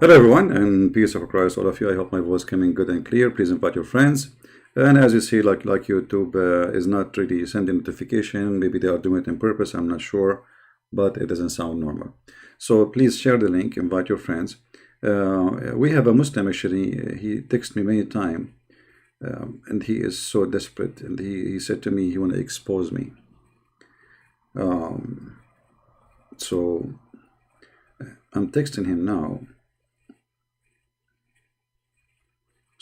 Hello everyone, and peace of Christ, all of you. I hope my voice coming good and clear. Please invite your friends. And as you see, like YouTube is not really sending notification. Maybe they are doing it on purpose. I'm not sure, but it doesn't sound normal. So please share the link. Invite your friends. We have a Muslim actually. He texted me many times, and he is so desperate. And he said to me he want to expose me. So I'm texting him now.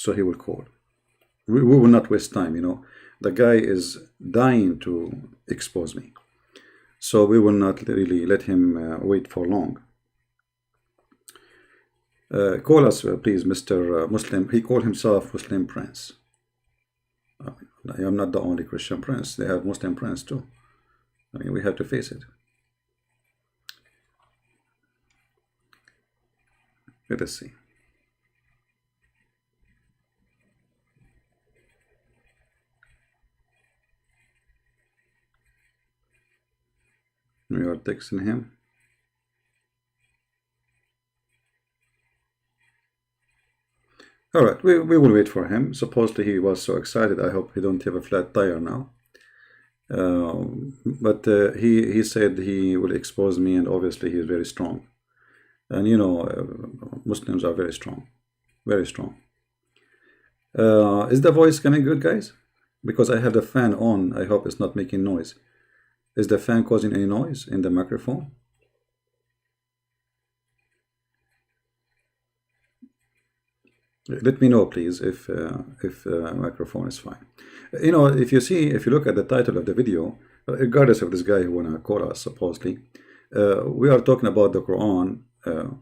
So he will call. We will not waste time, you know. The guy is dying to expose me. So we will not really let him wait for long. Call us, please, Mr. Muslim. He called himself Muslim Prince. I am not the only Christian prince. They have Muslim prince too. I mean, we have to face it. Let us see. We are texting him. All right, we will wait for him. Supposedly he was so excited. I hope he don't have a flat tire now. But he said he will expose me, and obviously he is very strong. And you know, Muslims are very strong, very strong. Is the voice coming good, guys? Because I have the fan on. I hope it's not making noise. Is the fan causing any noise in the microphone? Let me know, please, if the microphone is fine. You know, if you look at the title of the video, regardless of this guy who wanna call us supposedly, we are talking about the Quran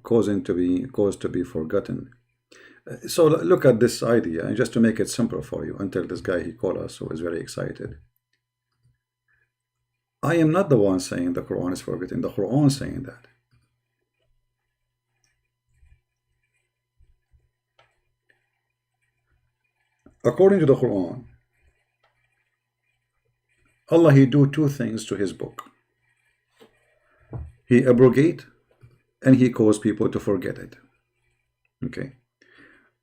caused to be forgotten. So look at this idea, and just to make it simple for you, until this guy he called us who is very excited. I am not the one saying the Quran is forgotten. The Quran is saying that. According to the Quran, Allah he do two things to his book. He abrogate and he cause people to forget it. Okay.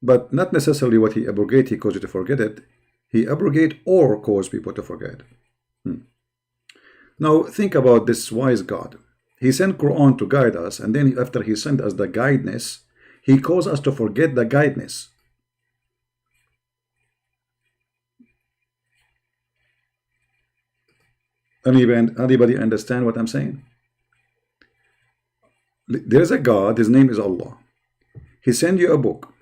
But not necessarily what he abrogate, he cause you to forget it. He abrogate or cause people to forget. Now think about this wise God. He sent Quran to guide us, and then after he sent us the guidance, he caused us to forget the guidance. Anybody understand what I'm saying? There's a God, his name is Allah. He sent you a book,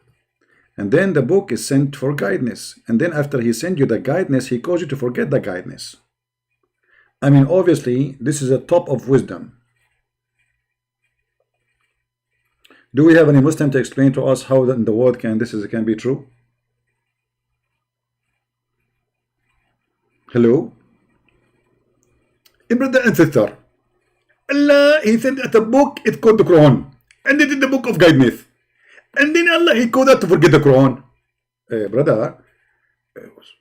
and then the book is sent for guidance, and then after he sent you the guidance, he caused you to forget the guidance. I mean, obviously, this is a top of wisdom. Do we have any Muslim to explain to us how in the world can be true? Hello? Brother and sister, Allah, he sent us a book, it's called the Quran, and it is the book of guidance. And then Allah, he called us to forget the Quran. Brother,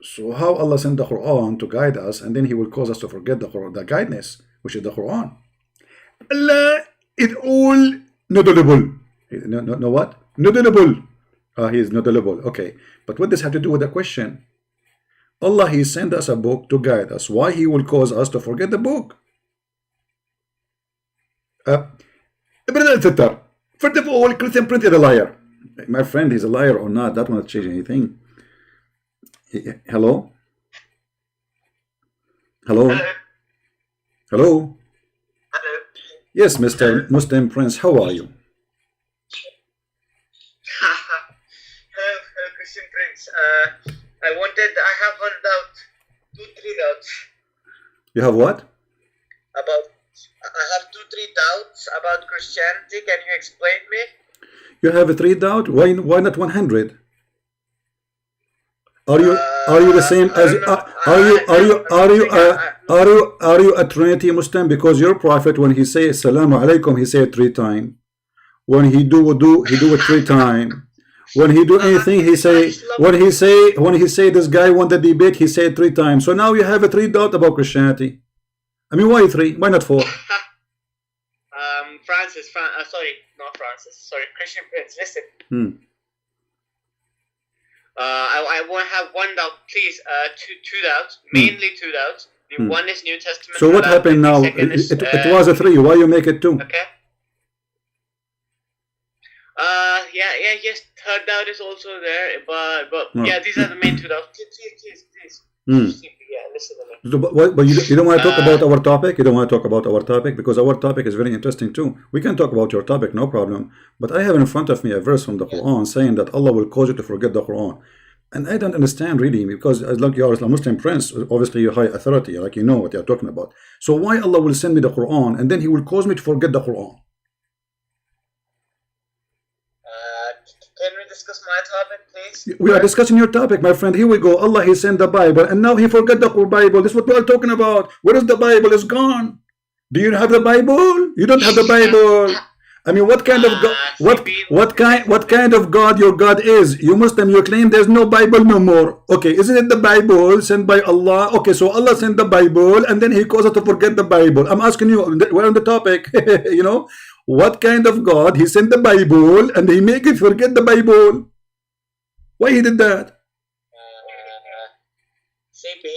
so how Allah sent the Quran to guide us, and then he will cause us to forget the Quran, the guidance, which is the Quran? Allah is all knowable. No what? Knowable. He is knowable. Okay, but what does this have to do with the question? Allah, he sent us a book to guide us. Why he will cause us to forget the book? Brother and sister, first of all, Christian Prince is a liar. My friend, he's a liar or not, that won't change anything. Hello? Hello? Hello? Hello. Yes, Mr. Muslim Prince, how are you? Hello, Christian Prince. I have one doubt, 2-3 doubts. You have what? I have 2-3 doubts about Christianity. Can you explain me? You have 3 doubt? Why not 100? Are you the same as are you a Trinity Muslim? Because your prophet, when he say Assalamu alaikum, he say it 3 times. When he do wudu, he do it 3 times. When he do anything, he say when he say this guy won the debate, he say it 3 times. So now you have a 3 doubt about Christianity. I mean, why 3? Why not 4? sorry, not Francis. Sorry, Christian Prince. Listen. Hmm. I want to have one doubt, please. Two doubts, mainly two doubts. The one is New Testament. So what happened the now? second is, It was a 3. Why you make it 2? Okay. Yes. Third doubt is also there, but yeah, these are the main two doubts. Please. Yeah, listen to me. So, but you don't want to talk about our topic? You don't want to talk about our topic? Because our topic is very interesting too. We can talk about your topic, no problem. But I have in front of me a verse from the Quran saying that Allah will cause you to forget the Quran. And I don't understand really, because as like you are a Muslim prince, obviously you're high authority, like you know what you're talking about. So why Allah will send me the Quran and then He will cause me to forget the Quran? Can we discuss my topic, please? We are discussing your topic, my friend. Here we go. Allah, He sent the Bible, and now He forgot the Bible. This is what we are talking about. Where is the Bible? It's gone. Do you have the Bible? You don't have the Bible. I mean, what kind of God? What kind of God your God is? You Muslim, you claim there's no Bible no more. Okay, isn't it the Bible sent by Allah? Okay, so Allah sent the Bible, and then He caused us to forget the Bible. I'm asking you. We're on the topic. You know. What kind of God? He sent the Bible and He make it forget the Bible. Why He did that? CP.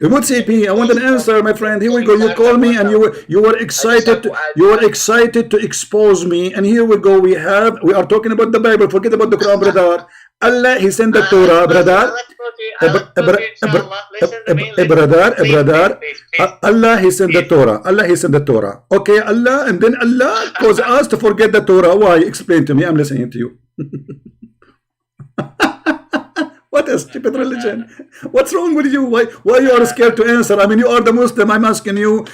You would CP. I want an answer, my friend. Here we go. You call me and you were excited. You were excited to expose me. And here we go. We are talking about the Bible. Forget about the Quran, brother. Allah, He sent the Torah, brother. Brother. Allah, He sent the Torah. Allah, He sent the Torah. Okay, Allah, and then Allah caused us to forget the Torah. Why? Explain to me. I'm listening to you. What a stupid religion. What's wrong with you? Why you are scared to answer? I mean, you are the Muslim. I'm asking you.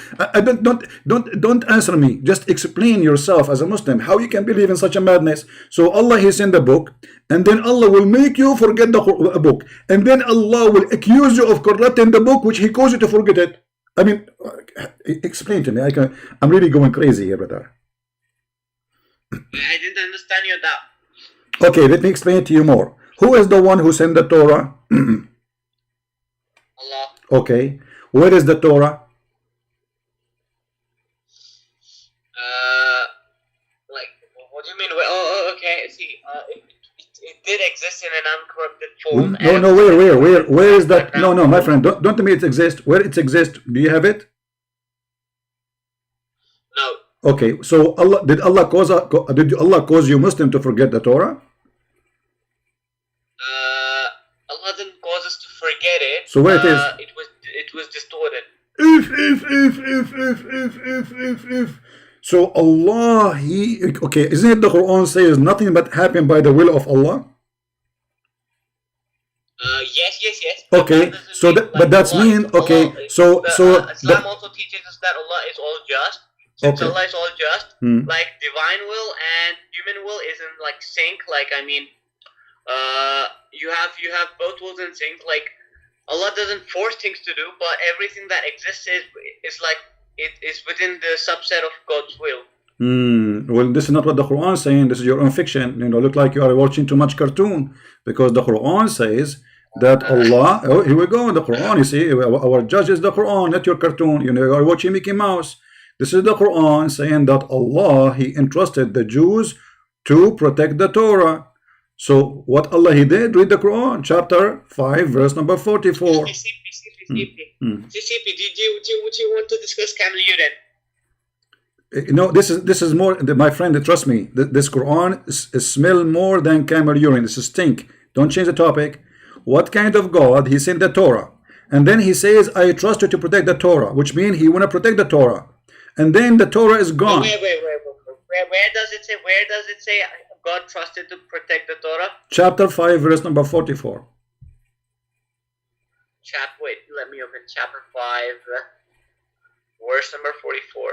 Don't answer me. Just explain yourself as a Muslim how you can believe in such a madness. So Allah, He sent the book, and then Allah will make you forget the book, and then Allah will accuse you of corrupting the book which He caused you to forget it. I mean, explain to me. I'm really going crazy here, brother. I didn't understand your doubt. Okay, let me explain it to you more. Who is the one who sent the Torah? Allah. Okay. Where is the Torah? What do you mean? Okay. See, it did exist in an uncorrupted form. No. Where is that? No, my friend. Don't tell me it exists. Where it exists? Do you have it? No. Okay. So did Allah cause you Muslim to forget the Torah? Allah didn't cause us to forget it. So where it is? It was distorted. If. So Allah, okay, isn't it the Quran says nothing but happened by the will of Allah? Yes. Okay, so but that's mean. Okay, so Islam also teaches us that Allah is all just. Since Okay. Allah is all just, like divine will and human will isn't like sync. Like I mean, you have both wills in sync. Like Allah doesn't force things to do, but everything that exists is like it is within the subset of God's will. Well, this is not what the Quran is saying. This is your own fiction. You know, look like you are watching too much cartoon, because the Quran says that Allah. Oh, here we go. The Quran. You see, our judge is the Quran, not your cartoon. You know, you are watching Mickey Mouse. This is the Quran saying that Allah, He entrusted the Jews to protect the Torah. So what Allah He did? Read the Quran, chapter 5, verse number 44. CP, do you want to discuss Camel Urine? No, this is more, my friend, trust me, this Quran smell more than camel urine. This is stink. Don't change the topic. What kind of God? He sent the Torah, and then He says, I trust you to protect the Torah, which means He want to protect the Torah, and then the Torah is gone. Wait. Where does it say God trusted to protect the Torah? Chapter 5, verse number 44. Wait, let me open chapter 5, verse number 44.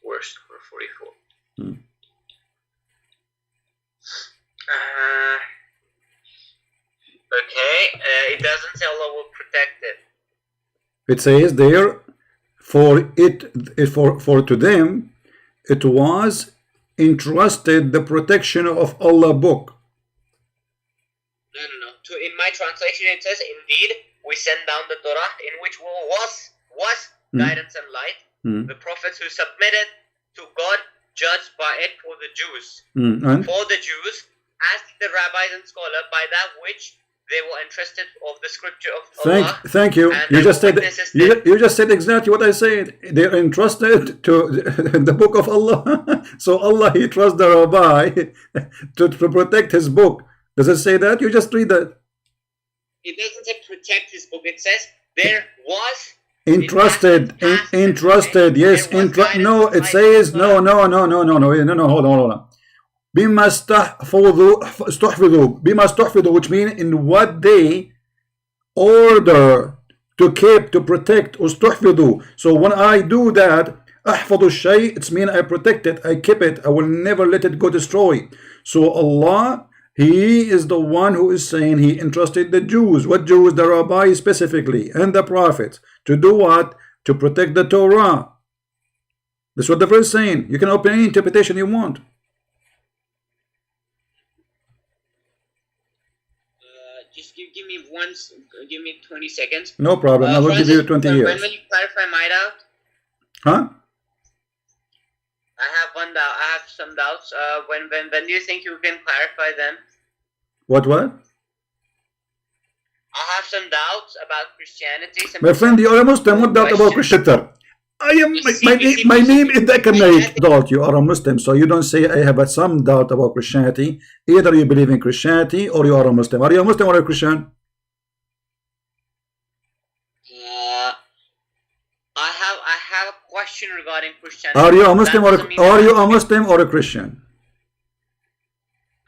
Verse number 44. Okay, it doesn't say Allah will protect it. It says there, for to them, it was entrusted the protection of Allah book. No. In my translation, it says, indeed, we sent down the Torah, in which was guidance and light, The prophets who submitted to God judged by it for the Jews. And For the Jews, as the rabbis and scholars, by that which they were interested of the scripture of Allah. thank you. And You just said witnesses you just said exactly what I said. They're entrusted to the book of Allah. So Allah, he trusts the rabbi to protect his book. Does it say that? You just read that. It doesn't say protect his book. It says there was Entrusted, past entrusted, yes, there was guidance no, it by says Allah. no, hold on. بما استحفظوا بما استحفظوا, which means in what they order to keep, to protect. استحفظوا. So when I do that, أحفظ الشيء, it's mean I protect it, I keep it, I will never let it go destroy. So Allah, he is the one who is saying he entrusted the Jews. What Jews? The rabbi specifically and the prophets. To do what? To protect the Torah. That's what the verse is saying. You can open any interpretation you want. Just give me give me 20 seconds. No problem. I will give you 20 when years. When will you clarify my doubt? Huh? I have one doubt. I have some doubts. When do you think you can clarify them? What? I have some doubts about Christianity. My friend, you are a Muslim. What doubt about Christianity? I am. My name is Zakir Naik. Doubt. You are a Muslim, so you don't say I have some doubt about Christianity. Either you believe in Christianity or you are a Muslim. Are you a Muslim or a Christian? I have a question regarding Christianity. Are you a Muslim or a Christian?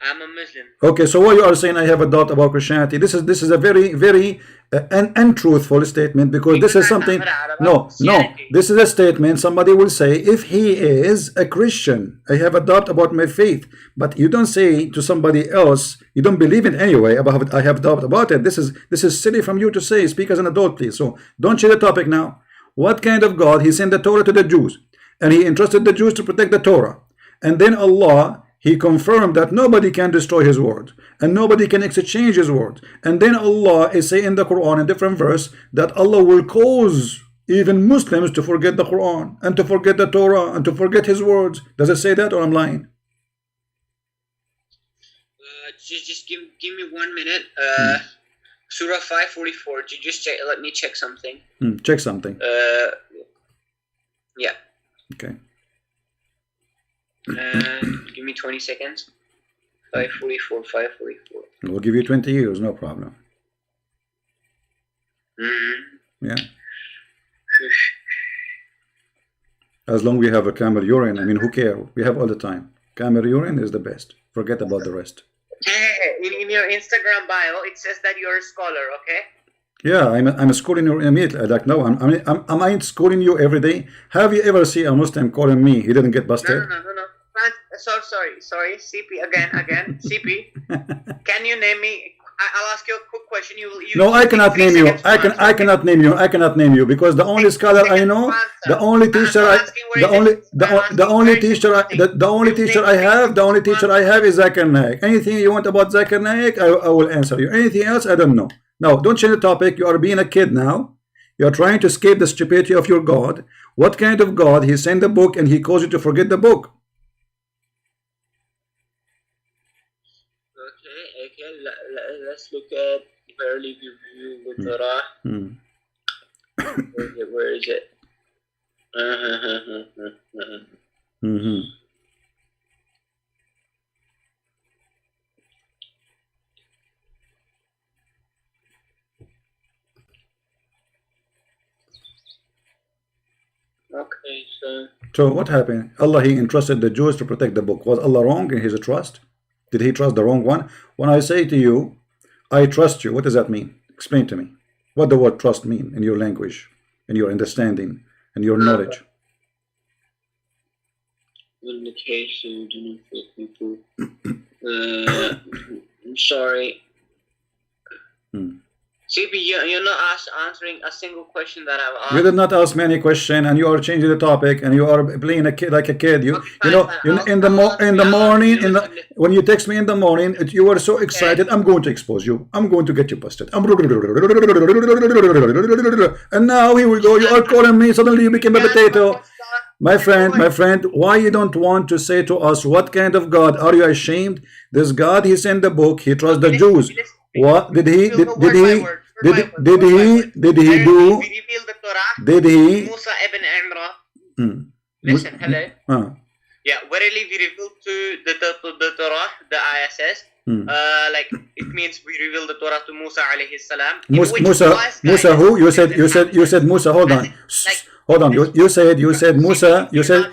I'm a Muslim. Okay, so what you are saying, I have a doubt about Christianity. This is a very untruthful statement, because this is something. No, this is a statement somebody will say if he is a Christian. I have a doubt about my faith, but you don't say to somebody else you don't believe it anyway about I have doubt about it. This is silly from you to say. Speak as an adult, please. So don't change the topic now. What kind of God? He sent the Torah to the Jews, and he entrusted the Jews to protect the Torah, and then Allah, he confirmed that nobody can destroy his word and nobody can exchange his word. And then Allah is saying in the Quran, in different verse, that Allah will cause even Muslims to forget the Quran and to forget the Torah and to forget his words. Does it say that, or I'm lying? Just give me 1 minute. Surah 544. Just check, let me check something. Check something. Yeah. Okay. Give me 20 seconds. 544. We'll give you 20 years, no problem. Yeah. As long as we have a camel urine, I mean, who cares? We have all the time. Camel urine is the best. Forget about the rest. In your Instagram bio, it says that you're a scholar, okay? Yeah, I'm schooling you immediately. Like, no, am I schooling you every day? Have you ever seen a Muslim calling me? He didn't get busted. No. Sorry. CP again. CP. Can you name me? I'll ask you a quick question. No, I cannot name you. I cannot name you. I cannot name you, because the only scholar I know, the only teacher I have is Zakir Naik. Anything you want about Zakir Naik, I will answer you. Anything else, I don't know. Now, don't change the topic. You are being a kid now. You are trying to escape the stupidity of your God. What kind of God? He sent the book and he caused you to forget the book. Okay. Let's look at early review with Torah. Where is it? Okay, so what happened? Allah, he entrusted the Jews to protect the book. Was Allah wrong in his trust? Did he trust the wrong one? When I say to you, I trust you, what does that mean? Explain to me. What the word trust mean in your language, in your understanding, in your knowledge? In the case you do not feel people. I'm sorry. CP, you're not answering a single question that I've asked. You did not ask me any question, and you are changing the topic, and you are playing a kid like a kid. You know, in the morning, when you text me in the morning, you were so excited. I'm going to expose you. I'm going to get you busted. And now here we go. You are calling me. Suddenly you became a potato. My friend, why you don't want to say to us what kind of God? Are you ashamed? This God, he sent the book. He trusts the Jews. What did he do? Did he? Musa ibn Imran. Listen, hello. Yeah, verily we revealed to the Torah, the ayah says, like it means we revealed the Torah to Musa alayhi salam. Musa who? You said Musa. Hold on. Hold on. You said Musa. You said.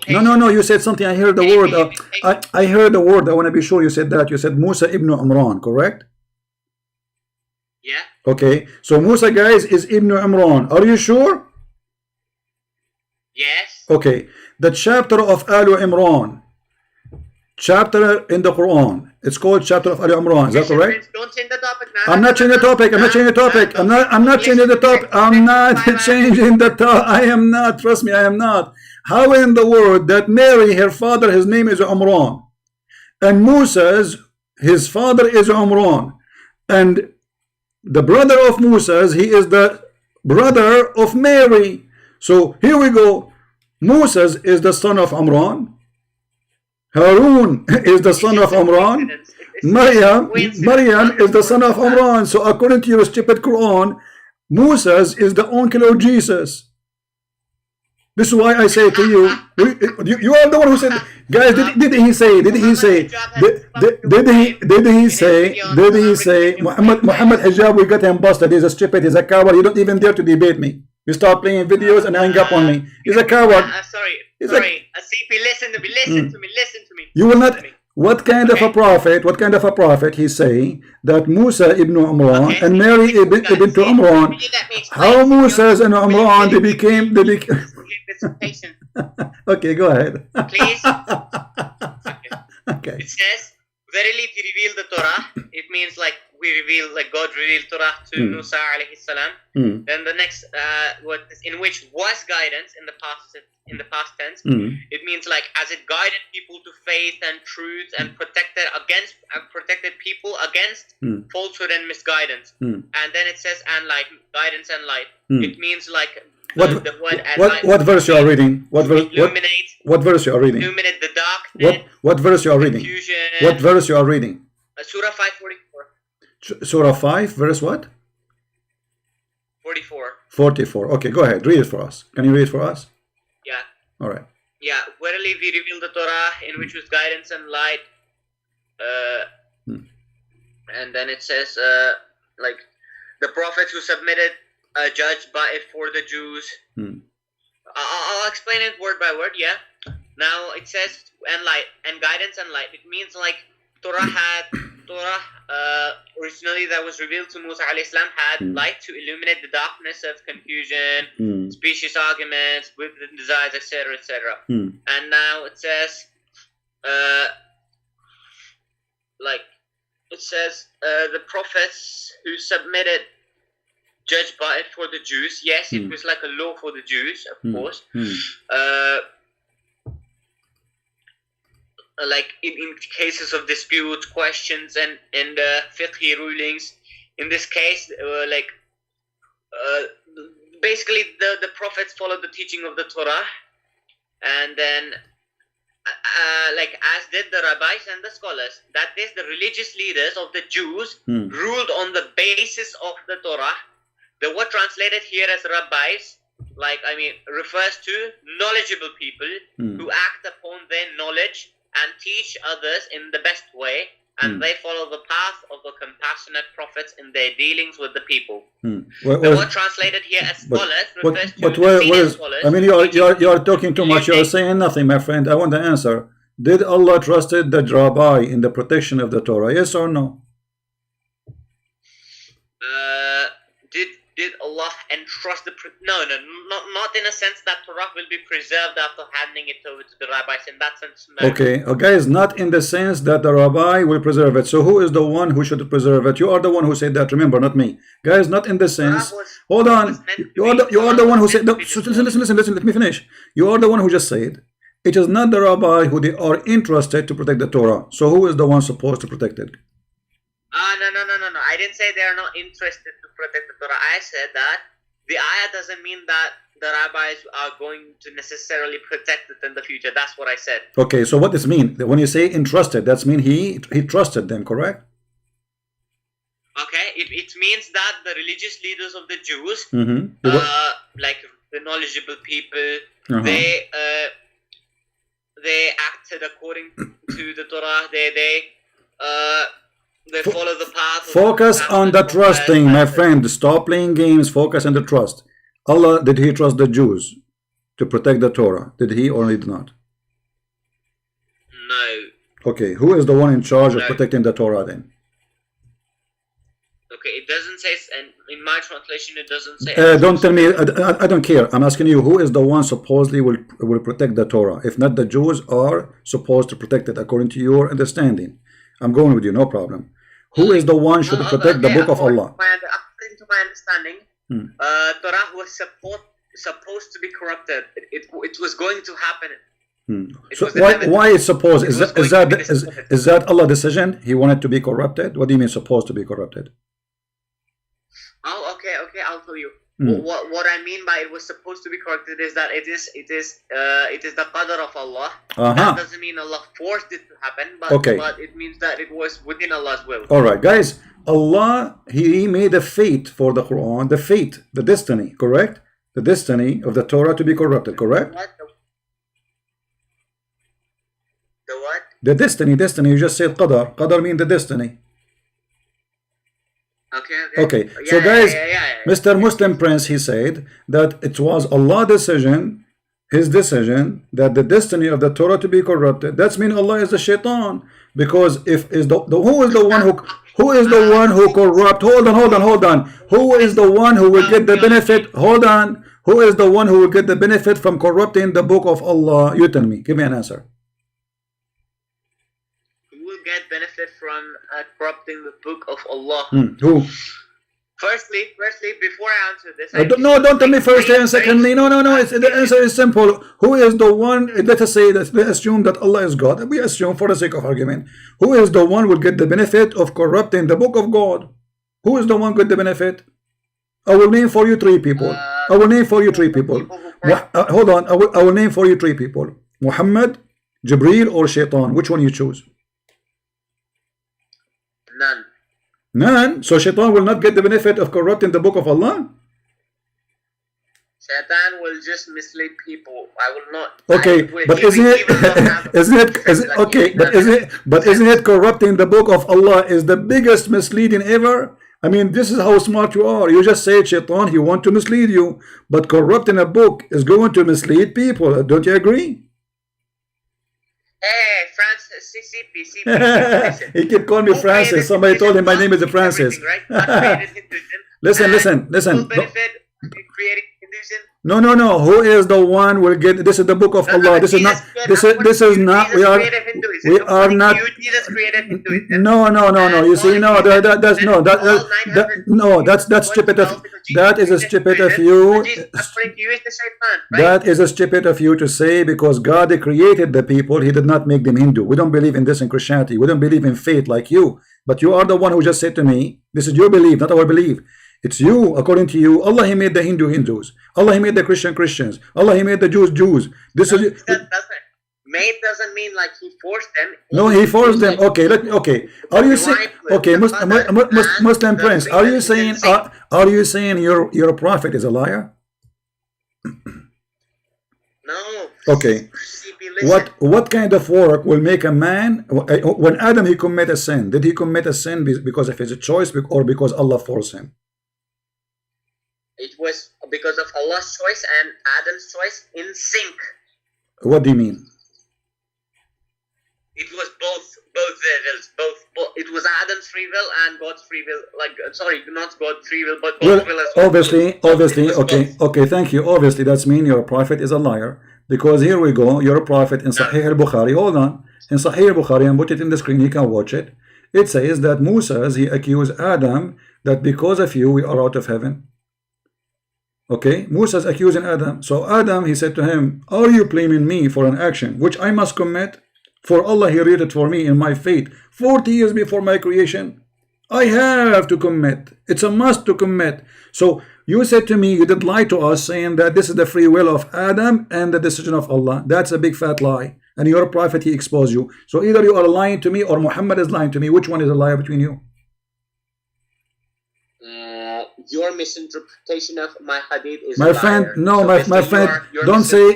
No. You said something. I heard the word. I heard the word. I want to be sure you said that. You said Musa ibn Imran, correct? Yeah. Okay. So Musa, guys, is Ibn Imran. Are you sure? Yes. Okay. The chapter of Al Imran. Chapter in the Quran. It's called chapter of Al Imran. Is that correct? Don't change the topic now. I'm not changing the topic. I'm not changing the topic. I'm not changing the topic. I'm not changing the topic. I am not. Trust me, I am not. How in the world that Mary, her father, his name is Imran, and Musa's, his father is Imran, and the brother of Musa's, he is the brother of Mary. So here we go. Musa's is the son of Imran. Harun is the son of Imran. Maryam is the son of Imran. So according to your stupid Quran, Musa's is the uncle of Jesus. This is why I say to you, you are the one who said, guys, did he say Muhammad Hijab, we got him busted, he's a stupid, he's a coward, you don't even dare to debate me. You start playing videos and hang up on me. He's a coward. Sorry. CP, listen to me. You will not. What kind of a prophet he say that Musa ibn Imran and Mary ibn to Imran? How Musa and Imran they became. Okay, go ahead. Please. Okay. It says, verily we reveal the Torah. It means like we reveal, like God revealed Torah to Musa alayhi salam. Then the next, in which was guidance in the past tense. It means like as it guided people to faith and truth and protected people against falsehood and misguidance. And then it says and light, guidance and light. It means like what verse you are reading? What verse you are reading? Illuminate the darkness. What verse you are reading? Confusion. What verse you are reading? Surah 5:44. Surah 5, verse what? 44. 44. Okay, go ahead. Read it for us. Can you read it for us? Yeah. All right. Yeah. Verily we revealed the Torah in which was guidance and light. And then it says, like, the prophets who submitted a judge by it for the Jews. I'll explain it word by word, yeah. Now it says and light and guidance and light. It means like Torah originally that was revealed to Musa alayhi salam had light to illuminate the darkness of confusion, specious arguments, wicked desires, etc., etc. And now it says, the prophets who submitted judged by it for the Jews. Yes, it was like a law for the Jews, of course. Like in cases of dispute, questions, and fiqhi rulings. In this case, basically the prophets followed the teaching of the Torah, and then as did the rabbis and the scholars. That is, the religious leaders of the Jews ruled on the basis of the Torah. The word translated here as rabbis, refers to knowledgeable people who act upon their knowledge and teach others in the best way, and they follow the path of the compassionate prophets in their dealings with the people. The word translated here as scholars refers to senior scholars. I mean, you are talking too much. You are saying nothing, my friend. I want the answer. Did Allah trusted the rabbi in the protection of the Torah? Yes or no? did Allah entrust the not in a sense that Torah will be preserved after handing it over to the rabbis. In that sense, no. Okay, guys, not in the sense that the rabbi will preserve it. So who is the one who should preserve it? You are the one who said that. Remember, not me, guys. Not in the sense. Hold on. You are the one who said. No, listen. Let me finish. You are the one who just said it is not the rabbi who they are entrusted to protect the Torah. So who is the one supposed to protect it? No. I didn't say they are not interested to protect the Torah. I said that the ayah doesn't mean that the rabbis are going to necessarily protect it in the future. That's what I said. Okay, so what does it mean? When you say entrusted, that's mean he trusted them, correct? Okay, it means that the religious leaders of the Jews, like the knowledgeable people, they acted according to the Torah. They follow the path. Focus on the trusting, my friend. Stop playing games. Focus on the trust. Allah, did he trust the Jews to protect the Torah? Did he or did not? No. Okay, who is the one in charge of protecting the Torah then? Okay, it doesn't say, and in my translation it doesn't say. Don't tell me, I don't care. I'm asking you, who is the one supposedly will protect the Torah? If not the Jews are supposed to protect it according to your understanding. I'm going with you, no problem. Who is the one should protect the book of Allah? According to my understanding, Torah was supposed to be corrupted. It was going to happen. So why is supposed? Is that Allah's decision? He wanted to be corrupted? What do you mean supposed to be corrupted? Oh, okay, I'll tell you. What I mean by it was supposed to be corrected is that it is the qadr of Allah. That doesn't mean Allah forced it to happen, but it means that it was within Allah's will. Alright, guys, Allah, He made a fate for the Quran, the destiny, correct? The destiny of the Torah to be corrupted, correct? The what? The destiny, you just said qadar means the destiny. Okay. So guys, Mr. Muslim Prince, he said that it was Allah's decision, his decision, that the destiny of the Torah to be corrupted. That's mean Allah is the shaitan, because who is the one who corrupt? Hold on. Who is the one who will get the benefit? Hold on. Who is the one who will get the benefit from corrupting the book of Allah? You tell me. Give me an answer. Get benefit from corrupting the book of Allah. Who? Firstly, before I answer this, don't tell me first and secondly. No. The answer is simple. Who is the one? Let us say that let's assume that Allah is God. We assume for the sake of argument. Who is the one who will get the benefit of corrupting the book of God? Who is the one get the benefit? I will name for you three people. Hold on. I will name for you three people: Muhammad, Jibreel, or Shaitan. Which one you choose? None. So Shaitan will not get the benefit of corrupting the book of Allah? Shaitan will just mislead people. I will not. Okay, but isn't it corrupting the book of Allah is the biggest misleading ever? I mean, this is how smart you are. You just say Shaitan, he want to mislead you, but corrupting a book is going to mislead people. Don't you agree? Hey, Francis, CP. He can call me Francis. Somebody told him my name is Francis. Listen. No. Who is the one will get? This is the book of Allah. This is not. This is not. We are not. No. You see, that's stupid of. That is a stupid of you. That is a stupid of you to say, because God created the people. He did not make them Hindu. We don't believe in this in Christianity. We don't believe in faith like you. But you are the one who just said to me, this is your belief, not our belief. It's you, according to you. Allah, He made the Hindus. Allah, He made the Christians. Allah, He made the Jews. This is. Made doesn't mean like He forced them. No, He forced them. Okay. Are you saying? Okay, Muslim Prince. Are you saying your prophet is a liar? No. Okay. What kind of work will make a man? When Adam he commit a sin, did he commit a sin because of his choice or because Allah forced him? It was because of Allah's choice and Adam's choice in sync. What do you mean? It was both their wills. It was Adam's free will and God's free will. Like, sorry, not God's free will, but Well, God's will as well. obviously, okay, thank you. Obviously, that's mean your prophet is a liar. Because here we go, your prophet in Sahih al-Bukhari, hold on. In Sahih al-Bukhari, and put it in the screen, you can watch it. It says that Musa, he accused Adam that because of you, we are out of heaven. Okay, Musa's accusing Adam. So Adam, he said to him, are you blaming me for an action which I must commit? For Allah, he wrote it for me in my fate 40 years before my creation. I have to commit. It's a must to commit. So you said to me, you did lie to us, saying that this is the free will of Adam and the decision of Allah. That's a big fat lie. And your prophet, he exposed you. So either you are lying to me or Muhammad is lying to me. Which one is a liar between you? Your misinterpretation of my hadith is my a friend. liar. No, So my friend. your Don't say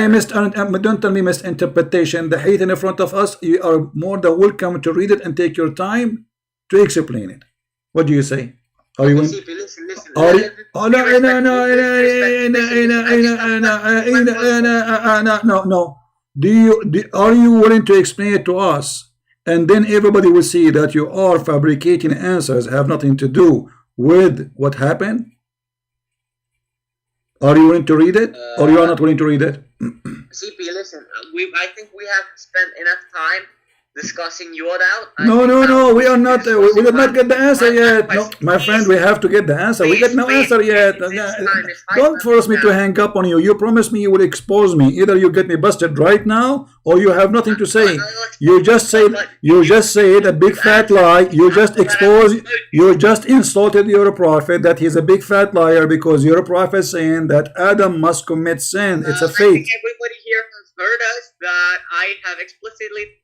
misinterpretation don't tell me misinterpretation. The hadith in front of us. You are more than welcome to read it and take your time to explain it. What do you say? Are you? Listen. Are you? Oh no. Are you willing to explain it to us? And then everybody will see that you are fabricating answers have nothing to do with what happened. Are you willing to read it, or you are not willing to read it? CP, listen. I think we have spent enough time discussing your doubt. No. We are not. We did not get the answer yet. No, my friend, we have to get the answer. We get no answer yet. Don't force me to hang up on you. You promised me you would expose me. Either you get me busted right now, or you have nothing to say. You just said a big fat lie. You just exposed. You just insulted your prophet that he's a big fat liar because your prophet saying that Adam must commit sin. It's a fate. I think everybody here has heard us that I have explicitly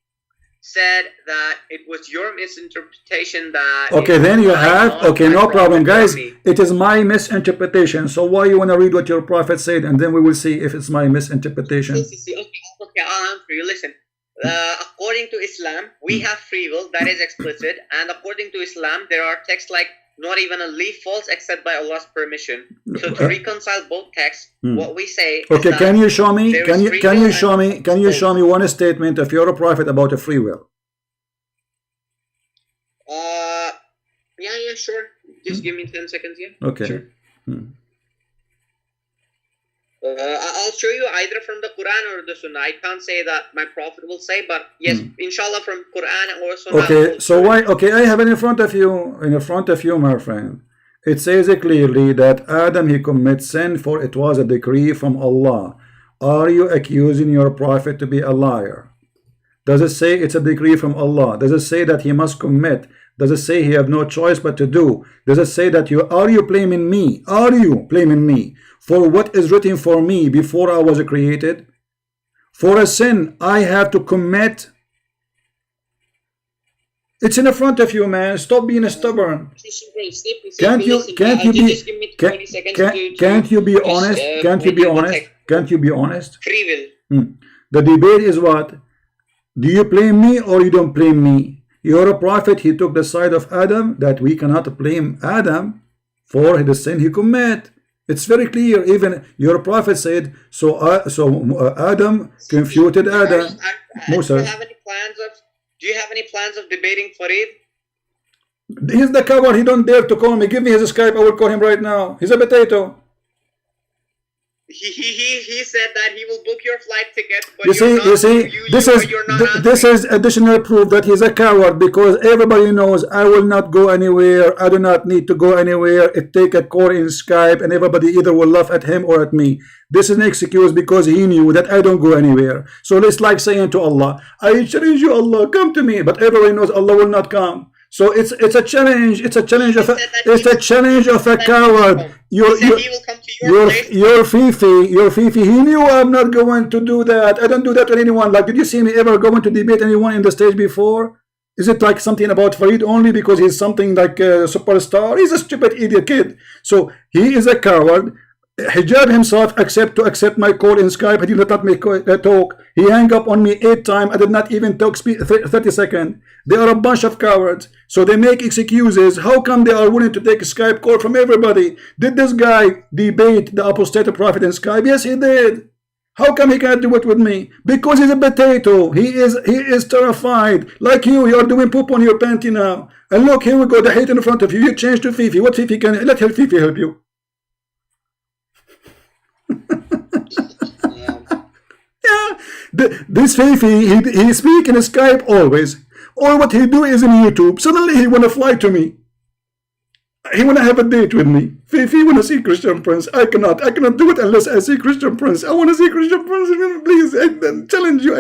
said that it was your misinterpretation that. Okay, then you have. Okay, no problem, guys. It is my misinterpretation. So why you want to read what your prophet said, and then we will see if it's my misinterpretation. Okay, I'll answer you. Listen, according to Islam, we have free will that is explicit, and according to Islam, there are texts like not even a leaf falls except by Allah's permission. So to reconcile both texts, what we say. Okay, can you show me? Can you show me one statement of your prophet about a free will? Yeah, sure. Just give me 10 seconds here. Okay. Sure. I'll show you either from the Quran or the Sunnah. I can't say that my prophet will say, but yes, inshallah, from Quran or Sunnah. Okay, so why? Okay, I have it in front of you, my friend. It says clearly that Adam, he commits sin, for it was a decree from Allah. Are you accusing your prophet to be a liar? Does it say it's a decree from Allah? Does it say that he must commit? Does it say he have no choice but to do? Does it say that are you blaming me? Are you blaming me for what is written for me before I was created? For a sin I have to commit. It's in front of you, man. Stop being stubborn. Can't you be honest? Can't you be honest? Free will. The debate is what? Do you blame me or you don't blame me? You're a prophet. He took the side of Adam that we cannot blame Adam for the sin he commit. It's very clear. Even your prophet said so. Adam confuted Adam. Musa. Do you have any plans of debating Farid? He's the coward. He don't dare to call me. Give me his Skype. I will call him right now. He's a potato. He said that he will book your flight ticket. But this is additional proof that he's a coward, because everybody knows I will not go anywhere. I do not need to go anywhere. It take a call in Skype, and everybody either will laugh at him or at me. This is an excuse because he knew that I don't go anywhere. So it's like saying to Allah, I challenge you, Allah, come to me. But everybody knows Allah will not come. So it's a challenge. It's a challenge of a coward. Your Fifi, he knew I'm not going to do that. I don't do that to anyone. Like, did you see me ever going to debate anyone in the stage before? Is it like something about Farid only because he's something like a superstar? He's a stupid idiot kid. So he is a coward. Hijab himself to accept my call in Skype. He did not make a talk. He hung up on me 8 times. I did not even talk 30 seconds. They are a bunch of cowards. So they make excuses. How come they are willing to take a Skype call from everybody? Did this guy debate the apostate prophet in Skype? Yes, he did. How come he can't do it with me? Because he's a potato. He is terrified. Like you are doing poop on your panty now. And look, here we go, the hate in front of you. You change to Fifi. What Fifi can let Fifi help you? Yeah. This Fifi, he speak in Skype always. Or what he do is in YouTube. Suddenly he wanna fly to me. He wanna have a date with me. Fifi wanna see Christian Prince. I cannot do it unless I see Christian Prince. I wanna see Christian Prince. Please, I challenge you.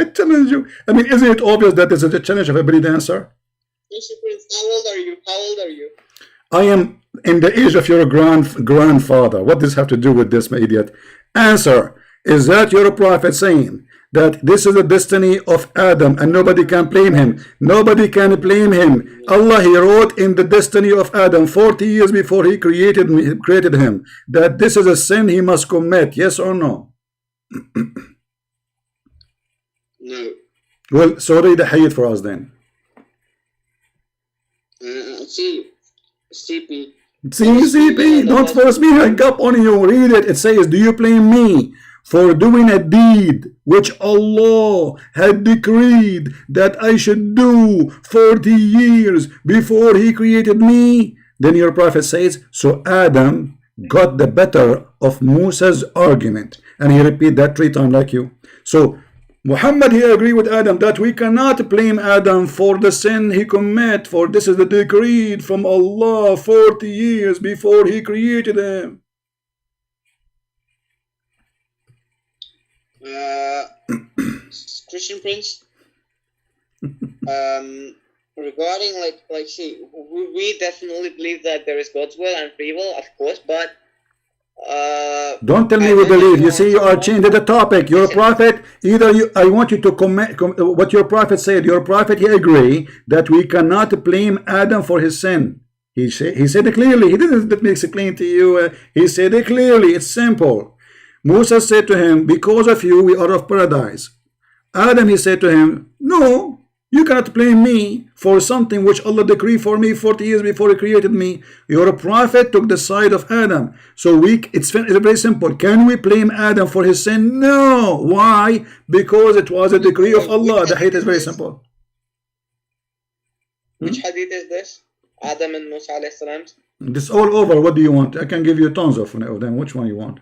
I mean, isn't it obvious that this is a challenge of every dancer? Christian Prince, how old are you? I am in the age of your grandfather. What does this have to do with this, my idiot? Answer. Is that your prophet saying that this is the destiny of Adam and nobody can blame him? Nobody can blame him. Allah, he wrote in the destiny of Adam 40 years before he created him that this is a sin he must commit. Yes or no? No. Well, so read the hadith for us then. CP. CP, don't force me to hang up on you. Read it. It says, do you blame me for doing a deed which Allah had decreed that I should do 40 years before he created me? Then your prophet says, so Adam got the better of Musa's argument. And he repeat that 3 times like you. So Muhammad, he agreed with Adam that we cannot blame Adam for the sin he commit, for this is the decree from Allah 40 years before he created him. Christian Prince, regarding see, we definitely believe that there is God's will and free will, of course, but don't tell me we believe. You see, you are changing the topic. Your prophet, I want you to comment what your prophet said. Your prophet, he agreed that we cannot blame Adam for his sin. He said it clearly. He didn't make it clean to you. He said it clearly. It's simple. Musa said to him, because of you, we are of paradise. Adam, he said to him, no, you cannot blame me for something which Allah decreed for me 40 years before he created me. Your prophet took the side of Adam. So it's very simple. Can we blame Adam for his sin? No. Why? Because it was a decree of Allah. The hadith is very simple. Which hadith is this? Adam and Musa alayhi salam? This is all over. What do you want? I can give you tons of them. Which one you want?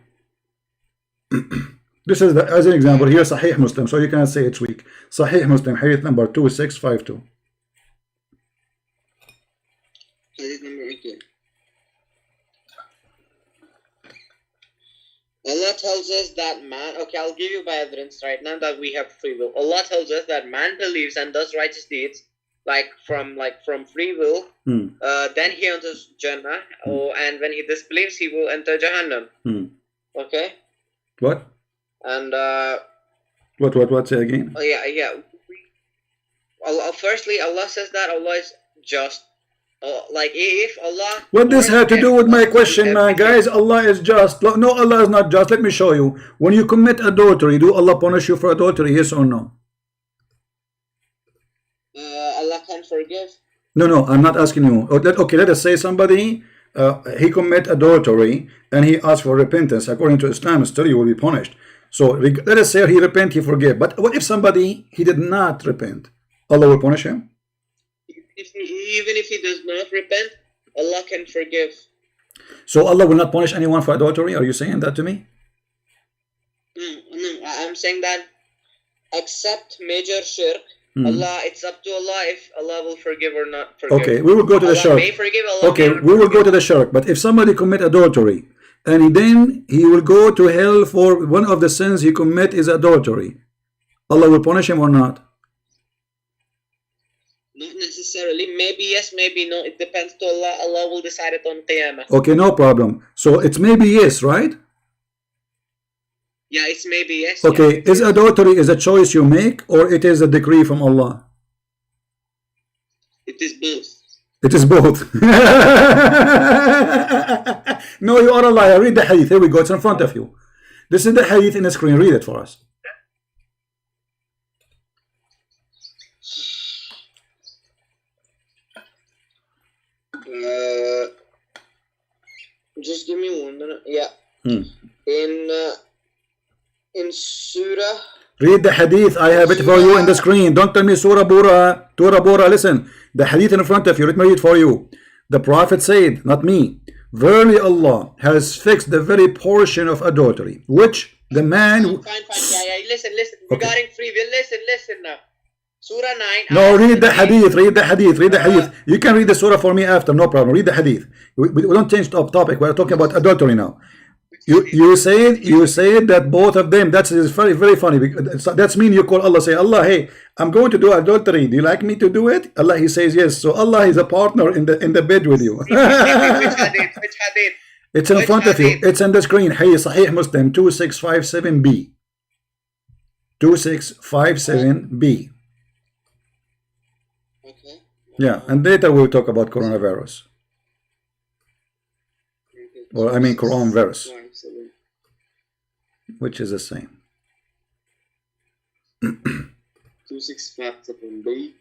This is as an example here, Sahih Muslim, so you cannot say it's weak. Sahih Muslim, hadith number 2652. Hadith number 18. Allah tells us that man, okay, I'll give you by evidence right now that we have free will. Allah tells us that man believes and does righteous deeds from free will, then he enters Jannah, and when he disbelieves, he will enter Jahannam. Okay? What? And what say again? Oh yeah. Firstly, Allah says that Allah is just. If Allah. What this had to do with my question, man? Guys, Allah is just. No, Allah is not just. Let me show you. When you commit adultery, do Allah punish you for adultery? Yes or no? Allah can forgive. No, I'm not asking you. Okay, let us say somebody he commit adultery and he asks for repentance. According to Islam, still he will be punished. So let us say he repent, he forgive. But what if somebody he did not repent? Allah will punish him. Even if he does not repent, Allah can forgive. So Allah will not punish anyone for adultery. Are you saying that to me? No. I'm saying that except major shirk, Allah, it's up to Allah if Allah will forgive or not forgive. Okay, we will go to the shirk. May forgive, Allah okay, we will go to the shirk. But if somebody commit adultery, and then he will go to hell for one of the sins he commit is adultery, Allah will punish him or not? Not necessarily. Maybe yes, maybe no. It depends to Allah. Allah will decide it on Qiyamah. Okay, no problem. So it's maybe yes, right? Yeah, it's maybe yes. Okay, is adultery is a choice you make or it is a decree from Allah? It is both. It is both. No, you are a liar. Read the hadith. Here we go. It's in front of you. This is the hadith in the screen. Read it for us. Just give me 1 minute. Yeah. In in Surah. Read the hadith. I have it for you in the screen. Don't tell me Surah Bura. Surah Bura. Listen. The hadith in front of you. Let me read for you. The Prophet said, not me, verily Allah has fixed the very portion of adultery, which the man... Fine. Yeah. Listen. Regarding free will, listen now. Surah 9. No, read the hadith. Read the hadith. You can read the surah for me after. No problem. Read the hadith. We don't change the topic. We're talking about adultery now. You said that both of them. That's very, very funny. That's mean you call Allah, say, Allah, hey, I'm going to do adultery. Do you like me to do it? Allah, he says yes. So Allah is a partner in the bed with you. Which hadith? It's in front of you. It's on the screen. Hey, Sahih Muslim 2657b. 2657b. Okay. Yeah, and later we'll talk about coronavirus. Or I mean coronavirus, which is the same. 2657b.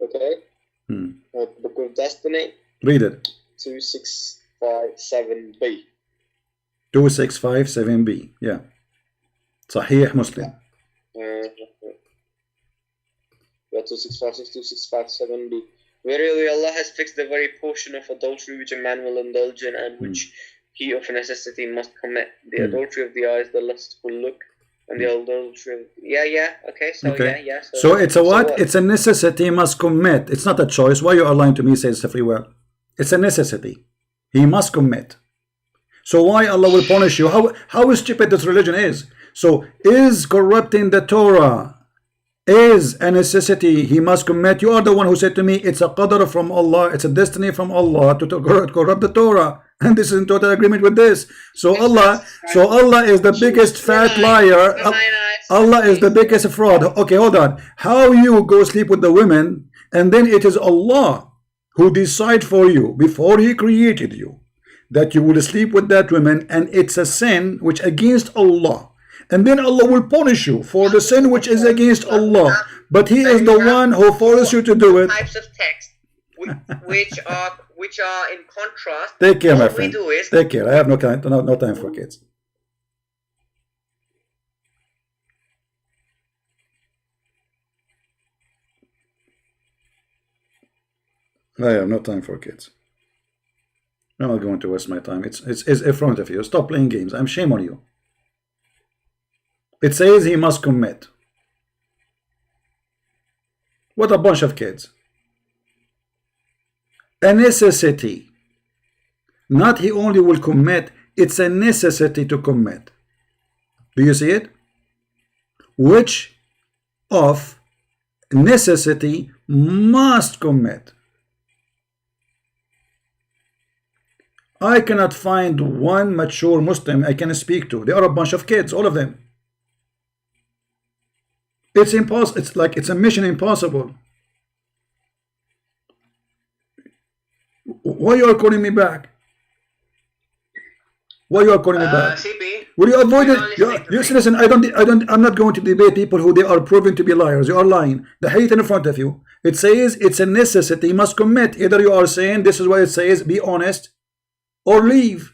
Okay. Book of Destiny. Read it. 2657b. 2657b. Yeah. Sahih Muslim. 2657b. Verily Allah has fixed the very portion of adultery which a man will indulge in and which he of necessity must commit. The adultery of the eyes, the lustful look, and the adultery of... Okay. So it's a what? It's a necessity, must commit. It's not a choice. Why you are lying to me, says the free will? It's a necessity. He must commit. So why Allah will punish you? How stupid this religion is. So is corrupting the Torah is a necessity he must commit? You are the one who said to me it's a qadr from Allah, it's a destiny from Allah to corrupt the Torah, and this is in total agreement with this. So Allah is the biggest fat liar. Allah is the biggest fraud. Okay, hold on. How you go sleep with the women and then it is Allah who decide for you before he created you that you will sleep with that woman, and it's a sin which against Allah. And then Allah will punish you for the sin which is against Allah. But He is the one who forces you to do it. Types of text which are in contrast. Take care, my friend. Take care. I have no time for kids. I have no time for kids. I'm not going to waste my time. It's in front of you. Stop playing games. I'm shame on you. It says he must commit. What a bunch of kids. A necessity. Not he only will commit, it's a necessity to commit. Do you see it? Which of necessity must commit. I cannot find one mature Muslim I can speak to. They are a bunch of kids, all of them. It's impossible. It's like it's a mission impossible. Why you are calling me back? Why you are calling me back? CP, will you avoid it? Listen. I'm not going to debate people who they are proven to be liars. You are lying. The hadith in front of you. It says it's a necessity. You must commit. Either you are saying this is what it says. Be honest, or leave.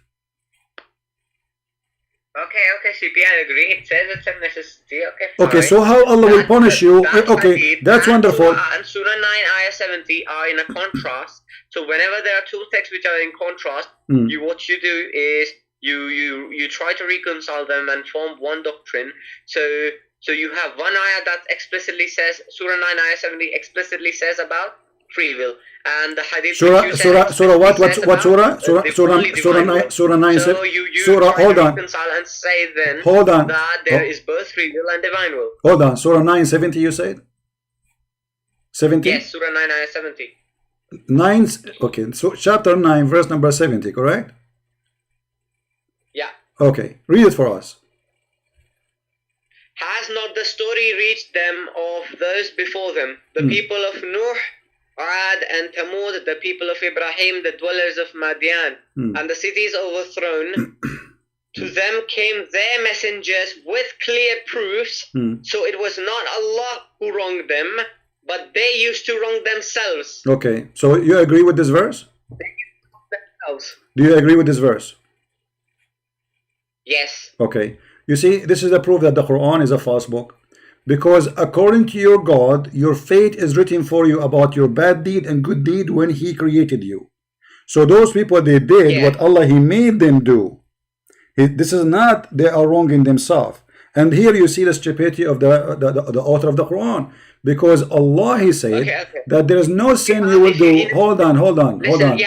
Okay, CP, I agree. It says it's a necessity. Okay, so how Allah will punish you? Okay, that's wonderful. And Surah 9, Ayah 70 are in a contrast. So whenever there are two texts which are in contrast, what you do is you try to reconcile them and form one doctrine. So you have one ayah that explicitly says, Surah 9, Ayah 70 explicitly says about free will. And the hadith Surah what surah? Surah 9 says. Surah, hold on. And say then hold on. That there is both free will and divine will. Hold on. Surah 9:70 you said? 70? Yes, Surah 9 ayah 70. 9, okay, so chapter 9 verse number 70, correct? Yeah. Okay, read it for us. Has not the story reached them of those before them, the people of Nuh, Ad and Thamud, the people of Ibrahim, the dwellers of Madian, and the cities overthrown? To them came their messengers with clear proofs, so it was not Allah who wronged them, but they used to wrong themselves. Okay, so you agree with this verse? Themselves. Do you agree with this verse? Yes. Okay, You see, this is the proof that the Quran is a false book. Because according to your God, your fate is written for you about your bad deed and good deed when He created you. So those people, they did what Allah, He made them do. This is not they are wrong in themselves. And here you see the stupidity of the author of the Quran. Because Allah, He said that there is no sin you will do. Hold on. Hold on. Hold on.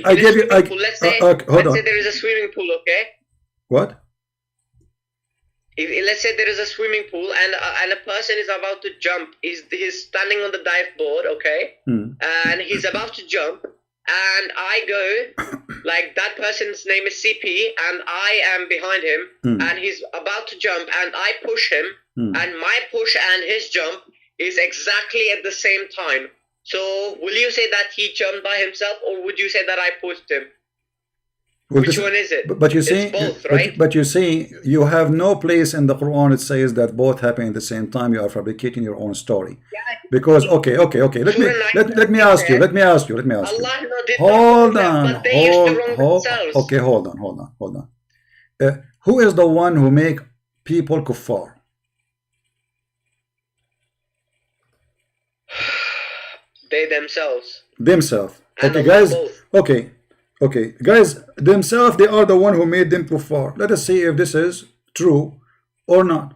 I gave you. Let's say there is a swimming pool, okay? What? Let's say there is a swimming pool and a person is about to jump. He's standing on the dive board, okay? And he's about to jump. And I go, like that person's name is CP, and I am behind him, and he's about to jump, and I push him, and my push and his jump is exactly at the same time. So, will you say that he jumped by himself, or would you say that I pushed him? Well, which one is it? But you see, it's both, right? But you see, you have no place in the Quran it says that both happen at the same time. You are fabricating your own story. Because okay. Let me ask you. Allah did hold not on. them, but they used to wrong themselves. Okay, hold on. Who is the one who make people kuffar? They themselves. Okay, And guys. both. Okay, guys, themselves, they are the one who made them kuffar. Let us see if this is true or not.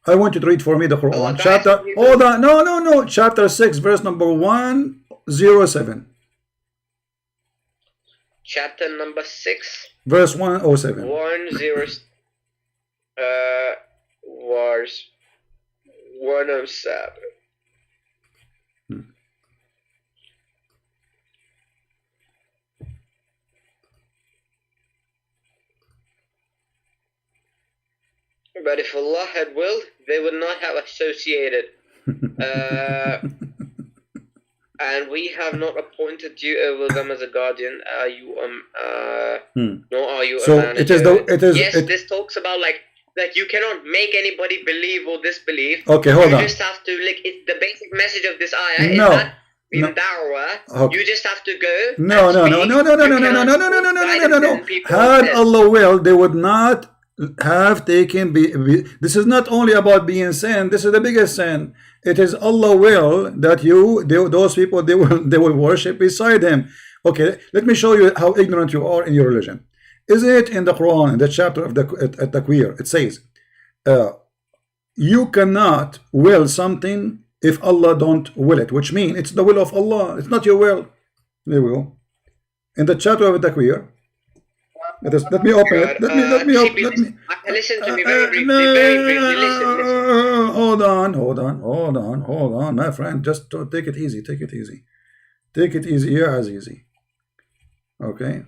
I want you to read for me the Quran. Chapter, hold on, no. Chapter 6, verse number 107. Chapter number 6. Verse 107. 107. But if Allah had willed, they would not have associated. And we have not appointed you over them as a guardian. Are you nor are you so a manager. This talks about like that you cannot make anybody believe or disbelieve. Okay, hold on. You just have to it's the basic message of this ayah is that in da'wah, you just have to go. No. Had Allah will, they would not have taken this is not only about being sin, this is the biggest sin. It is Allah will that those people they will worship beside him. Okay, let me show you how ignorant you are in your religion. Is it in the Quran, in the chapter of the Takwir, it says you cannot will something if Allah don't will it, which means it's the will of Allah, it's not your will. There we go. In the chapter of the Takwir, let me open it. Let me open it. Listen to me very briefly. Listen. Hold on, my friend. Just take it easy. Take it easy. Yeah, as easy. Okay.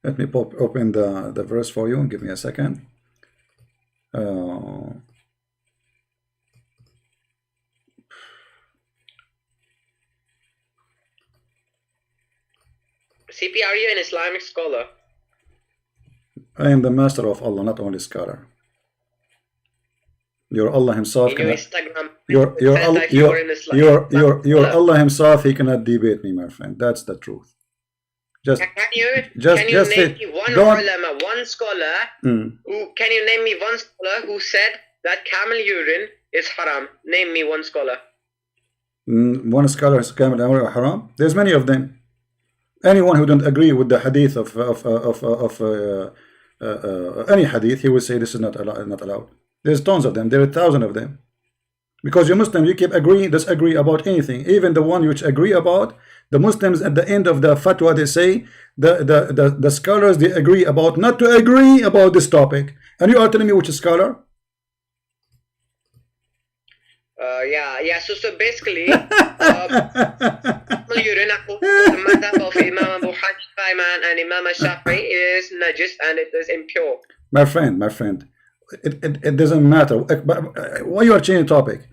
Let me open the verse for you. Give me a second. CP, are you an Islamic scholar? I am the master of Allah, not only scholar. Your Allah himself cannot. Your Allah himself, he cannot debate me, my friend. That's the truth. Can you name me one ulama, one scholar? Can you name me one scholar who said that camel urine is haram? Name me one scholar. One scholar is camel urine haram. There's many of them. Anyone who don't agree with the hadith of any hadith, he will say this is not allowed. There's tons of them. There are thousands of them. Because you Muslim, you keep disagree about anything, even the one which agree about. The Muslims at the end of the fatwa, they say the scholars, they agree about not to agree about this topic. And you are telling me which scholar? So basically, urine the madhab of Imam Abu Hanifa and Imam Shafi'i is najis and it is impure. My friend, it doesn't matter. Why you are changing topic?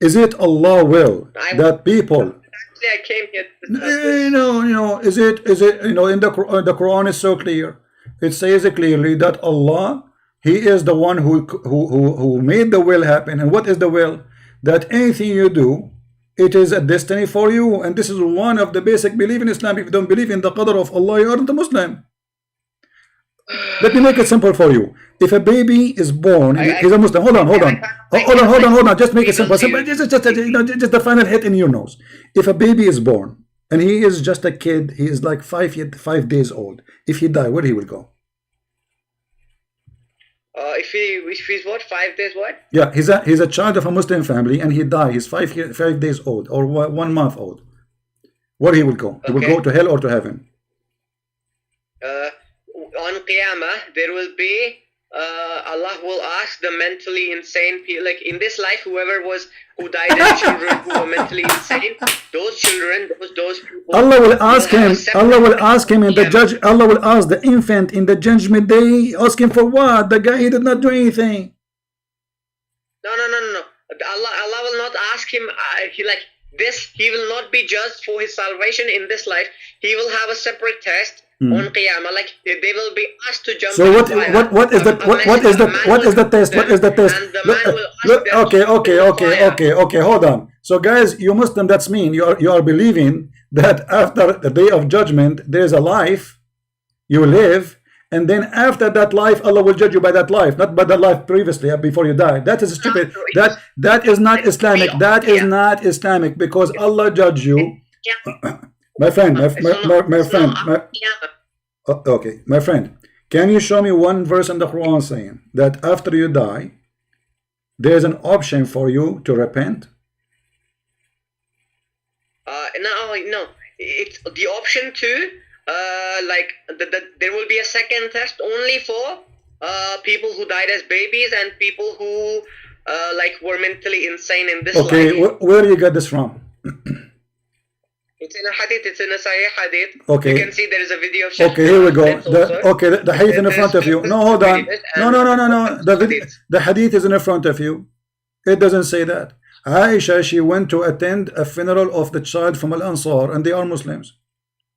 Is it Allah will that people? Actually, I came here to discuss this. Is it in the Quran is so clear. It says clearly that Allah, He is the one who made the will happen. And what is the will? That anything you do, it is a destiny for you, and this is one of the basic belief in Islam. If you don't believe in the qadr of Allah, you aren't a Muslim. Let me make it simple for you. If a baby is born, he's a Muslim. Hold on. Just make it simple. Just the final hit in your nose. If a baby is born and he is just a kid, he is like 5 days old. If he die, where he will go? If he's what, 5 days what? Yeah, he's a child of a Muslim family and he die. He's 5 days old or 1 month old. Where he will go? He will go to hell or to heaven? On Qiyamah, there will be Allah will ask the mentally insane people, like in this life, who died as children who were mentally insane, those children, those people. Allah will ask him. Allah will ask him in the judge. Allah will ask the infant in the judgment day. Ask him for what? The guy, he did not do anything. No. Allah will not ask him. He will not be judged for his salvation in this life. He will have a separate test on Qiyamah. Like they will be asked to jump. So what is the test? What is the test? Okay. Hold on. So guys, you Muslim, that's mean you are believing that after the day of judgment there is a life you live, and then after that life Allah will judge you by that life, not by the life previously before you die. That is stupid. That is not Islamic. That is not Islamic, because Allah judge you. My friend, my friend, can you show me one verse in the Quran saying that after you die there is an option for you to repent? No. It's the option to there will be a second test only for people who died as babies and people who were mentally insane in this life. Okay, where do you get this from? It's in a hadith. It's in a Sahih hadith. Okay. You can see there is a video of Okay, here we go. The hadith in front of you. No, hold on. No. The hadith is in front of you. It doesn't say that. Aisha, she went to attend a funeral of the child from Al-Ansar, and they are Muslims,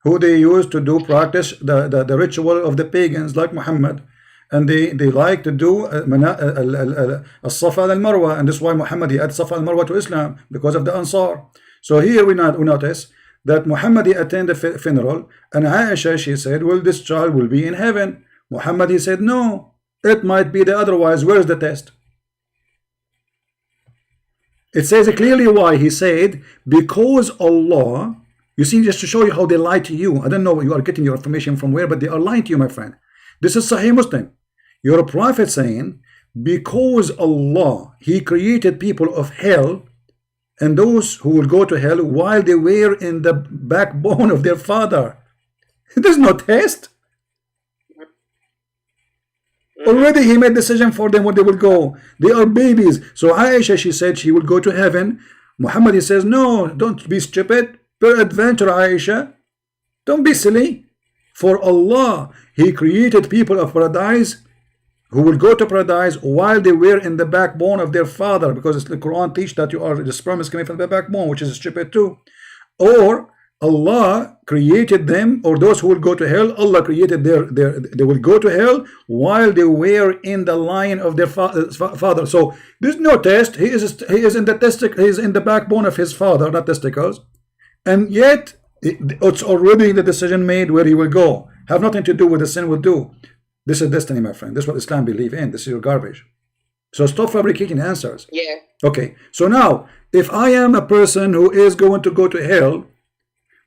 who they used to practice the ritual of the pagans like Muhammad, and they like to do As-Safa al-Marwa, and this is why Muhammad he added Safa al-Marwa to Islam, because of the Ansar. So here we notice that Muhammad he attended a funeral, and Aisha, she said, well, this child will be in heaven. Muhammad he said, no, it might be the otherwise. Where is the test? It says clearly why. He said, because Allah, you see, just to show you how they lie to you. I don't know where you are getting your information from where, but they are lying to you, my friend. This is Sahih Muslim. You're a prophet saying, because Allah, he created people of hell, and those who will go to hell while they were in the backbone of their father. There's no test. Already he made decision for them where they will go. They are babies. So Aisha, she said she will go to heaven. Muhammad, he says, no, don't be stupid. Peradventure, Aisha, don't be silly. For Allah, he created people of paradise who will go to paradise while they were in the backbone of their father, because the Quran teaches that the sperm is coming from the backbone, which is stupid too. Or Allah created them, or those who will go to hell, Allah created they will go to hell while they were in the line of their father. So there's no test. He is in the backbone of his father, not testicles, and yet it's already the decision made where he will go. Have nothing to do with the sin will do. This is destiny, my friend. This is what Islam believe in. This is your garbage. So stop fabricating answers. Yeah. Okay. So now, if I am a person who is going to go to hell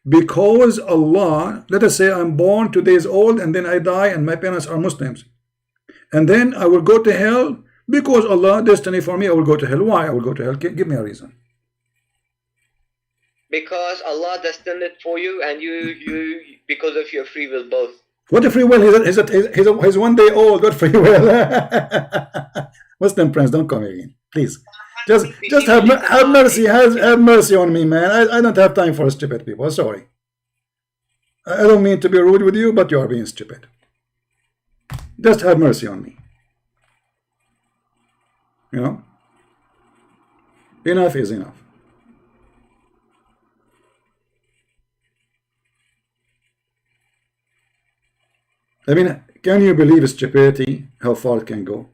because Allah, let us say I'm born 2 days old and then I die and my parents are Muslims, and then I will go to hell because Allah destiny for me, I will go to hell. Why I will go to hell? Give me a reason. Because Allah destined it for you, and you because of your free will both. What a free will? He's 1 day old. What free will? Muslim friends, don't come again, please. Just have mercy. Have mercy on me, man. I don't have time for stupid people. Sorry. I don't mean to be rude with you, but you are being stupid. Just have mercy on me. You know? Enough is enough. I mean, can you believe stupidity, how far it can go?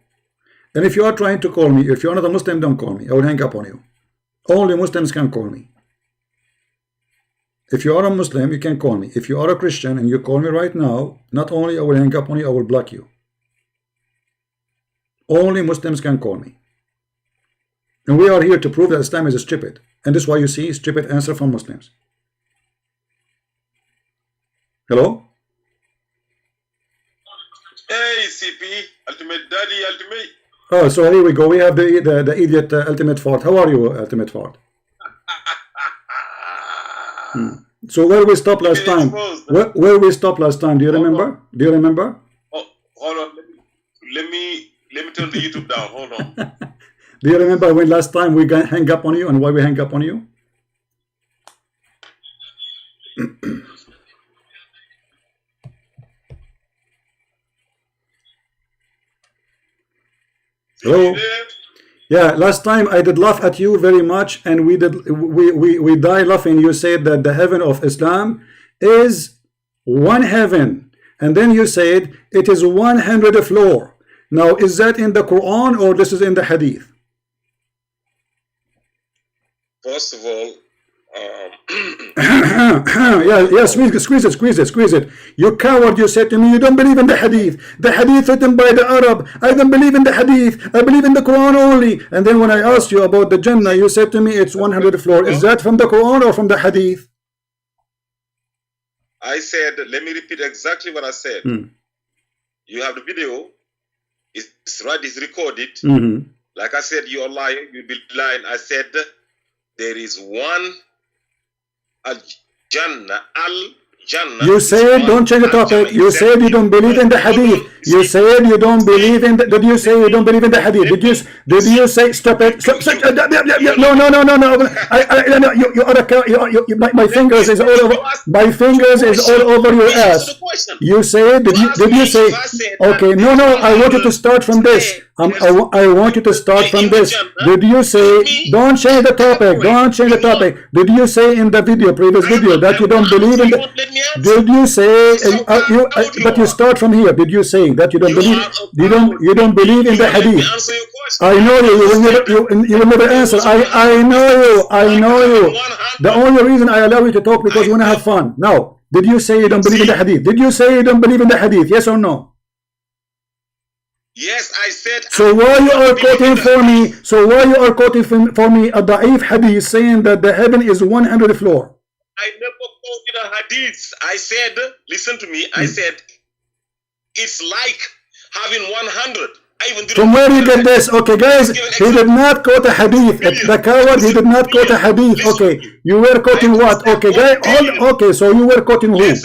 And if you are trying to call me, if you're not a Muslim, don't call me. I will hang up on you. Only Muslims can call me. If you are a Muslim, you can call me. If you are a Christian and you call me right now, not only I will hang up on you, I will block you. Only Muslims can call me. And we are here to prove that Islam is stupid. And this is why you see stupid answer from Muslims. Hello? Hey, CP, Ultimate Daddy, Ultimate. Oh, so here we go. We have the idiot Ultimate Fort. How are you, Ultimate Fort? So where we stopped last time? Where we stopped last time? Do you remember? Do you remember? Oh, hold on. Let me turn the YouTube down. Hold on. Do you remember when last time we hang up on you and why we hang up on you? Hello? Yeah, last time I did laugh at you very much, and we die laughing. You said that the heaven of Islam is one heaven, and then you said it is 100 floor. Now, is that in the Quran or this is in the Hadith? First of all, yeah, squeeze it. You coward, you said to me, you don't believe in the Hadith. The Hadith written by the Arab. I don't believe in the Hadith. I believe in the Quran only. And then when I asked you about the Jannah, you said to me it's 100 floor. Is that from the Quran or from the Hadith? I said, let me repeat exactly what I said. You have the video. It's right, it's recorded. Like I said, you're lying. You'll be lying. I said, there is one Al-Jannah. Al-Jannah. You said, don't change the topic. You said you don't believe in the Hadith. You said you don't believe in the, did you say you don't believe in the Hadith? Did you say, stop it? No. You are a, my fingers is all over, my fingers is all over your ass. You said, did you say, okay, no, I want you to start from this. I want you to start from this. Did you say, don't change the topic, don't change the topic. Did you say in the video, previous video, that you don't believe in the, did you say, but you start from here, did you say that you don't believe, you don't believe in the Hadith? I know you will never answer. I know you. The only reason I allow you to talk because you want to have fun. Now, did you say you don't believe in the Hadith? Did you say you don't believe in the Hadith? Yes or no? Yes, I said. So why you are quoting for me? So why you are quoting for me a da'if hadith saying that the heaven is 100 floor? I never quoted a hadith. I said, listen to me. I said, it's like having 100. From where you get this? Okay, guys, he did not quote a hadith. The coward, he did not quote a hadith. Okay, you were quoting what? Okay, guys, okay, so you were quoting who?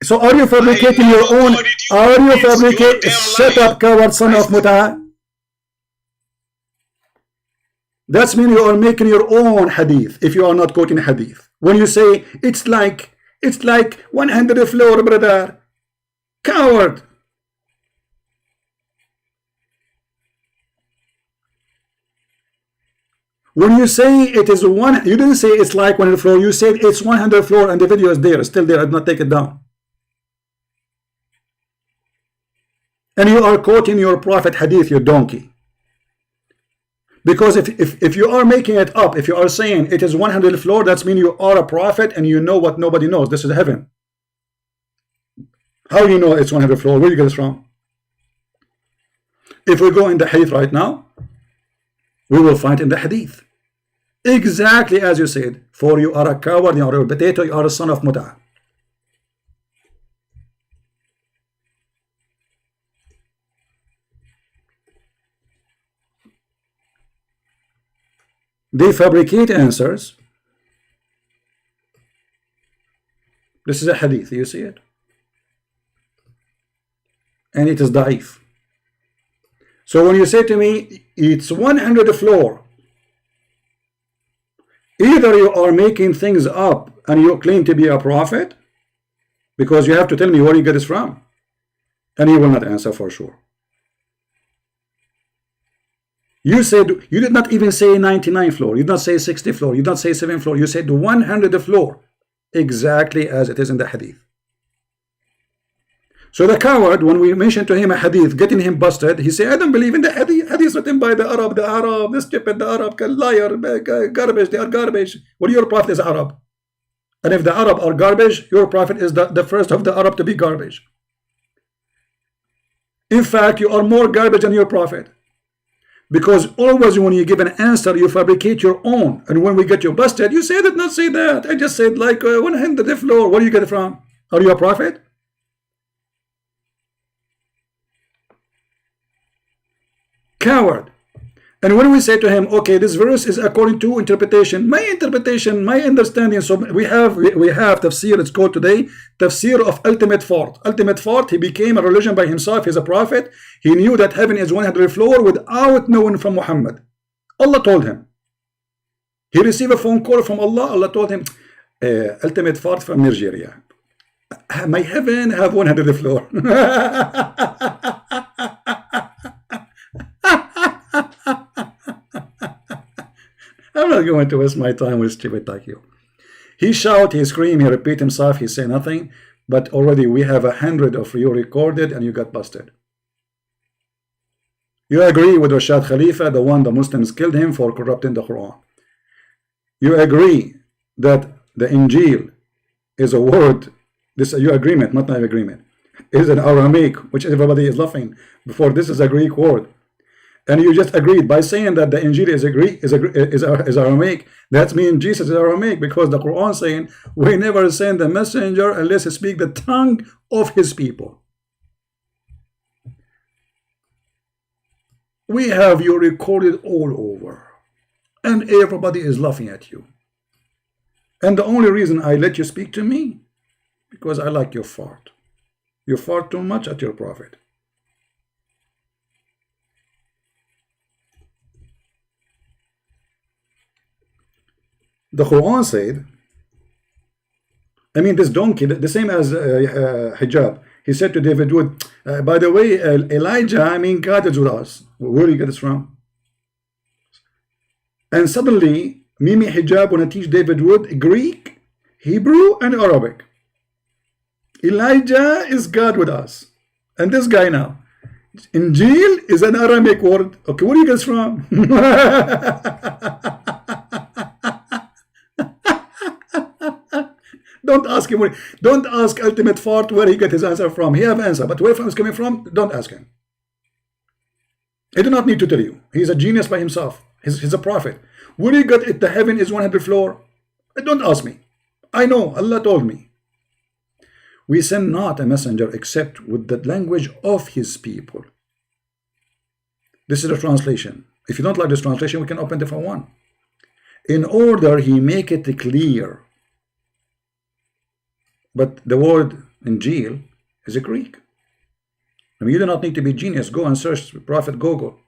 So are you fabricating your own? Are you fabricating? Shut up, coward, son of Muta. That's mean you are making your own hadith if you are not quoting hadith. When you say it's like 100 floor, brother, coward. When you say it is one, you didn't say it's like 100 floor. You said it's 100 floor, and the video is there, still there. I did not take it down. And you are quoting your prophet hadith, you donkey. Because if you are making it up, if you are saying it is 100 floor, that means you are a prophet and you know what nobody knows. This is heaven. How do you know it's 100 floor? Where do you get this from? If we go in the hadith right now, we will find in the hadith exactly as you said. For you are a coward, you are a potato, you are a son of Muta. They fabricate answers. This is a hadith, you see it? And it is da'if. So when you say to me, it's 100 floor, either you are making things up and you claim to be a prophet, because you have to tell me where you get this from, and you will not answer for sure. You said, you did not even say 99 floor, you did not say 60 floor, you did not say 7 floor, you said 100 floor, exactly as it is in the hadith. So the coward, when we mentioned to him a hadith, getting him busted, he said, I don't believe in the hadith. Hadith written by the Arab, the stupid, the Arab, liar, garbage, they are garbage. Well, your prophet is Arab. And if the Arab are garbage, your prophet is the first of the Arab to be garbage. In fact, you are more garbage than your prophet. Because always when you give an answer, you fabricate your own. And when we get you busted, you say that, not say that. I just said like 100 the floor. Where do you get it from? Are you a prophet? Coward. And when we say to him, okay, this verse is according to interpretation, my understanding. So we have tafsir. It's called today tafsir of ultimate fault. Ultimate fault. He became a religion by himself. He's a prophet. He knew that heaven is 100 floor without knowing from Muhammad. Allah told him. He received a phone call from Allah. Allah told him, ultimate fault from Nigeria. My heaven have 100 floor. I'm not going to waste my time with stupid like you. He shout, he scream, he repeat himself, he say nothing, but already we have 100 of you recorded and you got busted. You agree with Rashad Khalifa, the one the Muslims killed him for corrupting the Quran. You agree that the Injil is a word, this is your agreement, not my agreement, is an Aramaic, which everybody is laughing before. This is a Greek word. And you just agreed by saying that the Injil is Aramaic. That means Jesus is Aramaic, because the Quran saying we never send a messenger unless he speak the tongue of his people. We have you recorded all over, and everybody is laughing at you. And the only reason I let you speak to me, because I like your fart. You fart too much at your prophet. The Quran said, I mean, this donkey, the same as hijab. He said to David Wood, by the way, Elijah, I mean, God is with us. Where do you get this from? And suddenly, Mimi Hijab want to teach David Wood Greek, Hebrew, and Arabic. Elijah is God with us. And this guy now, Injil is an Aramaic word. Okay, where do you get this from? Don't ask him. Don't ask Ultimate Fart where he got his answer from. He have answer, but where from is coming from? Don't ask him. I do not need to tell you. He's a genius by himself. He's a prophet. Where he got it? The heaven is 100 floor. Don't ask me. I know. Allah told me. We send not a messenger except with the language of his people. This is the translation. If you don't like this translation, we can open different one. In order he make it clear. But the word Injil is a Greek. I mean, you do not need to be genius. Go and search Prophet Google.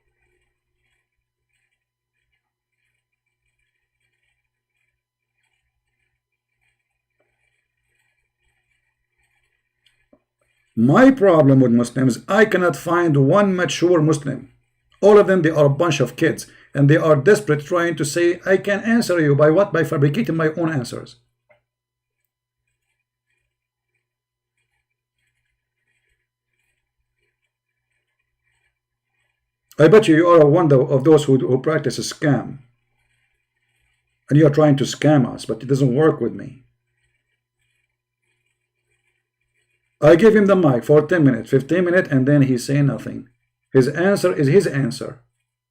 My problem with Muslims, I cannot find one mature Muslim. All of them, they are a bunch of kids. And they are desperate trying to say, I can answer you by what? By fabricating my own answers. I bet you are one of those who practice a scam. And you are trying to scam us, but it doesn't work with me. I give him the mic for 10 minutes, 15 minutes, and then he's saying nothing. His answer is his answer.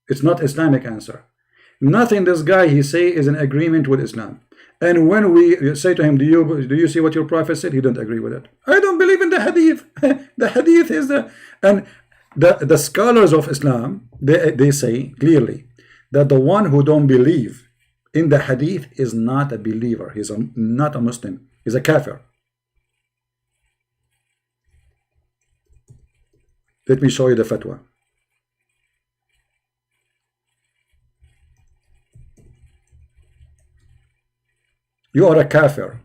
It's not Islamic answer. Nothing this guy he say is in agreement with Islam. And when we say to him, do you see what your prophet said? He don't agree with it. I don't believe in the hadith. The hadith is and the scholars of Islam, they say clearly that the one who don't believe in the hadith is not a believer. He's not a Muslim. He's a kafir. Let me show you the fatwa. You are a kafir.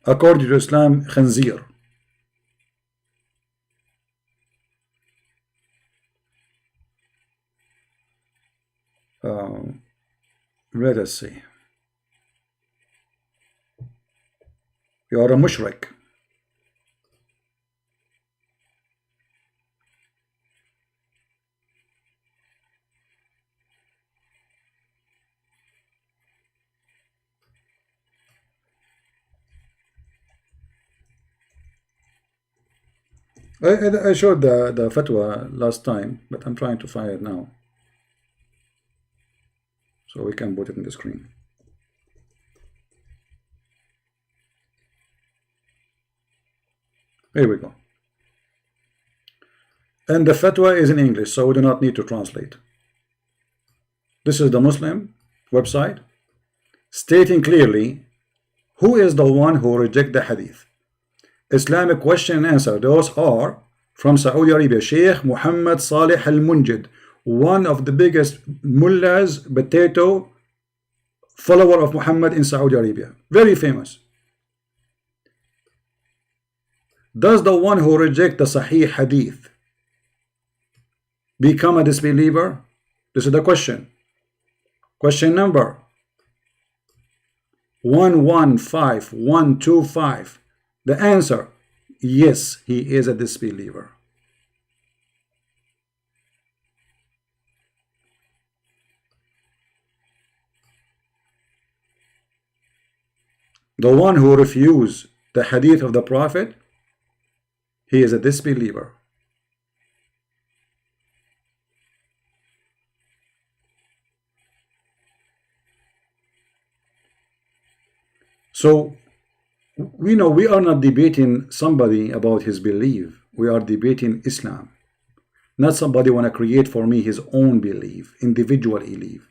According to Islam, khanzir. Let us see. You are a mushrik. I showed the fatwa last time, but I'm trying to find it now, so we can put it in the screen. Here we go. And the fatwa is in English, so we do not need to translate. This is the Muslim website stating clearly who is the one who reject the hadith. Islamic question and answer. Those are from Saudi Arabia, Sheikh Muhammad Salih Al-Munjid, one of the biggest mullahs, potato follower of Muhammad in Saudi Arabia, very famous. Does the one who reject the Sahih hadith become a disbeliever? This is the question. Question number 115125. The answer, yes, he is a disbeliever. The one who refuses the hadith of the Prophet, he is a disbeliever. So we know we are not debating somebody about his belief. We are debating Islam. Not somebody want to create for me his own belief, individual belief.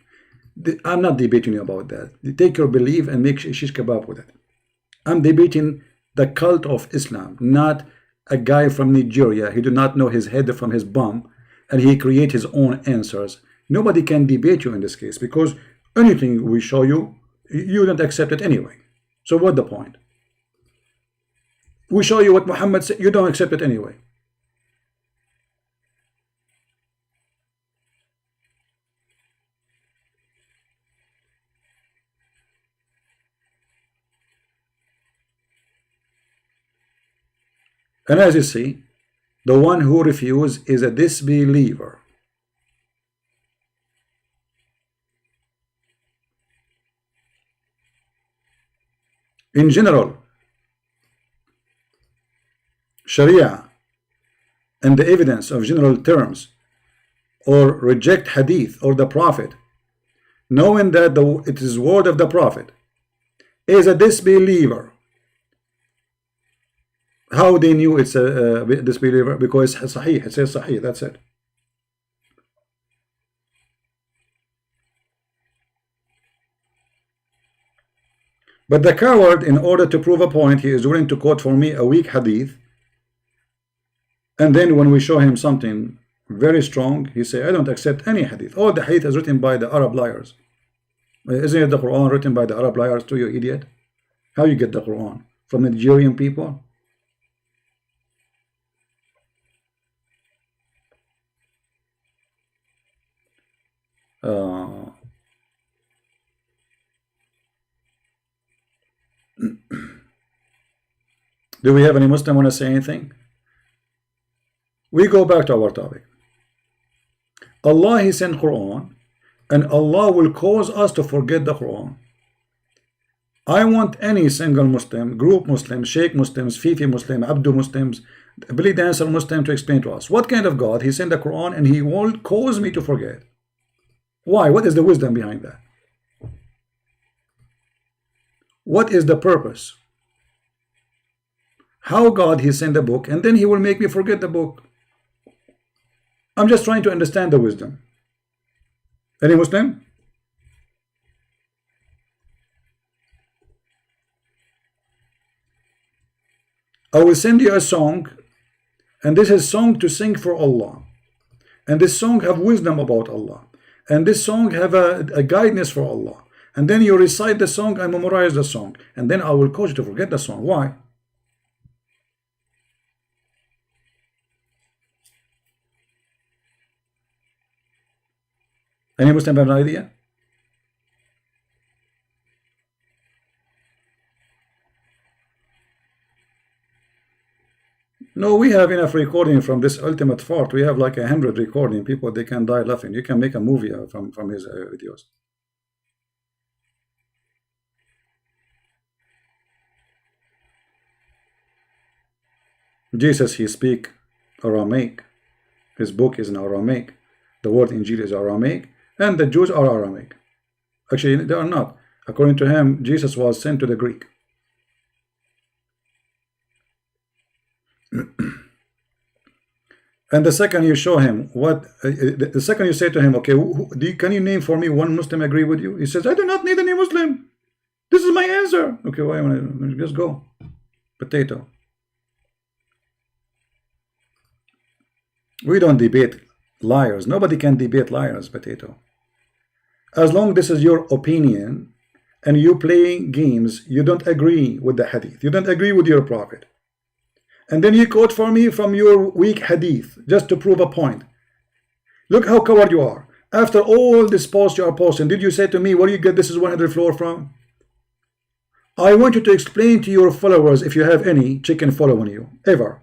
I'm not debating you about that. You take your belief and make shish kebab with it. I'm debating the cult of Islam, not a guy from Nigeria. He do not know his head from his bum, and he create his own answers. Nobody can debate you in this case, because anything we show you, you don't accept it anyway. So what's the point? We show you what Muhammad said, you don't accept it anyway. And as you see, the one who refuses is a disbeliever. In general, Sharia and the evidence of general terms, or reject hadith or the Prophet, knowing that it is word of the Prophet, is a disbeliever. How they knew it's a disbeliever? Because it's sahih, it says sahih, that's it. But the coward, in order to prove a point, he is willing to quote for me a weak hadith, and then when we show him something very strong, he say, I don't accept any hadith. All the hadith is written by the Arab liars. Isn't it the Quran written by the Arab liars too, you idiot? How you get the Quran? From the Nigerian people? Do we have any Muslim want to say anything? We go back to our topic. Allah, He sent Quran, and Allah will cause us to forget the Quran. I want any single Muslim, group Muslim, Sheikh Muslims, Fifi Muslim, Abdu Muslims, Believe Answer Muslim to explain to us what kind of God He sent the Quran and He will cause me to forget. Why? What is the wisdom behind that? What is the purpose? How God He sent the book and then He will make me forget the book? I'm just trying to understand the wisdom. Any Muslim? I will send you a song, and this is song to sing for Allah, and this song have wisdom about Allah, and this song have a guidance for Allah, and then you recite the song and memorize the song, and then I will cause you to forget the song. Why? Any Muslim have an idea? No, we have enough recording from this ultimate fart. We have like 100 recording. People, they can die laughing. You can make a movie from his videos. Jesus, He speak Aramaic. His book is in Aramaic. The word Injil is Aramaic, and the Jews are Aramaic. Actually, they are not. According to him, Jesus was sent to the Greek. And the second you show him the second you say to him, okay, can you name for me one Muslim agree with you? He says, I do not need any Muslim. This is my answer. Okay, wait a minute, just go. Potato. We don't debate liars. Nobody can debate liars, Potato. As long this is your opinion and you play games, you don't agree with the hadith, you don't agree with your prophet, and then you quote for me from your weak hadith just to prove a point. Look how coward you are. After all this post you are posting, did you say to me, where do you get this is 100 floor from? I want you to explain to your followers, if you have any chicken following you ever,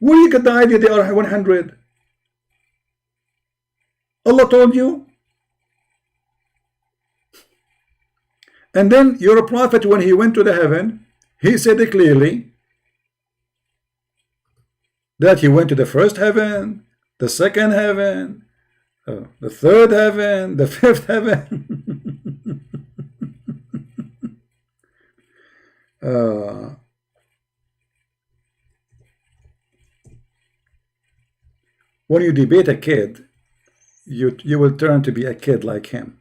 where do you get the idea they are 100? Allah told you. And then your prophet, when he went to the heaven, he said it clearly that he went to the first heaven, the second heaven, the third heaven, the fifth heaven. When you debate a kid, you will turn to be a kid like him.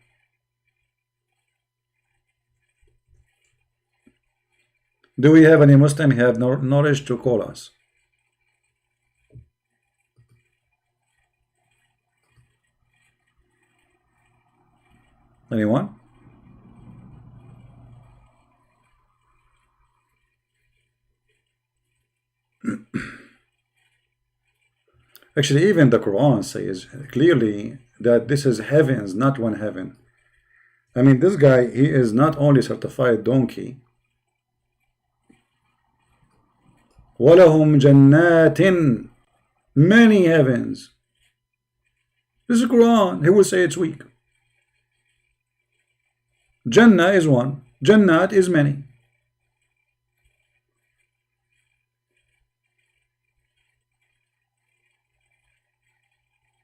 Do we have any Muslim who have knowledge to call us? Anyone? Actually, even the Quran says clearly that this is heavens, not one heaven. I mean, this guy, he is not only certified donkey. وَلَهُمْ جَنَّاتٍ, many heavens. This is Quran. He will say it's weak. Jannah is one. Jannat is many.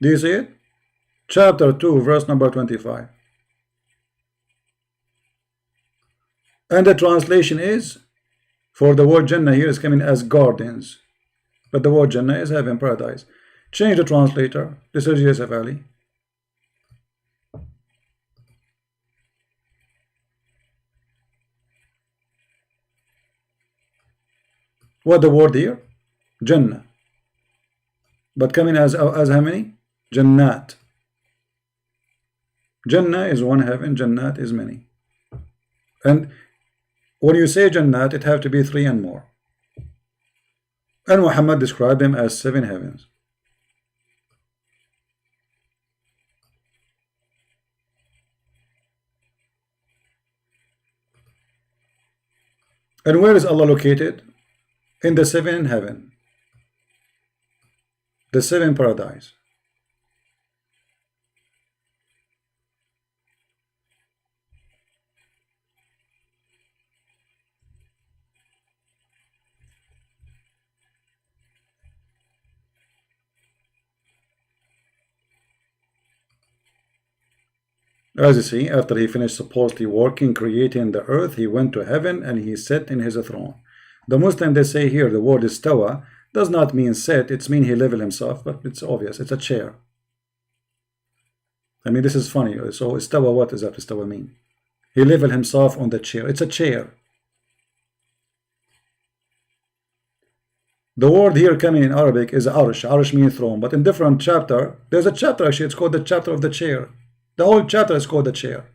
Do you see it? Chapter 2, verse number 25. And the translation is, for the word Jannah here is coming as gardens, but the word Jannah is heaven, paradise. Change the translator. This is Yusuf Ali. What the word here? Jannah. But coming as how many? Jannat. Jannah is one heaven, Jannat is many. And when you say Jannat, it have to be 3 and more. And Muhammad described them as 7 heavens. And where is Allah located? In the 7th heaven, the 7th paradise. As you see, after he finished supposedly working, creating the earth, he went to heaven and he sat in his throne. The Muslim, they say here the word istawa does not mean sit, it's mean he leveled himself, but it's obvious, it's a chair. I mean, this is funny. So istawa, what does that istawa mean? He leveled himself on the chair. It's a chair. The word here coming in Arabic is arsh. Arsh means throne, but in different chapter, there's a chapter actually, it's called the chapter of the chair. The whole chapter is called the chair.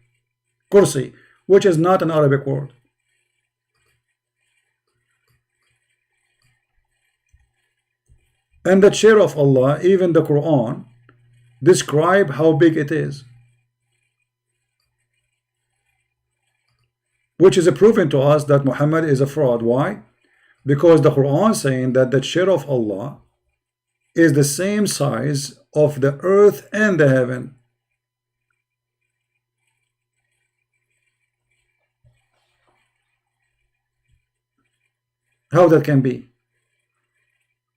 Kursi, which is not an Arabic word. And the chair of Allah, even the Quran, describe how big it is. Which is a proven to us that Muhammad is a fraud. Why? Because the Quran is saying that the chair of Allah is the same size of the earth and the heaven. How that can be?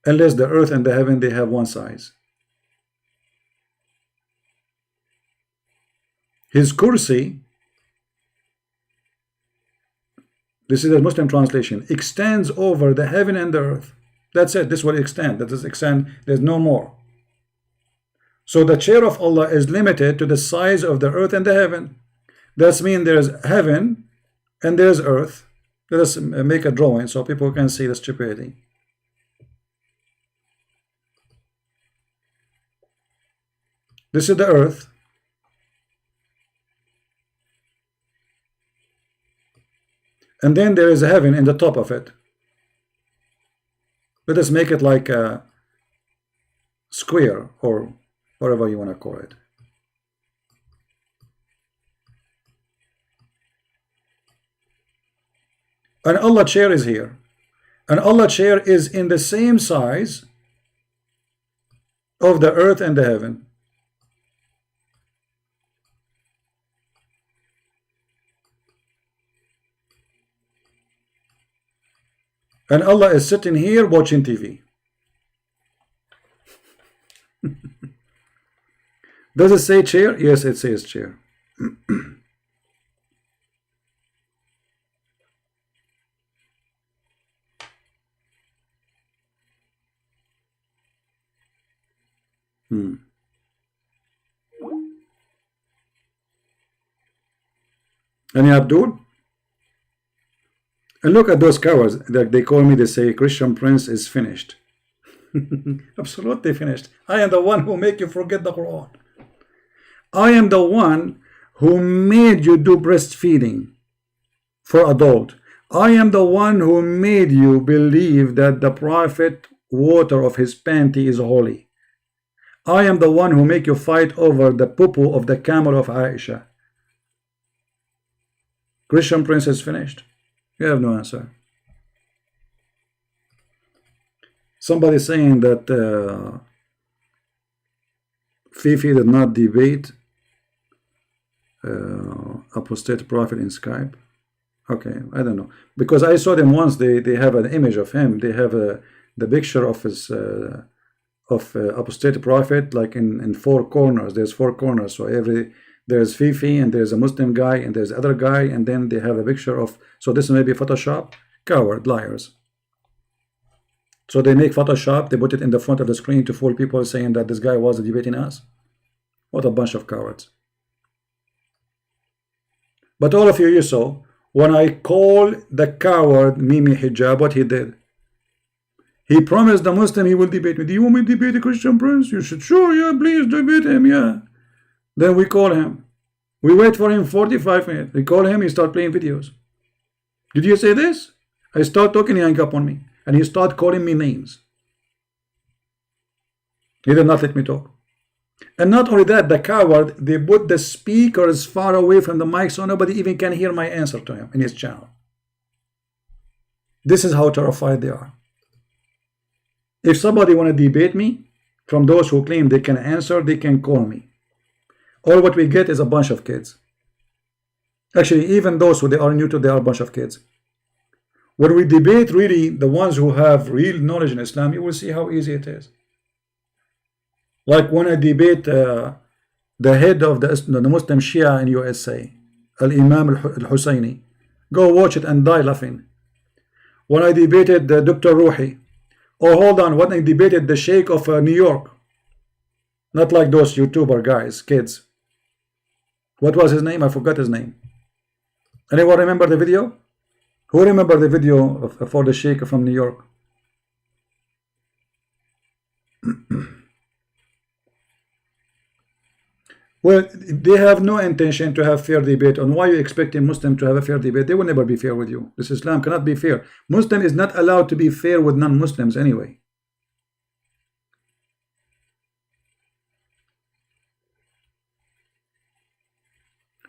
unless the earth and the heaven, they have one size. His kursi, this is the Muslim translation, extends over the heaven and the earth. That's it. This will extend. That is extend. There's no more. So the chair of Allah is limited to the size of the earth and the heaven. That means there's heaven and there's earth. Let us make a drawing so people can see the stupidity. This is the earth. And then there is a heaven in the top of it. Let us make it like a square or whatever you want to call it. And Allah chair is here. And Allah chair is in the same size of the earth and the heaven. And Allah is sitting here watching TV. Does it say chair? Yes, it says chair. Any Abdul? And look at those cowards that they call me. They say Christian Prince is finished. Absolutely finished. I am the one who make you forget the Quran. I am the one who made you do breastfeeding for adult. I am the one who made you believe that the Prophet water of his panty is holy. I am the one who make you fight over the poo-poo of the camel of Aisha. Christian Prince is finished. You have no answer. Somebody saying that Fifi did not debate apostate prophet in Skype. Okay, I don't know, because I saw them once. They have an image of him. They have the picture of his apostate prophet, like in four corners. There's four corners, so there's Fifi and there's a Muslim guy and there's other guy, and then they have a picture of. So this may be Photoshop. Coward, liars. So they make Photoshop, they put it in the front of the screen to fool people, saying that this guy was debating us. What a bunch of cowards. But all of you, you saw, when I call the coward Mimi Hijab, what he did? He promised the Muslim he will debate me. Do you want me to debate the Christian Prince? You should, sure, yeah, please debate him, yeah. Then we call him. We wait for him 45 minutes. We call him, he start playing videos. Did you say this? I start talking, he hang up on me. And he start calling me names. He did not let me talk. And not only that, the coward, they put the speakers far away from the mic so nobody even can hear my answer to him in his channel. This is how terrified they are. If somebody want to debate me, from those who claim they can answer, they can call me. All what we get is a bunch of kids. Actually, even those who they are new to, they are a bunch of kids. When we debate really the ones who have real knowledge in Islam, you will see how easy it is. Like when I debate the head of the Muslim Shia in USA, Al-Imam Al-Husayni. Go watch it and die laughing. When I debated Dr. Ruhi. Oh, hold on, when I debated the Sheikh of New York. Not like those YouTuber guys, kids. What was his name? I forgot his name. Anyone remember the video? Who remember the video for the Sheikh from New York? Well, they have no intention to have fair debate. On why you expect a Muslim to have a fair debate? They will never be fair with you. This Islam cannot be fair. Muslim is not allowed to be fair with non-Muslims anyway.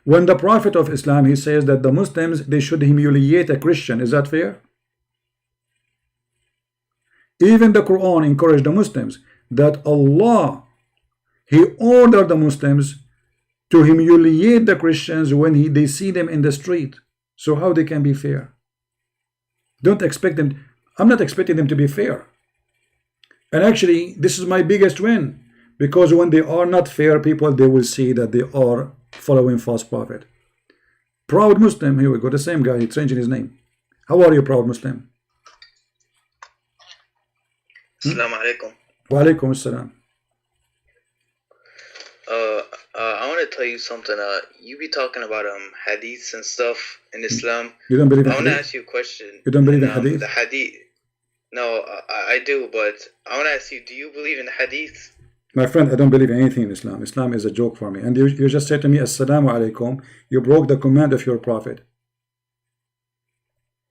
When the Prophet of Islam, he says that the Muslims, they should humiliate a Christian. Is that fair? Even the Quran encouraged the Muslims that Allah, he ordered the Muslims to humiliate the Christians when they see them in the street. So how they can be fair? Don't expect them. I'm not expecting them to be fair. And actually, this is my biggest win, because when they are not fair people, they will see that they are following false prophet. Proud Muslim, here we go, the same guy, he's changing his name. How are you, Proud Muslim? Assalamu alaikum. Wa alaikum assalam. I want to tell you something. You be talking about hadiths and stuff in Islam. You don't believe in I want to hadith? ask you a question. You don't believe in hadith? The hadith. No, I do, but I want to ask you, do you believe in hadith? My friend, I don't believe in anything in Islam. Islam is a joke for me. And you just said to me, Assalamu alaikum. You broke the command of your prophet.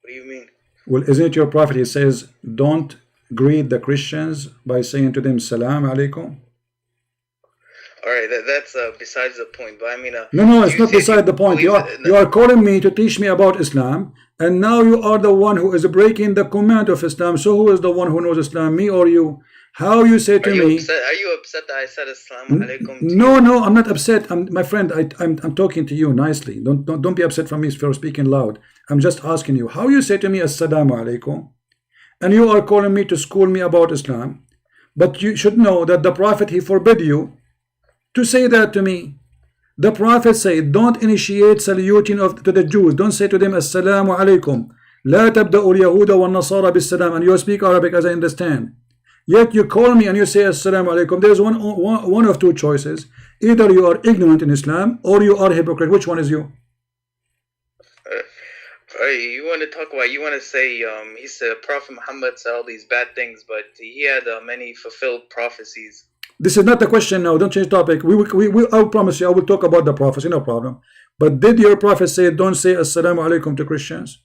What do you mean? Well, isn't it your prophet? He says, don't greet the Christians by saying to them, Salam alaikum. Alright, that's besides the point, but I mean... No, it's not beside the point. You are calling me to teach me about Islam, and now you are the one who is breaking the command of Islam. So who is the one who knows Islam, me or you? How you say to me... Are you upset that I said Assalamu alaikum to you? No, I'm not upset. My friend, I'm talking to you nicely. Don't be upset from me for speaking loud. I'm just asking you, how you say to me Assalamu alaikum, and you are calling me to school me about Islam, but you should know that the Prophet, he forbid you to say that to me. The Prophet said, don't initiate saluting to the Jews. Don't say to them, Assalamu alaikum. La tabda'u al-Yahuda wal-Nasara bis-salam. And you speak Arabic, as I understand. Yet you call me and you say, Assalamu alaikum. There's one of two choices. Either you are ignorant in Islam, or you are hypocrite. Which one is you? You want to talk about, you want to say, he said Prophet Muhammad said all these bad things, but he had many fulfilled prophecies. This is not the question now. Don't change topic. I promise you, I will talk about the prophecy, no problem. But did your prophet say, don't say Assalamu alaikum to Christians?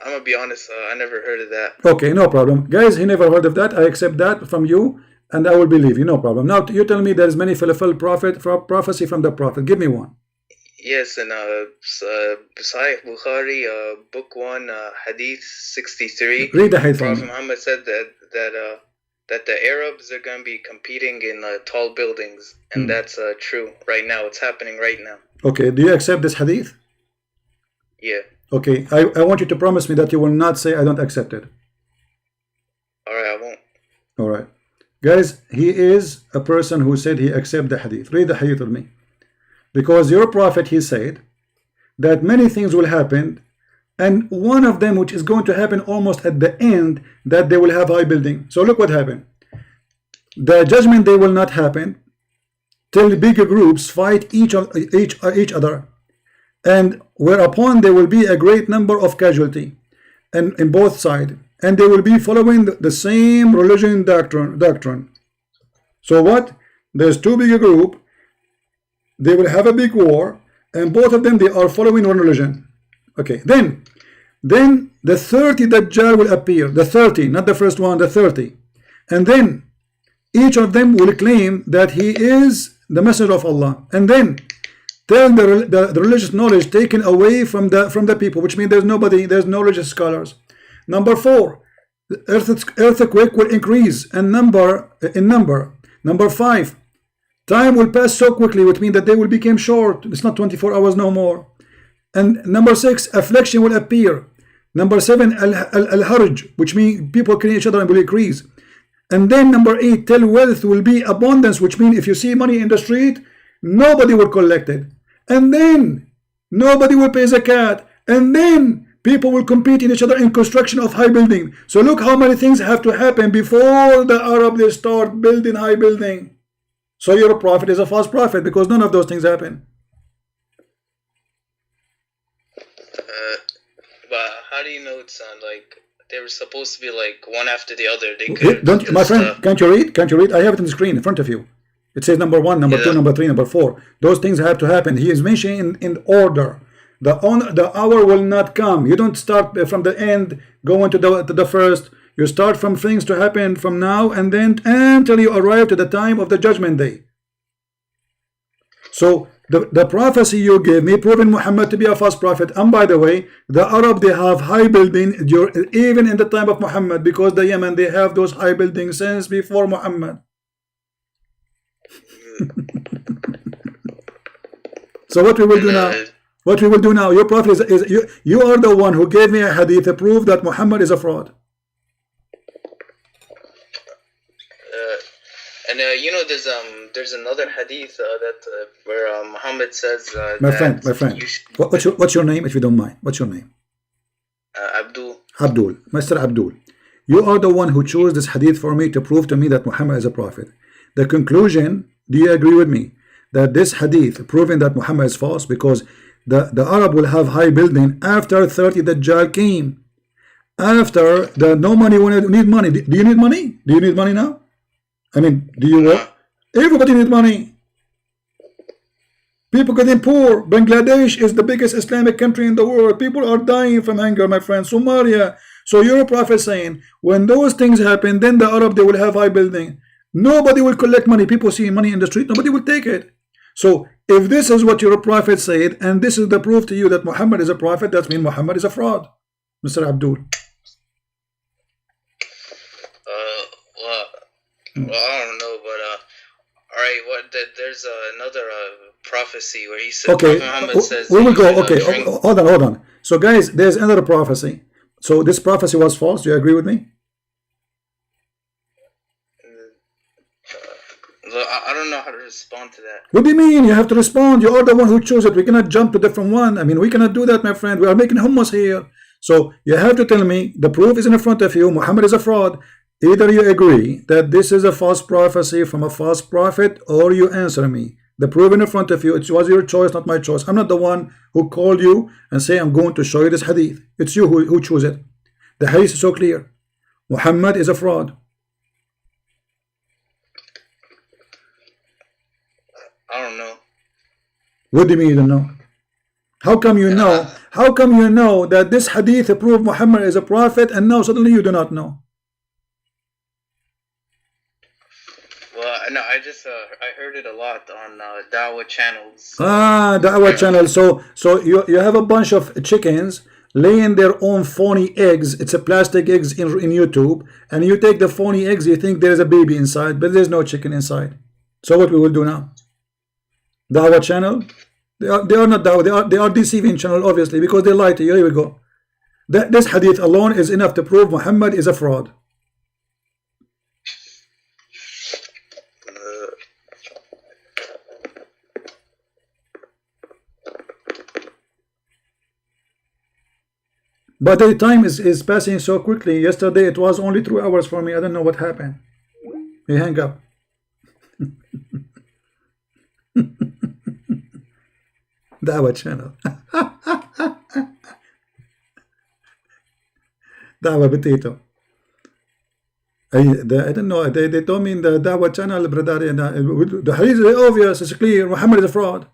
I'm going to be honest, I never heard of that. Okay, no problem. Guys, he never heard of that. I accept that from you, and I will believe you, no problem. Now, you tell me there is many fulfilled prophecy from the prophet. Give me one. Yes, in Sahih Bukhari, book 1, Hadith 63. Read the hadith. Prophet Muhammad said that the Arabs are going to be competing in tall buildings, and that's true right now. It's happening right now. Okay, do you accept this hadith? Yeah. Okay, I want you to promise me that you will not say I don't accept it. Alright, I won't. Alright. Guys, he is a person who said he accept the hadith. Read the hadith with me. Because your prophet, he said that many things will happen, and one of them which is going to happen almost at the end, that they will have high building. So look what happened. The judgment day will not happen till bigger groups fight each other, and whereupon there will be a great number of casualty and in both sides, and they will be following the same religion doctrine. So what? There's two bigger group. They will have a big war, and both of them, they are following one religion. Okay, then the 30 Dajjal will appear. The 30, not the first one, the 30. And then each of them will claim that he is the messenger of Allah. And then tell the religious knowledge taken away from the people, which means there's no religious scholars. Number 4, the earthquake will increase in number. Number 5, time will pass so quickly, which means that they will become short. It's not 24 hours no more. And number 6, affliction will appear. Number 7, al-harj, which means people killing each other and will increase. And then number 8, till wealth will be abundance, which means if you see money in the street, nobody will collect it. And then nobody will pay zakat. And then people will compete in each other in construction of high building. So look how many things have to happen before the Arab they start building high building. So your prophet is a false prophet because none of those things happen. But how do you know it's like they were supposed to be like one after the other? They could don't, my friend, can't you read? Can't you read? I have it on the screen in front of you. It says number 1, number 2, number 3, number 4. Those things have to happen. He is mentioning in order. The hour will not come. You don't start from the end going to the first. You start from things to happen from now and then until you arrive to the time of the judgment day. So the prophecy you gave me proving Muhammad to be a false prophet. And by the way, the Arab, they have high building even in the time of Muhammad, because the Yemen, they have those high buildings since before Muhammad. So what we will do now? What we will do now, your prophet is you are the one who gave me a hadith to prove that Muhammad is a fraud. And you know, there's another hadith where Muhammad says, my friend, what's your name, if you don't mind? What's your name? Abdul. Abdul, Mr. Abdul. You are the one who chose this hadith for me to prove to me that Muhammad is a prophet. The conclusion, do you agree with me that this hadith proving that Muhammad is false, because the Arab will have high building after 30 Dajjal came, after the no money when you need money. Do you need money? Do you need money now? I mean, do you work? Everybody needs money. People getting poor. Bangladesh is the biggest Islamic country in the world. People are dying from hunger, my friend. Somalia. So your prophet saying, when those things happen, then the Arab, they will have high building. Nobody will collect money. People see money in the street. Nobody will take it. So if this is what your prophet said, and this is the proof to you that Muhammad is a prophet, that means Muhammad is a fraud, Mr. Abdul. Well, I don't know, but all right. There's another prophecy where he said, okay, Muhammad says, we will go. Okay, hold on. So, guys, there's another prophecy. So this prophecy was false. Do you agree with me? I don't know how to respond to that. What do you mean? You have to respond. You are the one who chose it. We cannot jump to different one. I mean, we cannot do that, my friend. We are making hummus here. So you have to tell me the proof is in front of you. Muhammad is a fraud. Either you agree that this is a false prophecy from a false prophet, or you answer me. The proof in front of you, it was your choice, not my choice. I'm not the one who called you and say I'm going to show you this hadith. It's you who chose it. The hadith is so clear. Muhammad is a fraud. I don't know. What do you mean you don't know? How come you know? How come you know that this hadith proved Muhammad is a prophet, and now suddenly you do not know? Well, no, I heard it a lot on Dawah channels. Dawah channel. So you have a bunch of chickens laying their own phony eggs. It's a plastic eggs in YouTube, and you take the phony eggs, you think there's a baby inside, but there's no chicken inside. So what we will do now? Dawah channel? They are not Dawah. They are deceiving channel, obviously, because they lie to you. Here we go. This hadith alone is enough to prove Muhammad is a fraud. But the time is passing so quickly. Yesterday it was only 2 hours for me. I don't know what happened. He hang up. Dawah channel. Dawah potato. I don't know. They told me in the Dawah channel, brother, the hadith is obvious. It's clear. Muhammad is a fraud.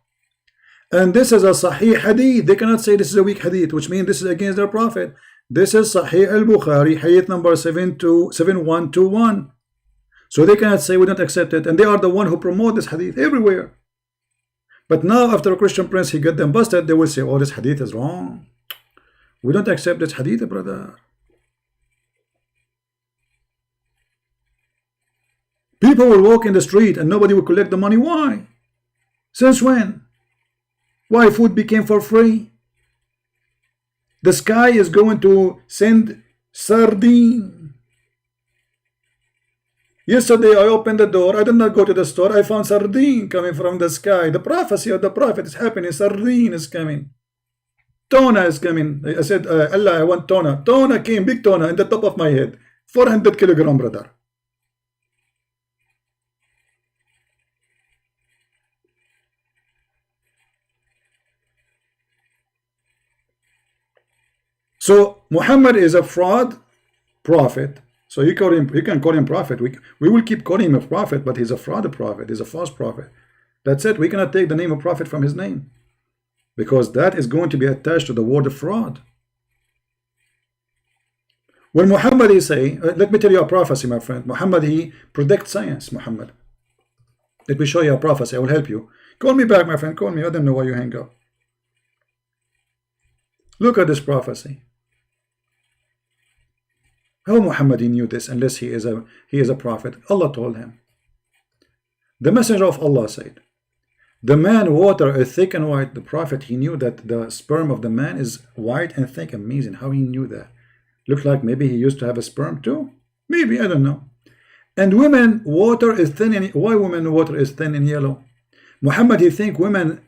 And this is a Sahih hadith. They cannot say this is a weak hadith, which means this is against their prophet. This is Sahih al-Bukhari, hadith number 7121. So they cannot say we don't accept it. And they are the one who promote this hadith everywhere. But now after a Christian prince, he got them busted, they will say, oh, this hadith is wrong. We don't accept this hadith, brother. People will walk in the street and nobody will collect the money. Why? Since when? Why food became for free? The sky is going to send sardine. Yesterday I opened the door. I did not go to the store. I found sardine coming from the sky. The prophecy of the prophet is happening. Sardine is coming. Tuna is coming. I said, Allah, I want tuna. Tuna came, big tuna, in the top of my head. 400 kilogram, brother. So Muhammad is a fraud prophet. So you can call him prophet. We will keep calling him a prophet, but he's a fraud prophet. He's a false prophet. That's it. We cannot take the name of prophet from his name, because that is going to be attached to the word of fraud. When Muhammad is saying, let me tell you a prophecy, my friend. Muhammad, he predicts science. Muhammad, let me show you a prophecy. I will help you. Call me back, my friend. Call me. I don't know why you hang up. Look at this prophecy. How Muhammad knew this unless he is a prophet? Allah told him. The messenger of Allah said, The man water is thick and white. The prophet, he knew that the sperm of the man is white and thick. Amazing how he knew that. Looked like maybe he used to have a sperm too. Maybe, I don't know. And women water is thin in, why women water is thin and yellow? Muhammad, he think women,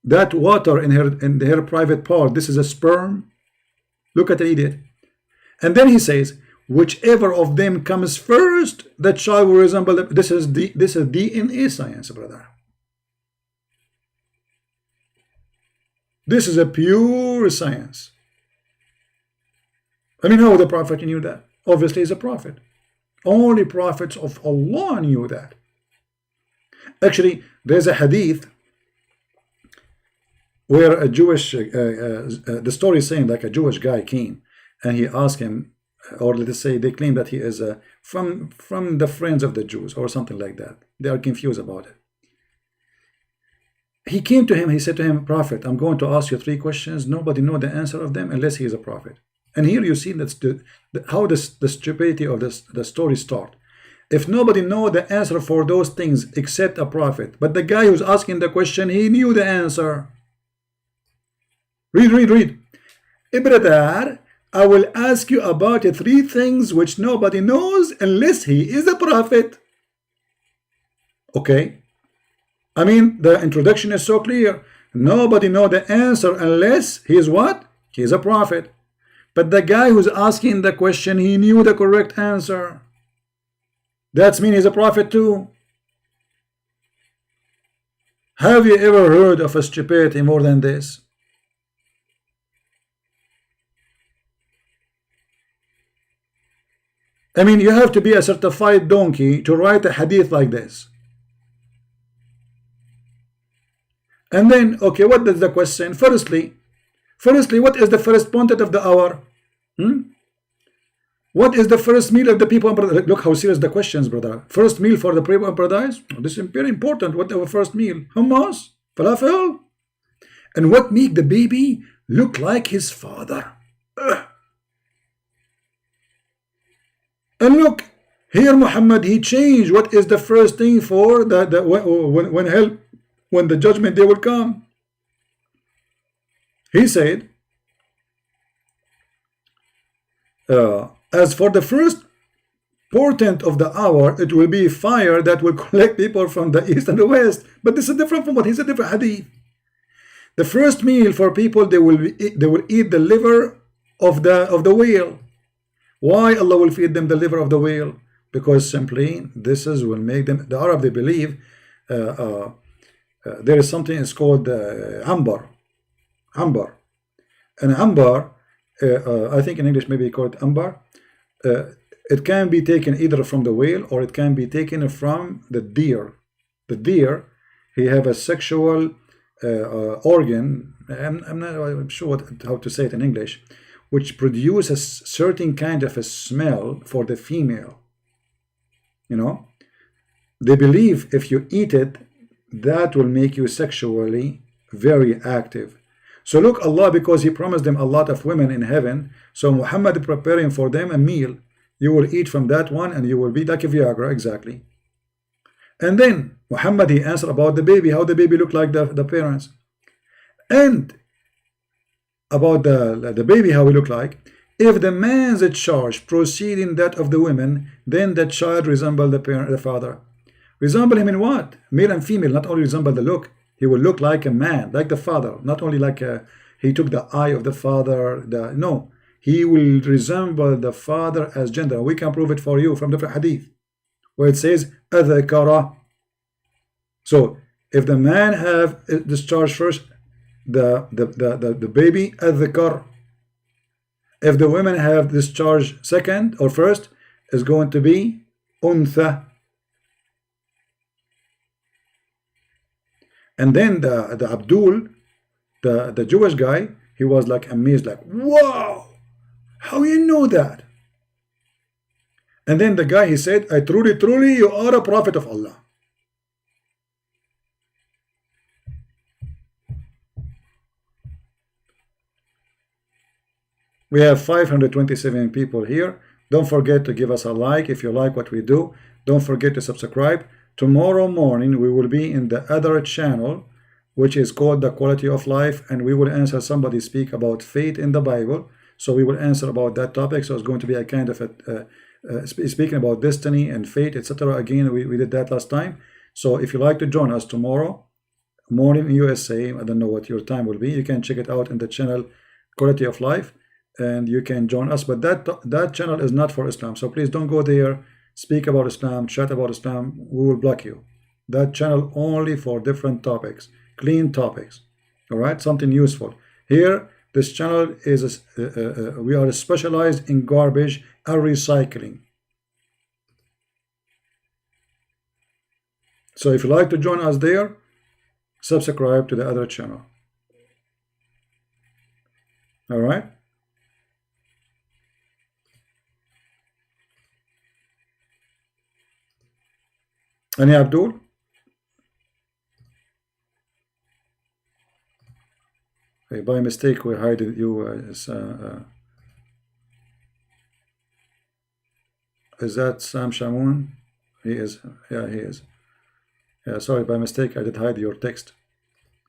that water in her private part, this is a sperm. Look at the idiot. And then he says, whichever of them comes first, that child will resemble this is DNA science, brother. This is a pure science. I mean, how the prophet knew that? Obviously, he's a prophet. Only prophets of Allah knew that. Actually, there's a hadith where a Jewish, the story is saying like a Jewish guy came and he asked him, or let's say they claim that he is from the friends of the Jews or something like that. They are confused about it. He came to him, he said to him, Prophet, I'm going to ask you 3 questions. Nobody knows the answer of them unless he is a prophet. And here you see that how the stupidity of the story starts. If nobody knows the answer for those things except a prophet, but the guy who's asking the question, he knew the answer. Read. Brother, I will ask you about 3 things which nobody knows unless he is a prophet. Okay. I mean, the introduction is so clear. Nobody knows the answer unless he is what? He is a prophet. But the guy who's asking the question, he knew the correct answer. That means he's a prophet too. Have you ever heard of a stupidity more than this? I mean, you have to be a certified donkey to write a hadith like this. And then, okay, what is the question? Firstly, what is the first point of the hour? What is the first meal of the people? Look how serious the questions, brother. First meal for the people of paradise? This is very important. What our first meal? Hummus? Falafel? And what make the baby look like his father? And look, here Muhammad, he changed what is the first thing for when the judgment day will come. He said, as for the first portent of the hour, it will be fire that will collect people from the east and the west. But this is different from what he said, different hadith. The first meal for people, they will eat the liver of the whale. Why Allah will feed them the liver of the whale? Because simply this is will make them. The Arab, they believe there is something is called ambar, and ambar. I think in English maybe called ambar. It can be taken either from the whale or it can be taken from the deer. The deer, he have a sexual organ. I'm not sure how to say it in English, which produces certain kind of a smell for the female. You know, they believe if you eat it, that will make you sexually very active. So look, Allah, because He promised them a lot of women in heaven, so Muhammad preparing for them a meal. You will eat from that one and you will be like a Viagra, exactly. And then Muhammad, he answered about the baby, how the baby looked like the parents. And about the baby, how he looked like. If the man's charge proceeding that of the women, then the child resemble the father. Resemble him in what? Male and female, not only resemble the look. He will look like a man, like the father. Not only like he took the eye of the father. No, he will resemble the father as gender. We can prove it for you from different hadith, where it says adhakara. So if the man have discharged first, the baby adhakar. If the women have discharged second or first, is going to be untha. And then the Abdul, the Jewish guy, he was like amazed, like, wow, how you know that? And then the guy, he said, I truly, you are a prophet of Allah. We have 527 people here. Don't forget to give us a like if you like what we do. Don't forget to subscribe. tomorrow morning we will be in the other channel, which is called The Quality of Life, and we will answer somebody speak about faith in the Bible. So we will answer about that topic. So it's going to be a kind of speaking about destiny and fate, etc. Again, we did that last time. So if you like to join us tomorrow morning in USA, I don't know what your time will be, you can check it out in the channel Quality of Life, and you can join us. But that channel is not for Islam, so please don't go there, speak about Islam, chat about Islam, we will block you. That channel only for different topics, clean topics, all right, something useful. Here, this channel is we are specialized in garbage and recycling. So if you like to join us there, subscribe to the other channel. All right. Any Abdul? Hey, by mistake we hide you. Is that Sam Shamoun? He is. Yeah, he is. Yeah, sorry, by mistake I did hide your text.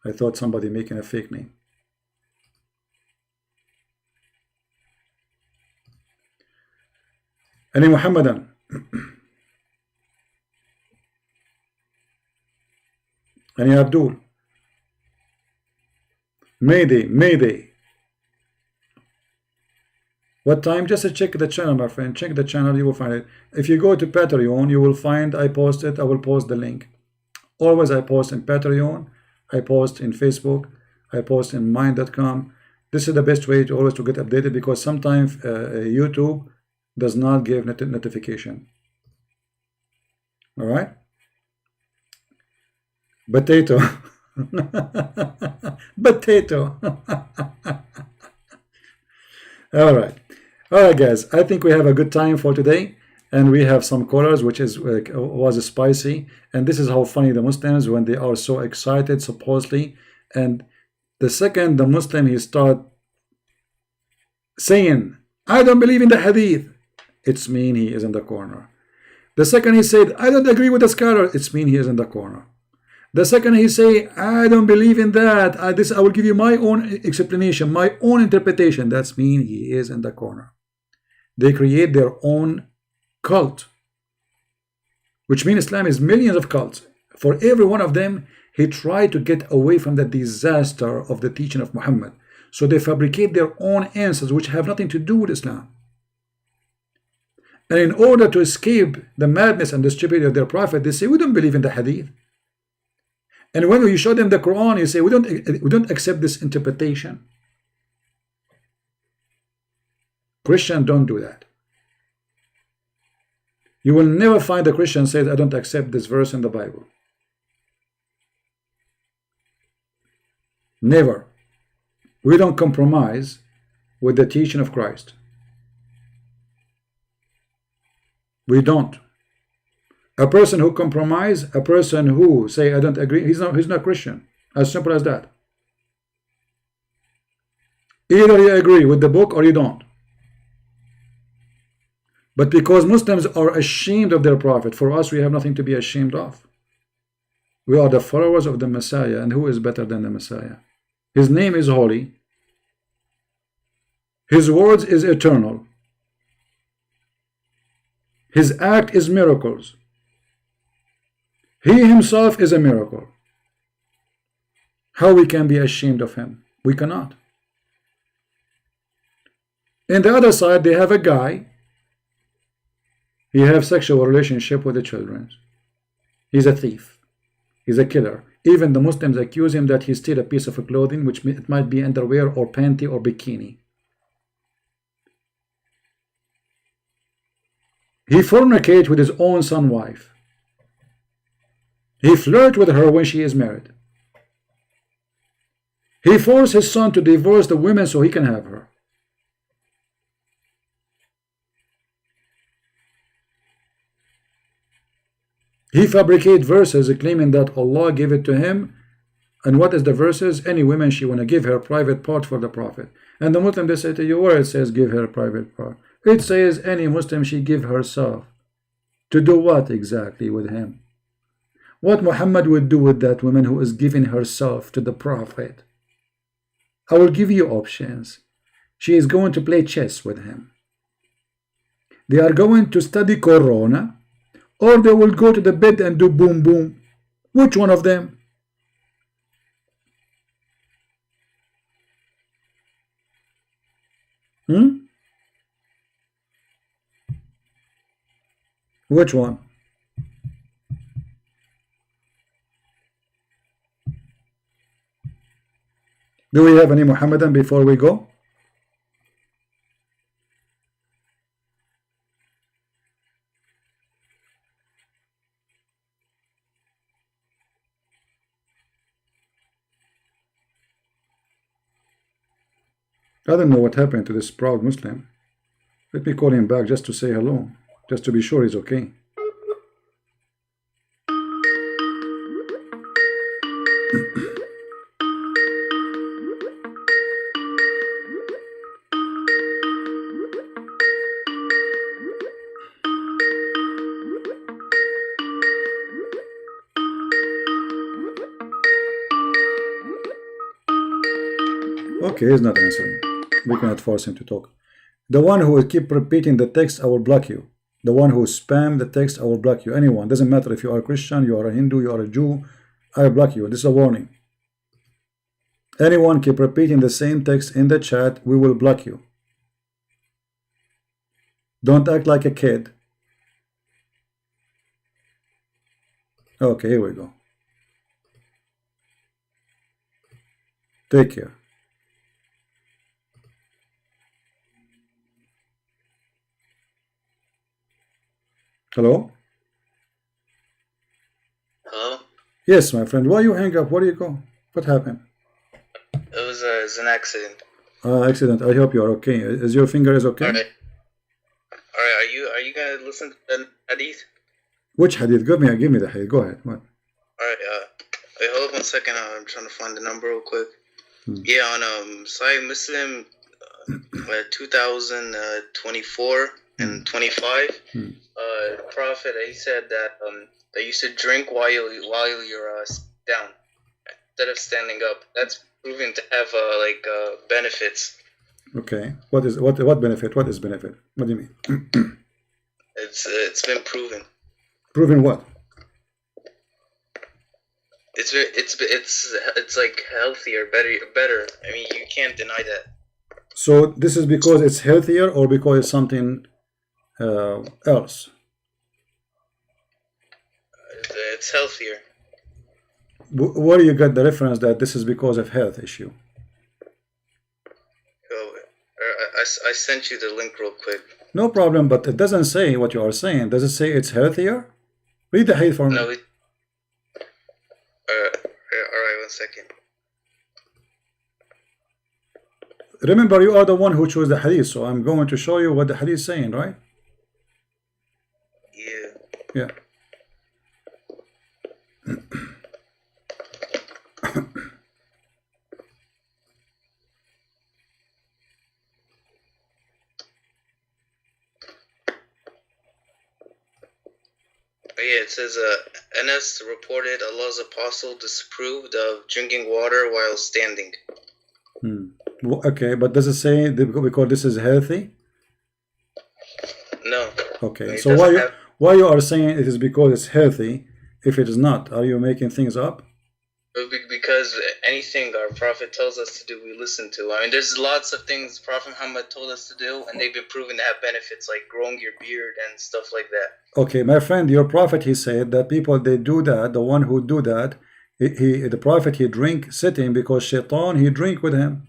I thought somebody making a fake name. Any Muhammadan? Any Abdul? Mayday. What time? Just check the channel, my friend. Check the channel, you will find it. If you go to Patreon, you will find I posted. I will post the link. Always I post in Patreon, I post in Facebook, I post in Mind.com. This is the best way to always to get updated, because sometimes YouTube does not give notification. All right. Potato. Potato. All right, guys, I think we have a good time for today, and we have some colors which is was spicy, and this is how funny the Muslims when they are so excited supposedly, and the second the Muslim he start saying I don't believe in the hadith, it's mean he is in the corner. The second he said I don't agree with the scholar, it's mean he is in the corner. The second he say I don't believe in that, I will give you my own explanation, my own interpretation, that's mean he is in the corner. They create their own cult, which means Islam is millions of cults. For every one of them, he tried to get away from the disaster of the teaching of Muhammad. So they fabricate their own answers which have nothing to do with Islam. And in order to escape the madness and the stupidity of their prophet, they say we don't believe in the hadith. And when you show them the Quran, you say we don't accept this interpretation. Christians don't do that. You will never find a Christian says, I don't accept this verse in the Bible. Never. We don't compromise with the teaching of Christ. We don't. A person who compromise, a person who say, I don't agree, he's not Christian. As simple as that. Either you agree with the book or you don't. But because Muslims are ashamed of their prophet, for us we have nothing to be ashamed of. We are the followers of the Messiah, and who is better than the Messiah? His name is holy. His words is eternal. His act is miracles. He himself is a miracle. How we can be ashamed of him? We cannot. In the other side, they have a guy. He have sexual relationship with the children. He's a thief. He's a killer. Even the Muslims accuse him that he stole a piece of clothing, which it might be underwear or panty or bikini. He fornicate with his own son's wife. He flirt with her when she is married. He forced his son to divorce the women so he can have her. He fabricate verses claiming that Allah gave it to him. And what is the verses? Any woman she want to give her private part for the Prophet. And the Muslim, they say to you, where it says give her private part? It says any Muslim she give herself. To do what exactly with him? what Muhammad would do with that woman who is giving herself to the Prophet. I will give you options. She is going to play chess with him. They are going to study Corona, or they will go to the bed and do boom boom. Which one of them? Which one? Do we have any Muhammadan before we go? I don't know what happened to this proud Muslim. Let me call him back just to say hello, just to be sure he's okay. Okay, he's not answering. We cannot force him to talk. The one who will keep repeating the text, I will block you. The one who spam the text, I will block you. Anyone, doesn't matter if you are a Christian, you are a Hindu, you are a Jew, I will block you. This is a warning. Anyone keep repeating the same text in the chat, we will block you. Don't act like a kid. Okay, here we go. Take care. Hello? Hello? Yes, my friend. Why you hang up? Where do you go? What happened? It was an accident. Accident. I hope you are okay. Is your finger is okay? Alright. Are you gonna listen to the hadith? Which hadith? Give me the hadith. Go ahead. What? Alright, wait, hold on 1 second. I'm trying to find the number real quick. Yeah, on Sahih Muslim 2024 and 25. The Prophet, he said that that you should drink while you're down instead of standing up. That's proven to have benefits. Okay. What benefit? What is benefit? What do you mean? It's been proven. Proven what? It's like healthier, better. I mean, you can't deny that. So this is because it's healthier, or because it's something else? It's healthier. Where do you get the reference that this is because of health issue? I sent you the link real quick. No problem, but it doesn't say what you are saying. Does it say it's healthier? Read the hadith for me. No. Alright, 1 second. Remember, you are the one who chose the hadith, so I'm going to show you what the hadith is saying, right? Yeah. Yeah, it says Anas reported Allah's apostle disapproved of drinking water while standing. Okay, but does it say because this is healthy? No. Okay, so why you are saying it is because it's healthy if it is not? Are you making things up? Because anything our Prophet tells us to do, we listen to. I mean, there's lots of things Prophet Muhammad told us to do, and they've been proven to have benefits, like growing your beard and stuff like that. Okay, my friend, your Prophet, he said that people, they do that, the one who do that, the Prophet, he drink sitting because Shaitan, he drink with him.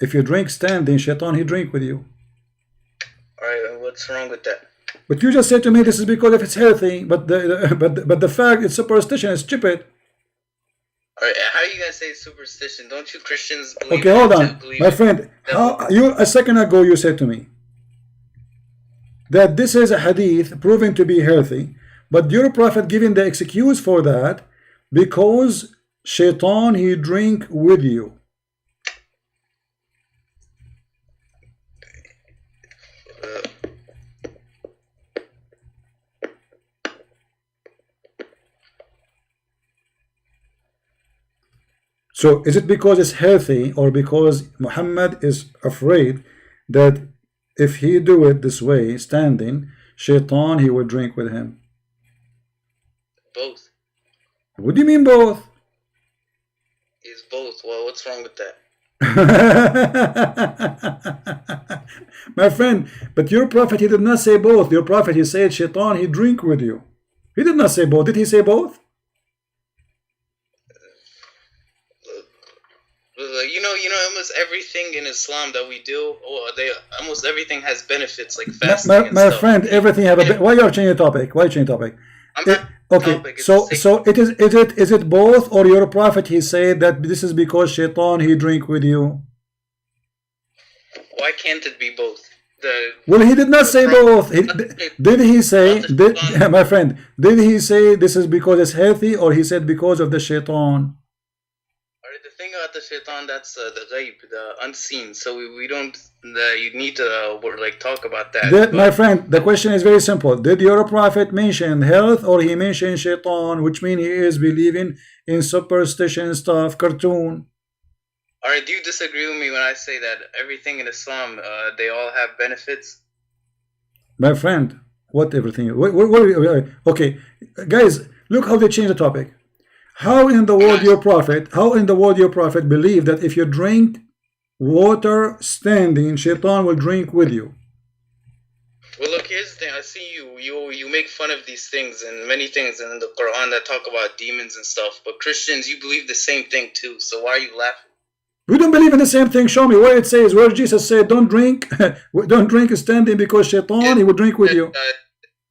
If you drink standing, Shaitan, he drink with you. Alright, what's wrong with that? But you just said to me this is because if it's healthy, but the fact it's superstition is stupid. Alright, how are you gonna say superstition? Don't you Christians believe? Okay, hold on, my friend. How you a second ago you said to me that this is a hadith proven to be healthy, but your Prophet giving the excuse for that because Shaitan he drink with you. So is it because it's healthy, or because Muhammad is afraid that if he do it this way, standing, Shaitan, he will drink with him? Both. What do you mean both? It's both. Well, what's wrong with that? My friend, but your prophet, he did not say both. Your prophet, he said Shaitan, he drink with you. He did not say both. Did he say both? Almost everything in Islam that we do, almost everything has benefits, like fasting and my stuff. friend, everything have a. Why you are changing the topic? Why change topic? I'm not Okay, topic, so is it both, or your prophet he said that this is because Shaitan he drink with you? Why can't it be both? Well, he did not say both. Did he say, my friend, did he say this is because it's healthy, or he said because of the Shaitan? The thing about the Shaitan, that's the ghaib, the unseen. So we don't. You need to talk about that. My friend, the question is very simple. Did your prophet mention health, or he mentioned Shaitan, which means he is believing in superstition stuff, cartoon? Alright, do you disagree with me when I say that everything in Islam, they all have benefits? My friend, what everything? Okay, guys, look how they change the topic. How in the world your prophet believe that if you drink water standing, Shaitan will drink with you? Well, look, here's the thing. I see you make fun of these things and many things in the Quran that talk about demons and stuff. But Christians, you believe the same thing too. So why are you laughing? We don't believe in the same thing. Show me where it says, where Jesus said, don't drink standing because Shaitan, he will drink with you.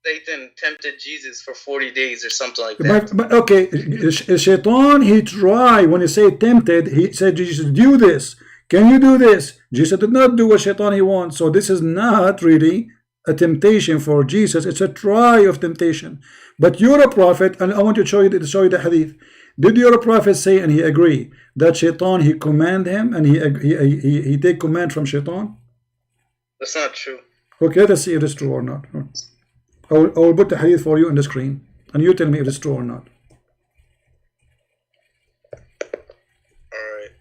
Satan tempted Jesus for 40 days or something like that. But okay, Shaitan, he tried. When he said tempted, he said, Jesus, do this. Can you do this? Jesus did not do what Shaitan he wants. So this is not really a temptation for Jesus. It's a try of temptation. But you're a prophet, and I want to show you the hadith. Did your prophet say, and he agree, that Shaitan, he command him, and he take command from Shaitan? That's not true. Okay, let's see if it's true or not. I will put the hadith for you on the screen, and you tell me if it's true or not. Alright.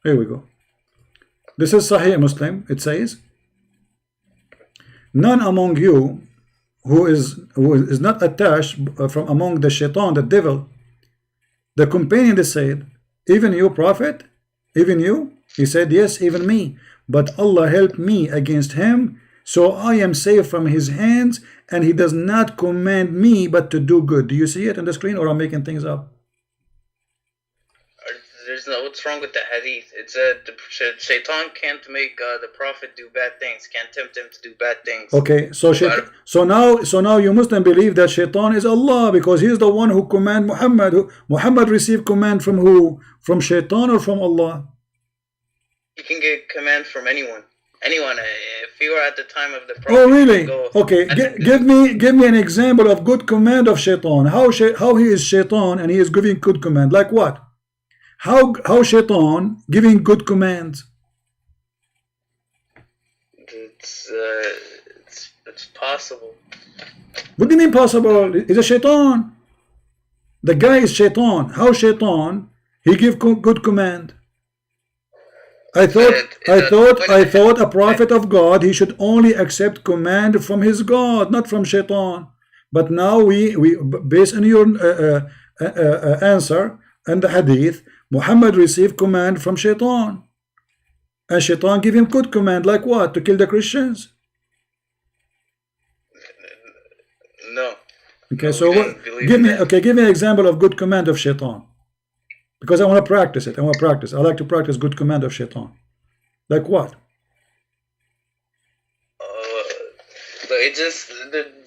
Here we go. This is Sahih Muslim. It says, none among you who is not attached from among the Shaitan, the devil. The companion, they said, even you, prophet, even you? He said, yes, even me. But Allah helped me against him, so I am safe from his hands, and he does not command me but to do good. Do you see it on the screen, or I'm making things up? What's wrong with the hadith? It said Shaitan can't make the prophet do bad things, can't tempt him to do bad things. Okay, so now you Muslim believe that Shaitan is Allah, because he is the one who command Muhammad. Muhammad received command from who? From Shaitan or from Allah? You can get command from anyone. If you were at the time of the prophet. Oh really? Okay, give me an example of good command of Shaitan. How he is Shaitan and he is giving good command? Like what? How Shaitan giving good commands? It's possible. What do you mean possible? It's a Shaitan. The guy is Shaitan. How Shaitan he give good command? I thought a prophet of God, he should only accept command from his God, not from Shaitan. But now we based on your answer and the hadith, Muhammad received command from Shaitan, and Shaitan give him good command. Like what? To kill the Christians? No. Okay, so give me an example of good command of Shaitan. Because I want to practice it. I like to practice good command of Shaitan. Like what?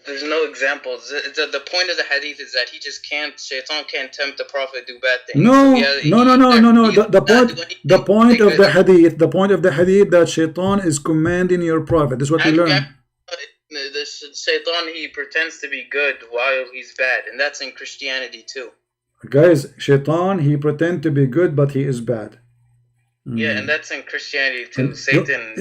There's no examples. The point of the hadith is that Shaitan can't tempt the prophet to do bad things. No. The point of the hadith that Shaitan is commanding your prophet. This is what we learn. The Shaitan, he pretends to be good while he's bad, and that's in Christianity too. Guys, Shaitan, he pretend to be good, but he is bad. Yeah, and that's in Christianity too. Satan,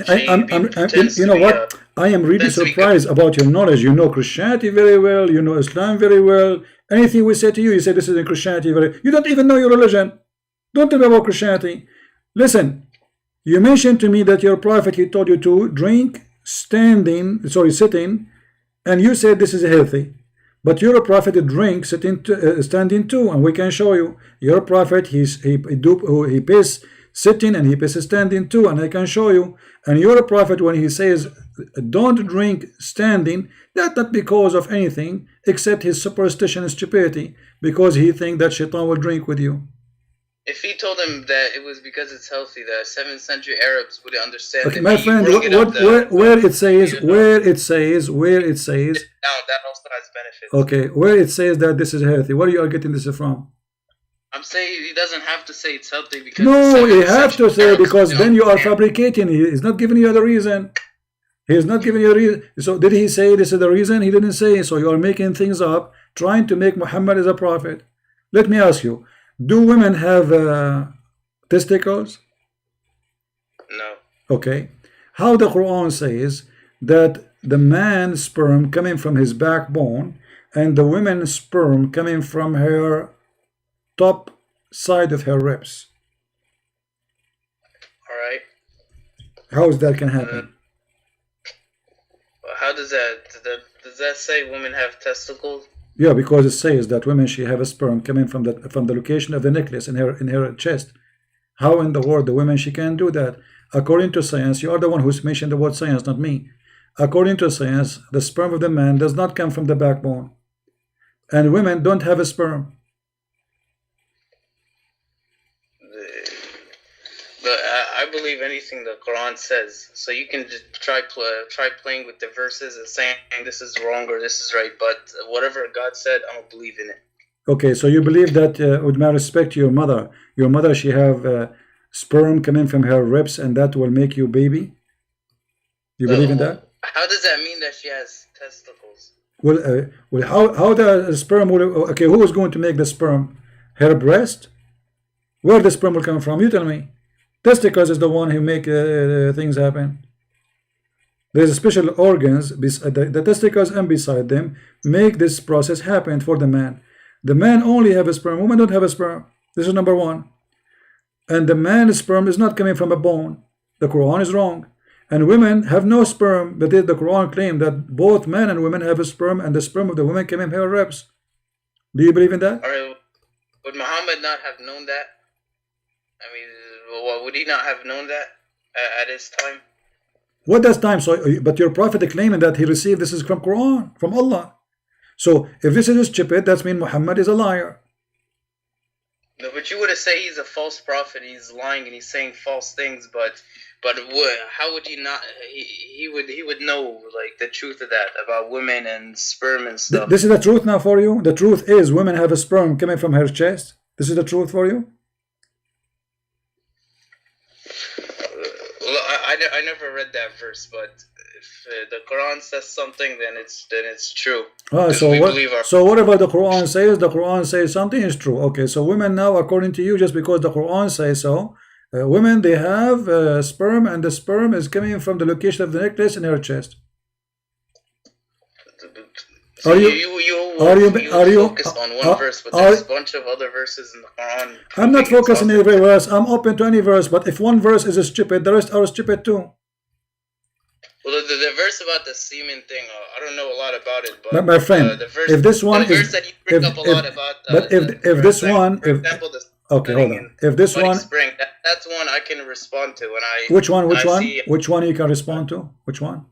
you know what? I am really surprised about your knowledge. You know Christianity very well. You know Islam very well. Anything we say to you, you say this is in Christianity. You don't even know your religion. Don't tell me about Christianity. Listen, you mentioned to me that your prophet, he told you to drink sitting, and you said this is healthy. But your prophet drink standing too, and we can show you. Your prophet he piss sitting and he piss standing too, and I can show you. And your prophet, when he says don't drink standing, that's not because of anything except his superstition and stupidity, because he thinks that shaitan will drink with you. If he told him that it was because it's healthy, the 7th century Arabs would understand. Okay, my friend, where it says now that also has benefits. Okay, where it says that this is healthy, where you are getting this from? I'm saying he doesn't have to say it's healthy because no, you have to say, because then you are fabricating. He is not giving you the reason. He is not giving you a reason. So did he say this is the reason? He didn't say. So you are making things up, trying to make Muhammad as a prophet. Let me ask you, do women have testicles? No. Okay. How the Quran says that the man's sperm coming from his backbone and the woman's sperm coming from her top side of her ribs. All right. How is that can happen? How does that say women have testicles? Yeah, because it says that women she have a sperm coming from the location of the necklace in her chest. How in the world the women she can do that? According to science, you are the one who's mentioned the word science, not me. According to science, the sperm of the man does not come from the backbone, and women don't have a sperm. But I believe anything the Quran says. So you can just try playing with the verses and saying this is wrong or this is right. But whatever God said, I'm gonna believe in it. Okay, so you believe that with my respect to your mother she have sperm coming from her ribs, and that will make you baby? You believe in that? How does that mean that she has testicles? Well, how the sperm will? Okay, who is going to make the sperm? Her breast? Where the sperm will come from? You tell me. Testicles is the one who make things happen. There's special organs, the testicles and beside them make this process happen for the man. The man only have a sperm, women don't have a sperm. This is number one. And the man's sperm is not coming from a bone. The Quran is wrong. And women have no sperm, but the Quran claims that both men and women have a sperm, and the sperm of the women came in her ribs. Do you believe in that? All right. Would Muhammad not have known that? I mean, would he not have known that at his time? What does time? So, but your prophet claiming that he received this is from Quran, from Allah. So if this is stupid, that means Muhammad is a liar. No, but you would have said he's a false prophet. He's lying and he's saying false things. But how would he not? He would know like the truth of that about women and sperm and stuff. This is the truth now for you. The truth is women have a sperm coming from her chest. This is the truth for you. Well, I never read that verse, but if the Quran says something, then it's true. So whatever the Quran says, the Quran says something is true. Okay, so women now, according to you, just because the Quran says so, women they have sperm, and the sperm is coming from the location of the necklace in her chest. So you focus on one verse, but there's a bunch of other verses in the Quran. I'm not focusing on every verse. I'm open to any verse, but if one verse is stupid, the rest are stupid too. Well, the verse about the semen thing, I don't know a lot about it, but my friend, the verse, if this one the verse that you bring up a lot about, okay, hold on. If this one, that's one I can respond to, and which one you can respond to? Which one?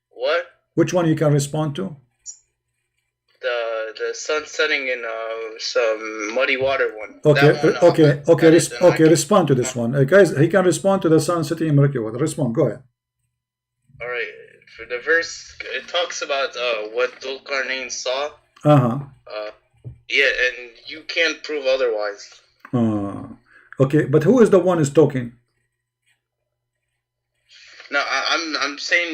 What? Which one you can respond to? The sun setting in some muddy water one. Okay, respond to this one. Guys, he can respond to the sun setting in murky water. Respond, go ahead. All right. For the verse, it talks about what Dhul-Qarnayn saw. Yeah, and you can't prove otherwise. Okay, but who is the one who's talking? No, I'm saying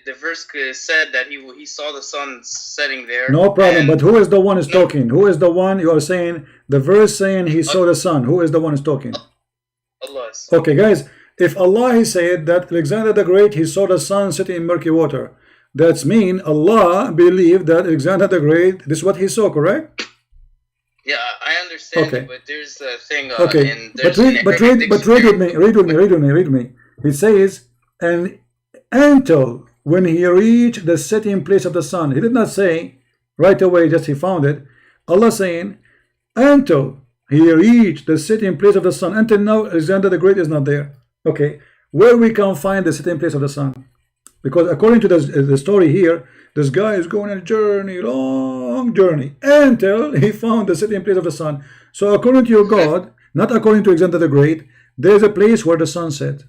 the verse said that he saw the sun setting there. No problem, but who is the one who's talking? Who is the one you are saying? The verse saying he saw the sun. Who is the one who's talking? Allah. Okay, guys, if Allah he said that Alexander the Great he saw the sun sitting in murky water, That's mean Allah believed that Alexander the Great, this is what he saw, correct? Yeah, I understand Okay. it, but there's a thing. Okay, And but there's read with me. It says, and until when he reached the setting place of the sun. He did not say right away, just he found it. Allah saying, until he reached the setting place of the sun. Until now, Alexander the Great is not there. Okay, where we can find the setting place of the sun? Because according to the story here, this guy is going on a journey, long journey, until he found the setting place of the sun. So according to your God, not according to Alexander the Great, there's a place where the sun set.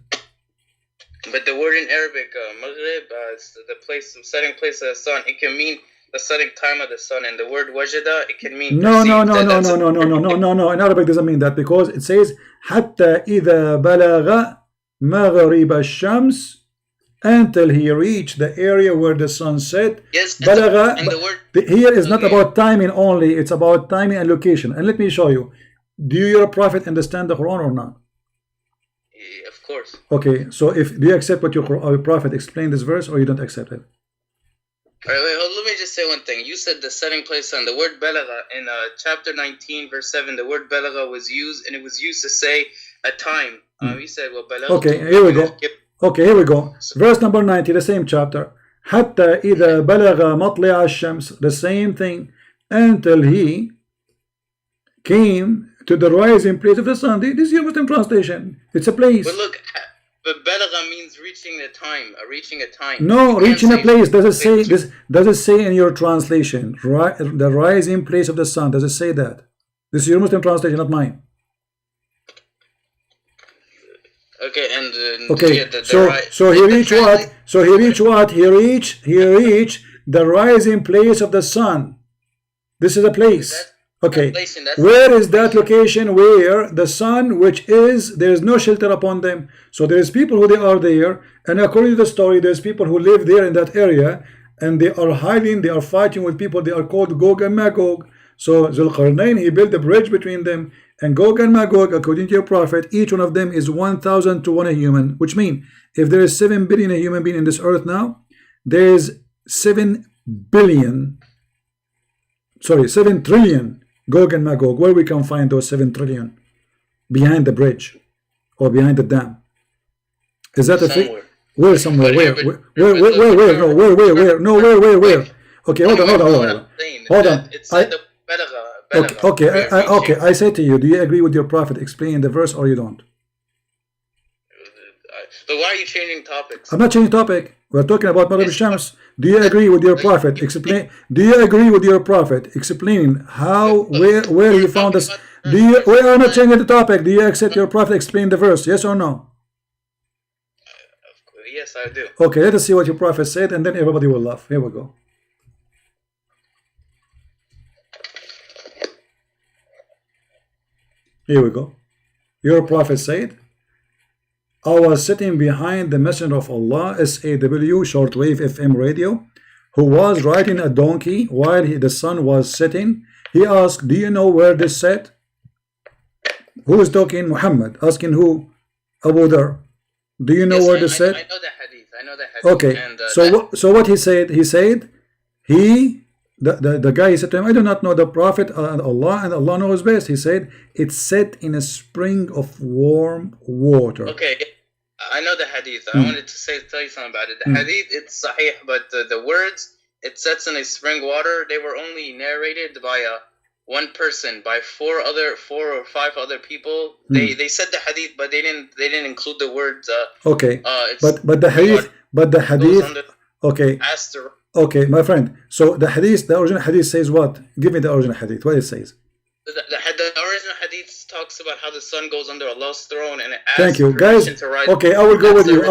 But the word in Arabic, Maghrib, it's the place, the setting place of the sun. It can mean the setting time of the sun, and the word wajada, it can mean no. In Arabic doesn't mean that, because it says حتى إذا بلغ مغرب الشمس, until he reached the area where the sun set. Yes, بلغ, and the word here is not about timing only, it's about timing and location. And let me show you. Do your prophet understand the Quran or not? Of course. Okay, so do you accept what your prophet explained this verse, or you don't accept it? All right, wait, let me just say one thing. You said the setting place on the word balagha in chapter 19, verse 7. The word balagha was used, and it was used to say a time. He said, well, balagha. Okay, here we go. Okay, here we go. Verse number 90, the same chapter. حتى إذا بلغ مطلع الشمس, the same thing, until he came to the rising place of the sun. This is your Muslim translation. It's a place. But look, but balagha means reaching the time, reaching a time. No, reaching a place. Does it say this? Does it say in your translation, the rising place of the sun? Does it say that? This is your Muslim translation, not mine. Okay, and okay. yeah, so he reached what? So he reached what? He reached the rising place of the sun. This is a place. Okay, where is that location where the sun, which is, there is no shelter upon them? So there is people who they are there, and according to the story, there's people who live there in that area, and they are hiding, they are fighting with people. They are called Gog and Magog. So Zulqarnain, he built a bridge between them, and Gog and Magog, according to your prophet, each one of them is 1,000 to 1 a human, which means if there is 7 billion a human being in this earth now, there is 7 trillion Gog and Magog. Where we can find those 7 trillion? Behind the bridge or behind the dam. Is that a thing? Where somewhere? Where? No, where? Okay, hold on. Okay, I say to you, do you agree with your prophet explaining the verse, or you don't? But why are you changing topics? I'm not changing topic. We're talking about Maghrib al-Shams. Do you agree with your prophet? Explain. Do you agree with your prophet explaining how, where he found us? We are not changing the topic. Do you accept your prophet explain the verse? Yes or no? Yes, I do. Okay, let us see what your prophet said, and then everybody will laugh. Here we go. Here we go. Your prophet said, I was sitting behind the Messenger of Allah, SAW, shortwave FM radio, who was riding a donkey while the sun was setting. He asked, do you know where this set? Who is talking? Muhammad. Asking who? Abu Dhar. Do you know where this set? I know the hadith. Okay. And, so what he said? He said, the guy said to him, I do not know the prophet and Allah knows best. He said, it's set in a spring of warm water. Okay, I know the hadith. I wanted to tell you something about it. The hadith, it's sahih, but the words, it sets in a spring water, they were only narrated by one person, by four or five other people. They said the hadith, but they didn't include the words. Okay, but the hadith. Okay. Okay, my friend. So the original hadith says what? Give me the original hadith. What it says? The original hadith talks about how the sun goes under Allah's throne, and it asks thank you, guys. Okay, I will go with you.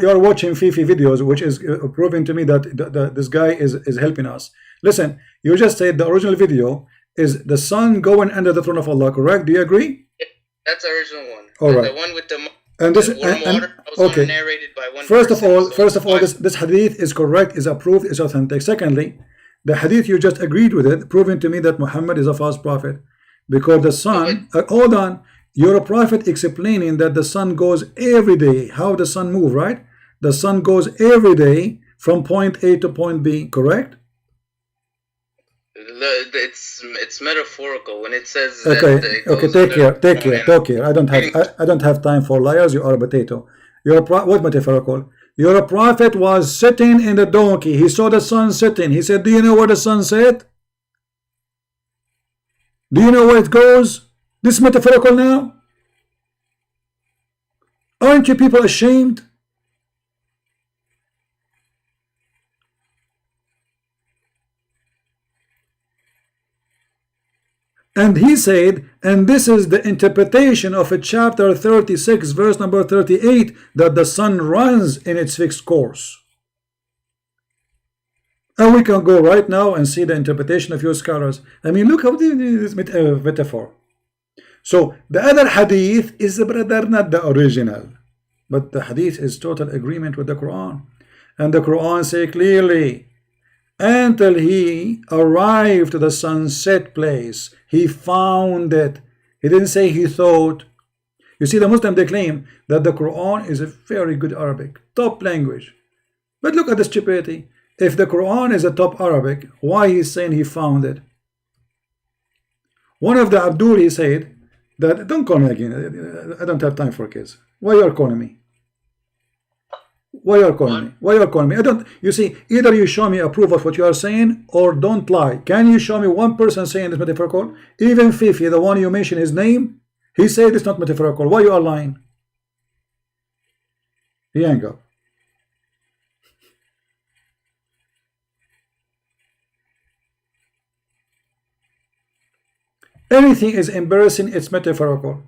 You are watching Fifi videos, which is proving to me that this guy is helping us. Listen, you just said the original video is the sun going under the throne of Allah, correct? Do you agree? That's the original one. All right. The one with the and this water was okay. Narrated by one first person, of all, this hadith is correct, is approved, is authentic. Secondly, the hadith you just agreed with it, proving to me that Muhammad is a false prophet, because the sun. Hold on, you're a prophet explaining that the sun goes every day. How the sun move, right? The sun goes every day from point A to point B, correct? It's metaphorical when it says okay, that it okay, goes take care. I don't have time for liars. You are a potato. You're a what metaphorical? Your prophet was sitting in the donkey. He saw the sun setting. He said, do you know where the sun set? Do you know where it goes? This is metaphorical now. Aren't you people ashamed? And he said, and this is the interpretation of a chapter 36, verse number 38, that the sun runs in its fixed course. And we can go right now and see the interpretation of your scholars. I mean, look how this metaphor. So the other hadith is, brother, not the original, but the hadith is total agreement with the Quran. And the Quran say clearly, until he arrived to the sunset place, he found it. He didn't say he thought. You see, the Muslim, they claim that the Quran is a very good Arabic, top language. But look at the stupidity. If the Quran is a top Arabic, why he's saying he found it? One of the Abdul, he said that, don't call me again, I don't have time for kids. Why you are calling me? Why you are calling me? Why you are calling me? I don't. You see, either you show me a proof of what you are saying, or don't lie. Can you show me one person saying this metaphorical? Even Fifi, the one you mentioned his name, he said it's not metaphorical. Why you are lying? He hang up. Anything is embarrassing, it's metaphorical.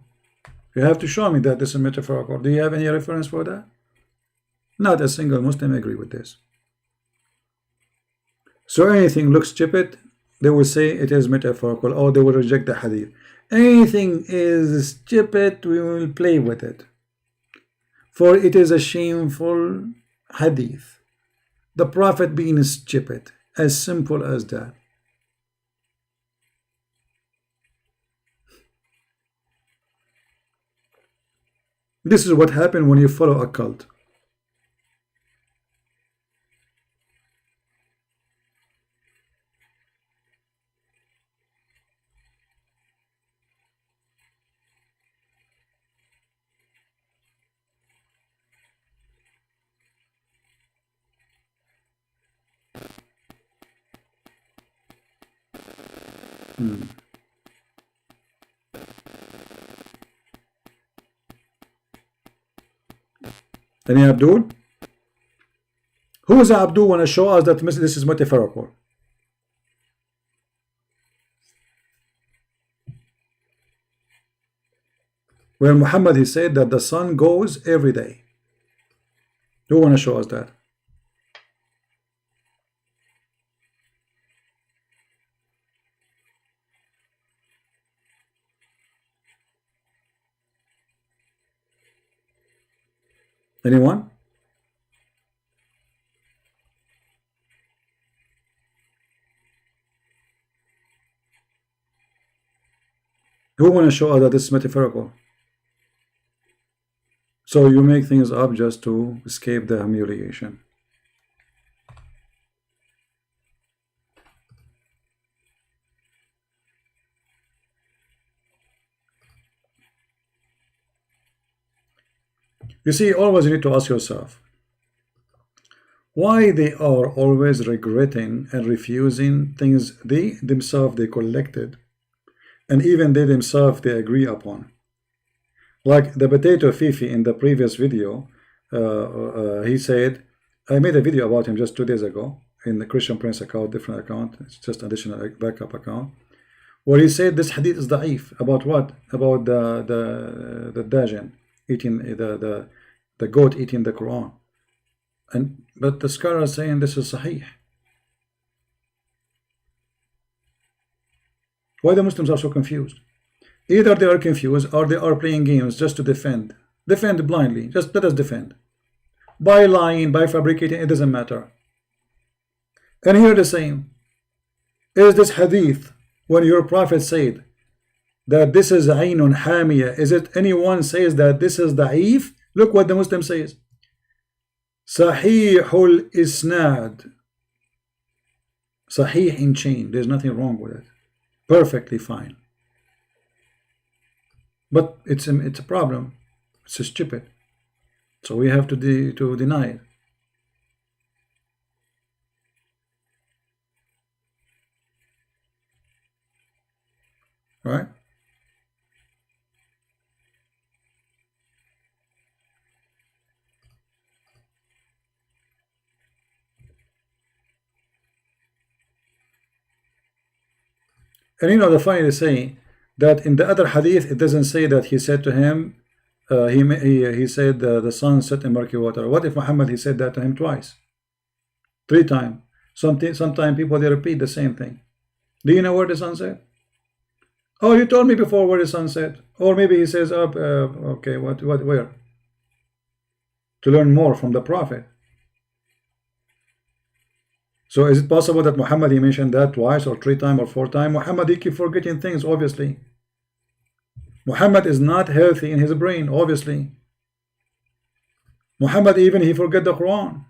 You have to show me that this is metaphorical. Do you have any reference for that? Not a single Muslim agree with this. So anything looks stupid, they will say it is metaphorical, or they will reject the hadith. Anything is stupid, we will play with it. For it is a shameful hadith. The Prophet being stupid, as simple as that. This is what happened when you follow a cult. Any Abdul? Who is Abdul want to show us that this is metaphorical? Where Muhammad, he said that the sun goes every day. Who want to show us that? Anyone? Who want to show us that this is metaphorical? So you make things up just to escape the humiliation. You see, always you need to ask yourself why they are always regretting and refusing things they themselves they collected, and even they themselves they agree upon. Like the potato Fifi in the previous video, he said, I made a video about him just 2 days ago in the Christian Prince account, different account, it's just additional backup account, where he said this hadith is da'if. About what? About the dajjal eating the goat eating the Quran. But the scholar is saying this is sahih. Why the Muslims are so confused? Either they are confused or they are playing games just to defend blindly. Just let us defend by lying, by fabricating. It doesn't matter. And here the same is this hadith when your prophet said that this is aynun hamiya. Is it anyone says that this is da'if? Look what the Muslim says. Sahihul Isnad. Sahih in chain. There's nothing wrong with it. Perfectly fine. But it's a problem. It's stupid. So we have to deny it. Right? And you know the funny to say that in the other hadith it doesn't say that he said to him he said the sun set in murky water. What if Muhammad he said that to him twice, 3 times? Sometimes people they repeat the same thing. Do you know where the sun set? Oh, you told me before where the sun set. Or maybe he says up okay, where? To learn more from the Prophet. So is it possible that Muhammad he mentioned that twice or 3 times or 4 times? Muhammad he keep forgetting things, obviously. Muhammad is not healthy in his brain, obviously. Muhammad even he forget the Quran.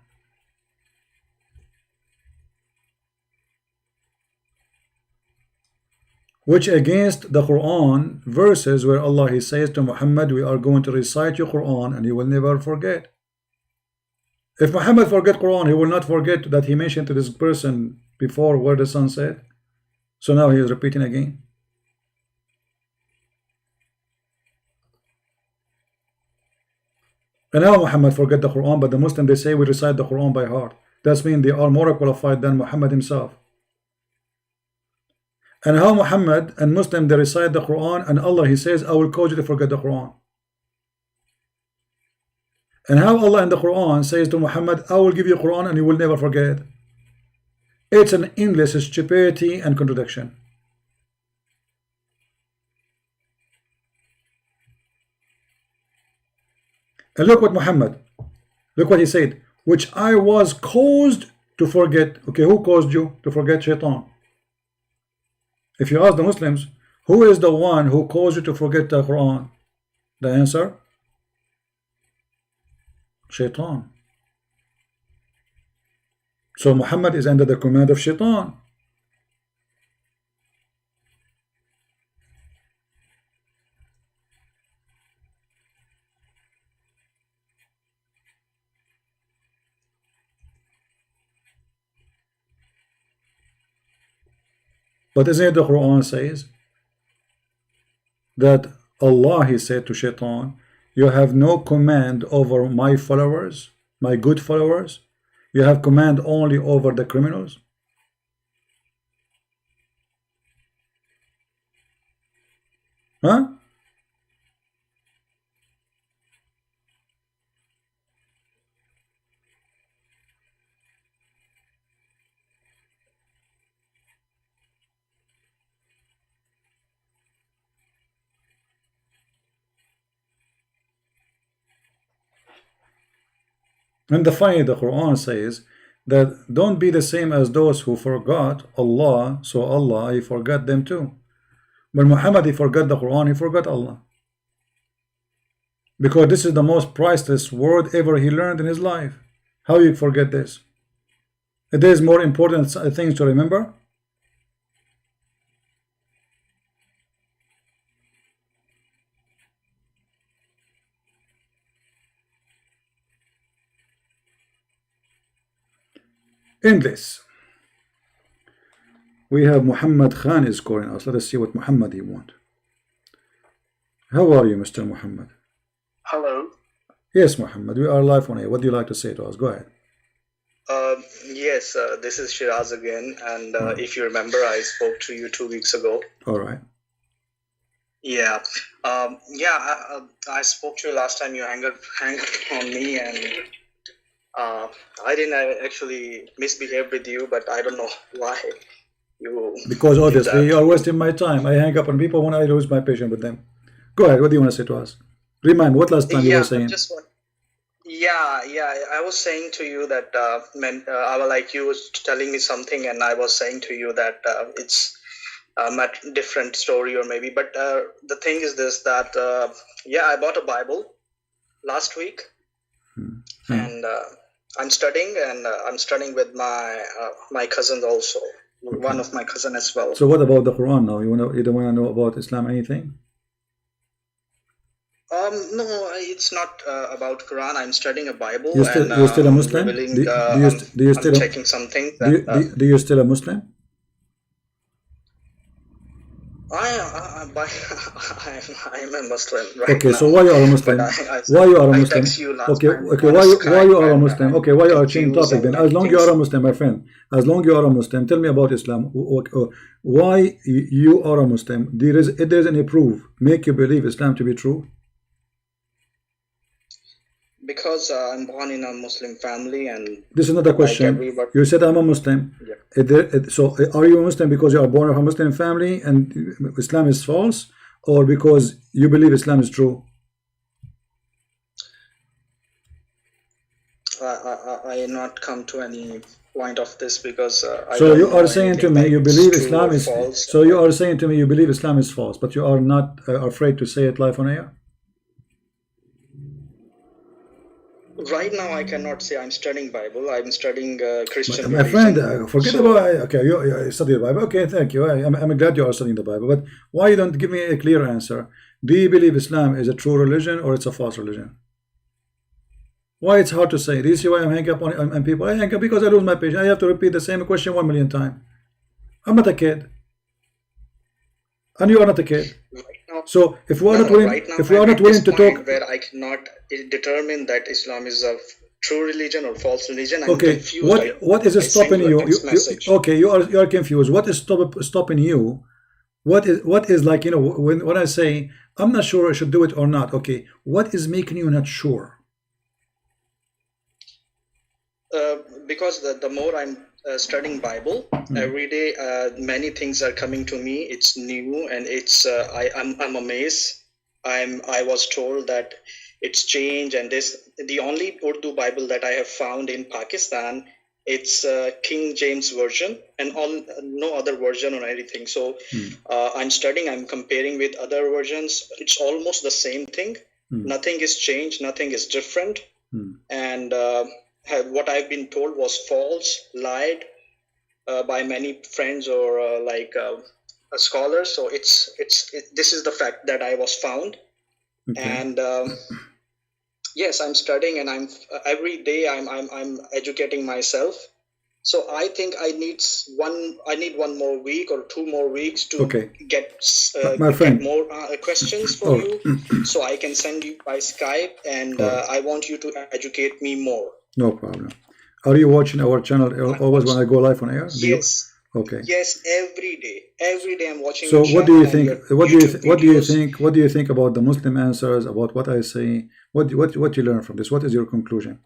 Which against the Quran verses where Allah he says to Muhammad, we are going to recite your Quran and you will never forget. If Muhammad forget Quran, he will not forget that he mentioned to this person before where the sun set. So now he is repeating again. And now Muhammad forget the Quran, but the Muslim they say we recite the Quran by heart. That means they are more qualified than Muhammad himself. And how Muhammad and Muslim they recite the Quran and Allah he says I will cause you to forget the Quran. And how Allah in the Quran says to Muhammad, I will give you Quran and you will never forget. It's an endless stupidity and contradiction. And look what Muhammad, look what he said, which I was caused to forget. Okay, who caused you to forget? Shaitan. If you ask the Muslims, who is the one who caused you to forget the Quran? The answer? Shaitan. So Muhammad is under the command of Shaitan. But isn't it the Quran says that Allah he said to Shaitan, you have no command over my followers, my good followers. You have command only over the criminals. Huh? And the Quran says that don't be the same as those who forgot Allah, so Allah he forgot them too. When Muhammad he forgot the Quran, he forgot Allah. Because this is the most priceless word ever he learned in his life. How you forget this? It is more important things to remember. In this, we have Muhammad Khan is calling us. Let us see what Muhammad he want. How are you, Mr. Muhammad? Hello. Yes, Muhammad, we are live on air. What do you like to say to us? Go ahead. Yes, this is Shiraz again, and if you remember, I spoke to you 2 weeks ago. All right. Yeah, I spoke to you last time. You hung up on me, and I didn't actually misbehave with you, but I don't know why you. Because obviously you are wasting my time. I hang up on people when I lose my patience with them. Go ahead. What do you want to say to us? Remind what last time you were saying. I was saying to you that I was like you was telling me something, and I was saying to you that it's a different story or maybe. But the thing is this that I bought a Bible last week, and I'm studying, and I'm studying with my cousin also. One of my cousin as well. So what about the Quran now? You don't want to know about Islam anything? No, it's not about Quran. I'm studying a Bible. You're still a Muslim? I'm checking something. Do you still a Muslim? I'm a Muslim right okay, now. so why you are a Muslim? Why you are a Muslim? Why you are a Muslim? Okay, why you are changing topic then? As long you are a Muslim, my friend. As long you are a Muslim, tell me about Islam. Why you are a Muslim? If there is any proof make you believe Islam to be true? Because I'm born in a Muslim family, and this is not a question. Like you said I'm a Muslim. Yeah. So are you a Muslim because you are born of a Muslim family and Islam is false, or because you believe Islam is true? I not come to any point of this because so you are saying to me you believe Islam is false. So you are saying to me you believe Islam is false, but you are not afraid to say it live on air? Right now, I cannot say I'm studying Bible. I'm studying Christian. My friend, forget about okay. You study the Bible. Okay, thank you. I'm glad you are studying the Bible. But why you don't give me a clear answer? Do you believe Islam is a true religion or it's a false religion? Why it's hard to say? Do you see why I'm hanging up on people? I hang up because I lose my patience. I have to repeat the same question 1 million times. I'm not a kid, and you are not a kid. So if we are not willing to talk, where I cannot determine that Islam is a true religion or false religion, I'm okay. confused. What is stopping you? Okay, you are confused. What is stopping you? What is like, you know, when I say I'm not sure I should do it or not? Okay, what is making you not sure? Because the more I'm studying Bible every day, many things are coming to me. It's new, and it's I'm amazed. I was told that it's changed, and the only Urdu Bible that I have found in Pakistan, it's King James version, and no other version or anything. So I'm studying, I'm comparing with other versions. It's almost the same thing. Nothing is changed, nothing is different, and what I've been told was false, lied by many friends or scholars. So this is the fact that I was found, and yes, I'm studying, and I'm every day I'm educating myself. So I think I need one more week or 2 more weeks to get more questions for you, so I can send you by Skype, and I want you to educate me more. No problem. Are you watching our channel always when I go live on air? Yes. Okay. Yes, every day I'm watching. So what do you think? What do you think about the Muslim answers, about what I say? What you learn from this? What is your conclusion?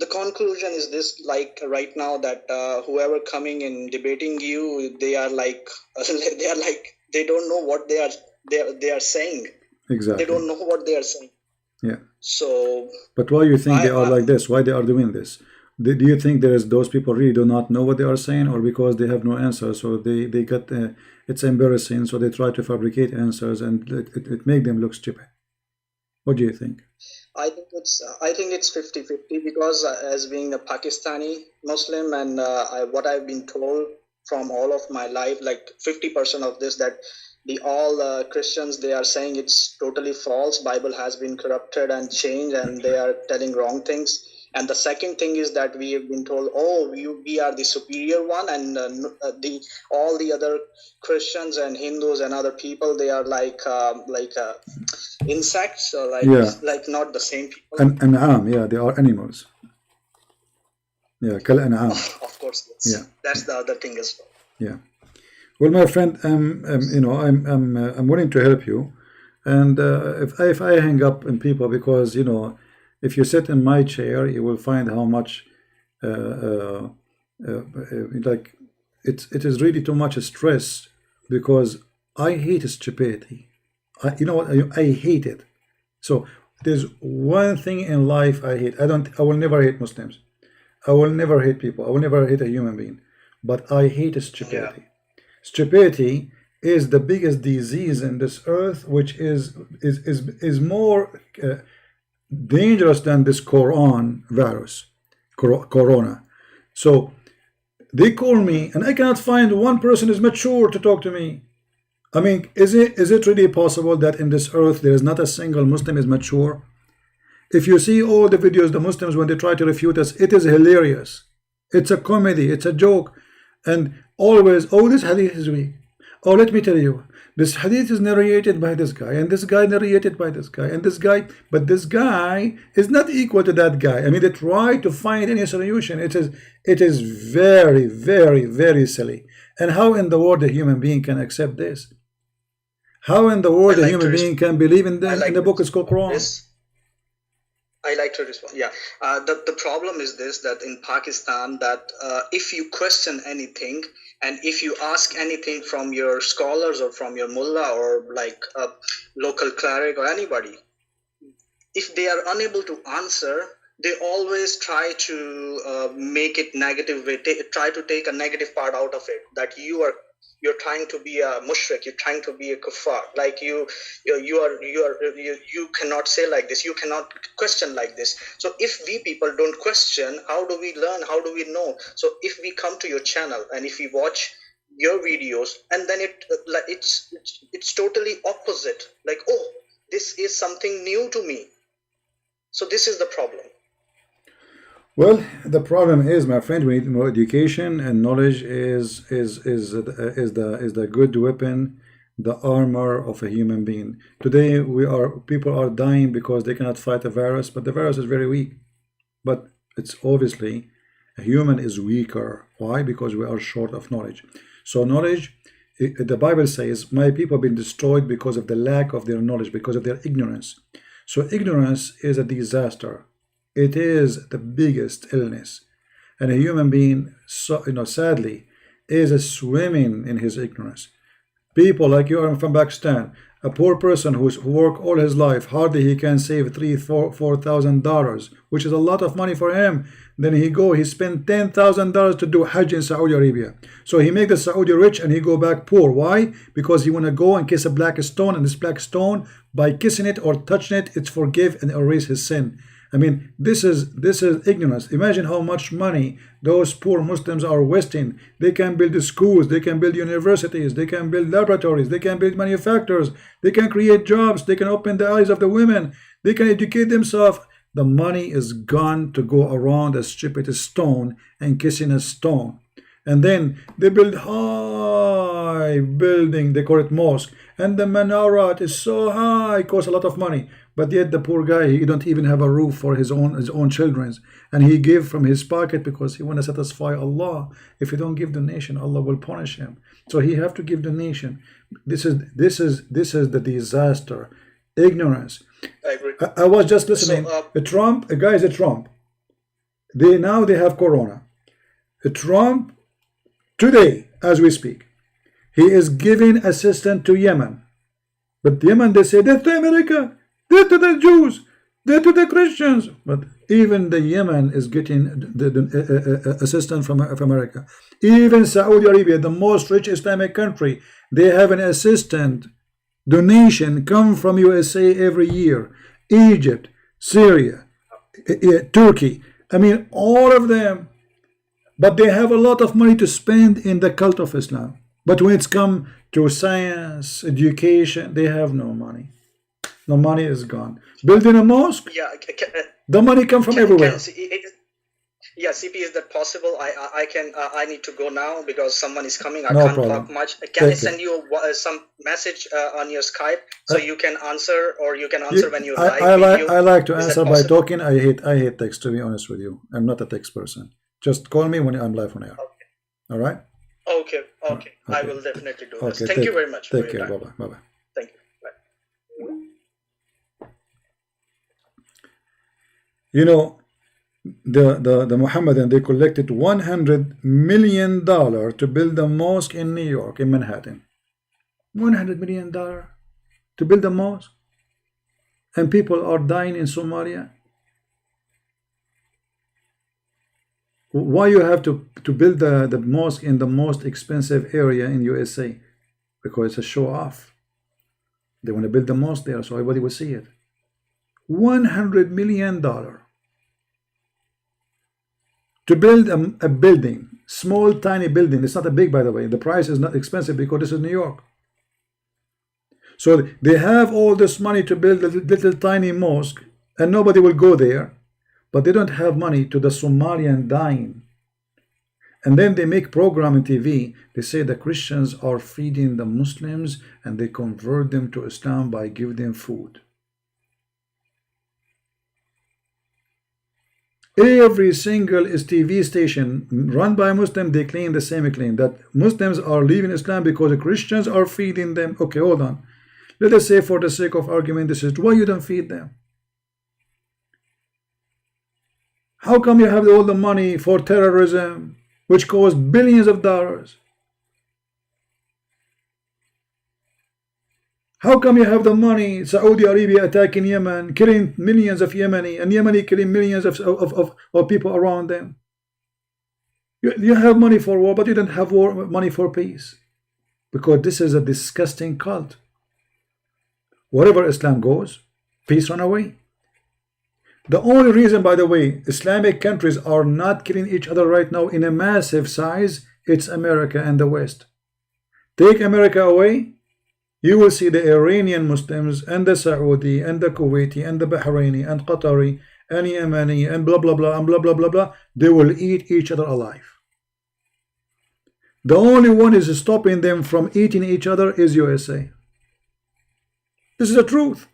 The conclusion is this: like right now, that whoever coming and debating you, they are like they don't know what they are saying. Exactly. They don't know what they are saying. Yeah. So. But why you think they are like this? Why they are doing this? Do you think those people really do not know what they are saying, or because they have no answer, so they get it's embarrassing, so they try to fabricate answers, and it make them look stupid? What do you think? I think it's 50-50, because as being a Pakistani Muslim, and what I've been told from all of my life, like 50% of this, that all Christians, they are saying it's totally false. Bible has been corrupted and changed, and they are telling wrong things. And the second thing is that we have been told, we are the superior one, and all the other Christians and Hindus and other people, they are like insects, or like not the same people. Yeah, they are animals. Yeah, kal an'am. Of course, yes. Yeah. That's the other thing as well. Yeah. Well, my friend, you know, I'm willing to help you, and if I hang up on people, because you know, if you sit in my chair, you will find how much like it is really too much stress, because I hate stupidity. You know what? I hate it. So there's one thing in life I hate. I will never hate Muslims. I will never hate people. I will never hate a human being. But I hate stupidity. Yeah. Stupidity is the biggest disease in this earth, which is more dangerous than this Quran virus, Corona. So they call me, and I cannot find one person is mature to talk to me. I mean, is it really possible that in this earth there is not a single Muslim is mature? If you see all the videos, the Muslims, when they try to refute us, it is hilarious. It's a comedy, it's a joke. And always, oh, this hadith is weak. Oh, let me tell you, this hadith is narrated by this guy, and this guy narrated by this guy, and this guy, but this guy is not equal to that guy. I mean, they try to find any solution. It is very, very, very silly. And how in the world a human being can accept this? How in the world a human being can believe in the book is called Quran? I like to respond. Yeah, the problem is this, that in Pakistan, that if you question anything and if you ask anything from your scholars or from your mullah or like a local cleric or anybody, if they are unable to answer, they always try to make it negative way, try to take a negative part out of it, that you're trying to be a mushrik, you're trying to be a kuffar, like you cannot say like this, you cannot question like this. So if we people don't question, how do we learn, how do we know? So if we come to your channel and if we watch your videos, and then it's totally opposite, like, oh, this is something new to me. So this is the problem. Well, the problem is, my friend, we need more education, and knowledge is the good weapon, the armor of a human being. Today people are dying because they cannot fight a virus, but the virus is very weak. But it's obviously a human is weaker. Why? Because we are short of knowledge. So knowledge, the Bible says, my people have been destroyed because of the lack of their knowledge, because of their ignorance. So ignorance is a disaster. It is the biggest illness, and a human being, sadly, is swimming in his ignorance. People like you are from Pakistan, a poor person who worked all his life, hardly he can save $4,000, which is a lot of money for him. Then he spend $10,000 to do Hajj in Saudi Arabia. So he make the Saudi rich and he go back poor. Why? Because he want to go and kiss a black stone, and this black stone, by kissing it or touching it, it's forgive and erase his sin. I mean, this is ignorance. Imagine how much money those poor Muslims are wasting. They can build schools, they can build universities, they can build laboratories, they can build manufacturers, they can create jobs, they can open the eyes of the women, they can educate themselves. The money is gone to go around a stupid stone and kissing a stone. And then they build high building, they call it mosque, and the menorah is so high, it costs a lot of money. But yet the poor guy, he don't even have a roof for his own children, and he give from his pocket because he want to satisfy Allah. If he don't give donation, Allah will punish him. So he have to give donation. This is the disaster, ignorance. I agree. I was just listening. So, A guy is a Trump. They have Corona. Trump today, as we speak, he is giving assistance to Yemen. But Yemen, they say death to America. Death to the Jews, death to the Christians. But even the Yemen is getting the assistance from America. Even Saudi Arabia, the most rich Islamic country, they have an assistant donation come from USA every year. Egypt, Syria, Turkey. I mean, all of them. But they have a lot of money to spend in the cult of Islam. But when it's come to science, education, they have no money. The money is gone. Building a mosque, yeah, the money come from everywhere. Yeah, CP, is that possible? I need to go now because someone is coming. I No can't problem. talk much. Can I send you some message on your Skype so you can answer, or you can answer when you're live? I like to Is that answer by possible? talking. I hate text, to be honest with you. I'm not a text person. Just call me when I'm live on air. Okay. All right? Okay. I will definitely do this. Okay, Thank you very much. Take for your care. time. Bye-bye. Thank you. Bye. You know, the Mohammedan, they collected $100 million to build a mosque in New York, in Manhattan. $100 million to build a mosque, and people are dying in Somalia. Why you have to build the mosque in the most expensive area in USA? Because it's a show off. They want to build the mosque there so everybody will see it. $100 million to build a building, small tiny building. It's not a big, by the way. The price is not expensive because this is New York. So they have all this money to build a little tiny mosque, and nobody will go there, but they don't have money to the Somalian dying. And then they make program on TV. They say the Christians are feeding the Muslims and they convert them to Islam by giving them food. Every single TV station run by Muslim, they claim the same claim, that Muslims are leaving Islam because the Christians are feeding them. Okay, hold on. Let us say, for the sake of argument, this is why you don't feed them. How come you have all the money for terrorism, which costs billions of dollars? How come you have the money, Saudi Arabia attacking Yemen, killing millions of Yemeni, and Yemeni killing millions of people around them? You have money for war, but you don't have money for peace. Because this is a disgusting cult. Wherever Islam goes, peace run away. The only reason, by the way, Islamic countries are not killing each other right now in a massive size, it's America and the West. Take America away, you will see the Iranian Muslims and the Saudi and the Kuwaiti and the Bahraini and Qatari and Yemeni and blah blah blah and blah blah blah blah. They will eat each other alive. The only one is stopping them from eating each other is USA. This is the truth.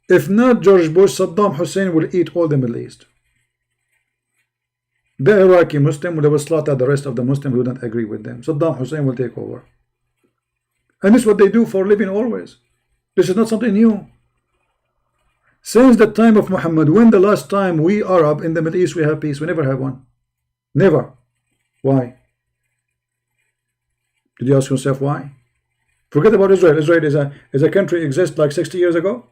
If not George Bush, Saddam Hussein will eat all the Middle East. The Iraqi Muslim will slaughter the rest of the Muslims who don't agree with them. Saddam Hussein will take over. And this is what they do for a living always. This is not something new. Since the time of Muhammad, when the last time we Arab in the Middle East we have peace? We never have one. Never. Why? Did you ask yourself why? Forget about Israel. Israel is a country exists like 60 years ago.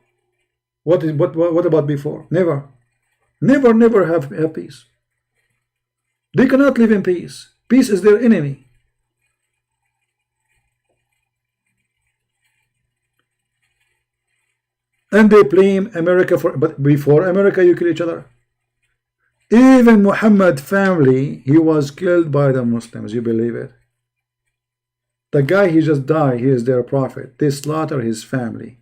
What about before? Never. Never have peace. They cannot live in peace. Peace is their enemy. And they blame America for, but before America you kill each other. Even Muhammad family, he was killed by the Muslims. You believe it? The guy, he just died. He is their prophet. They slaughter his family.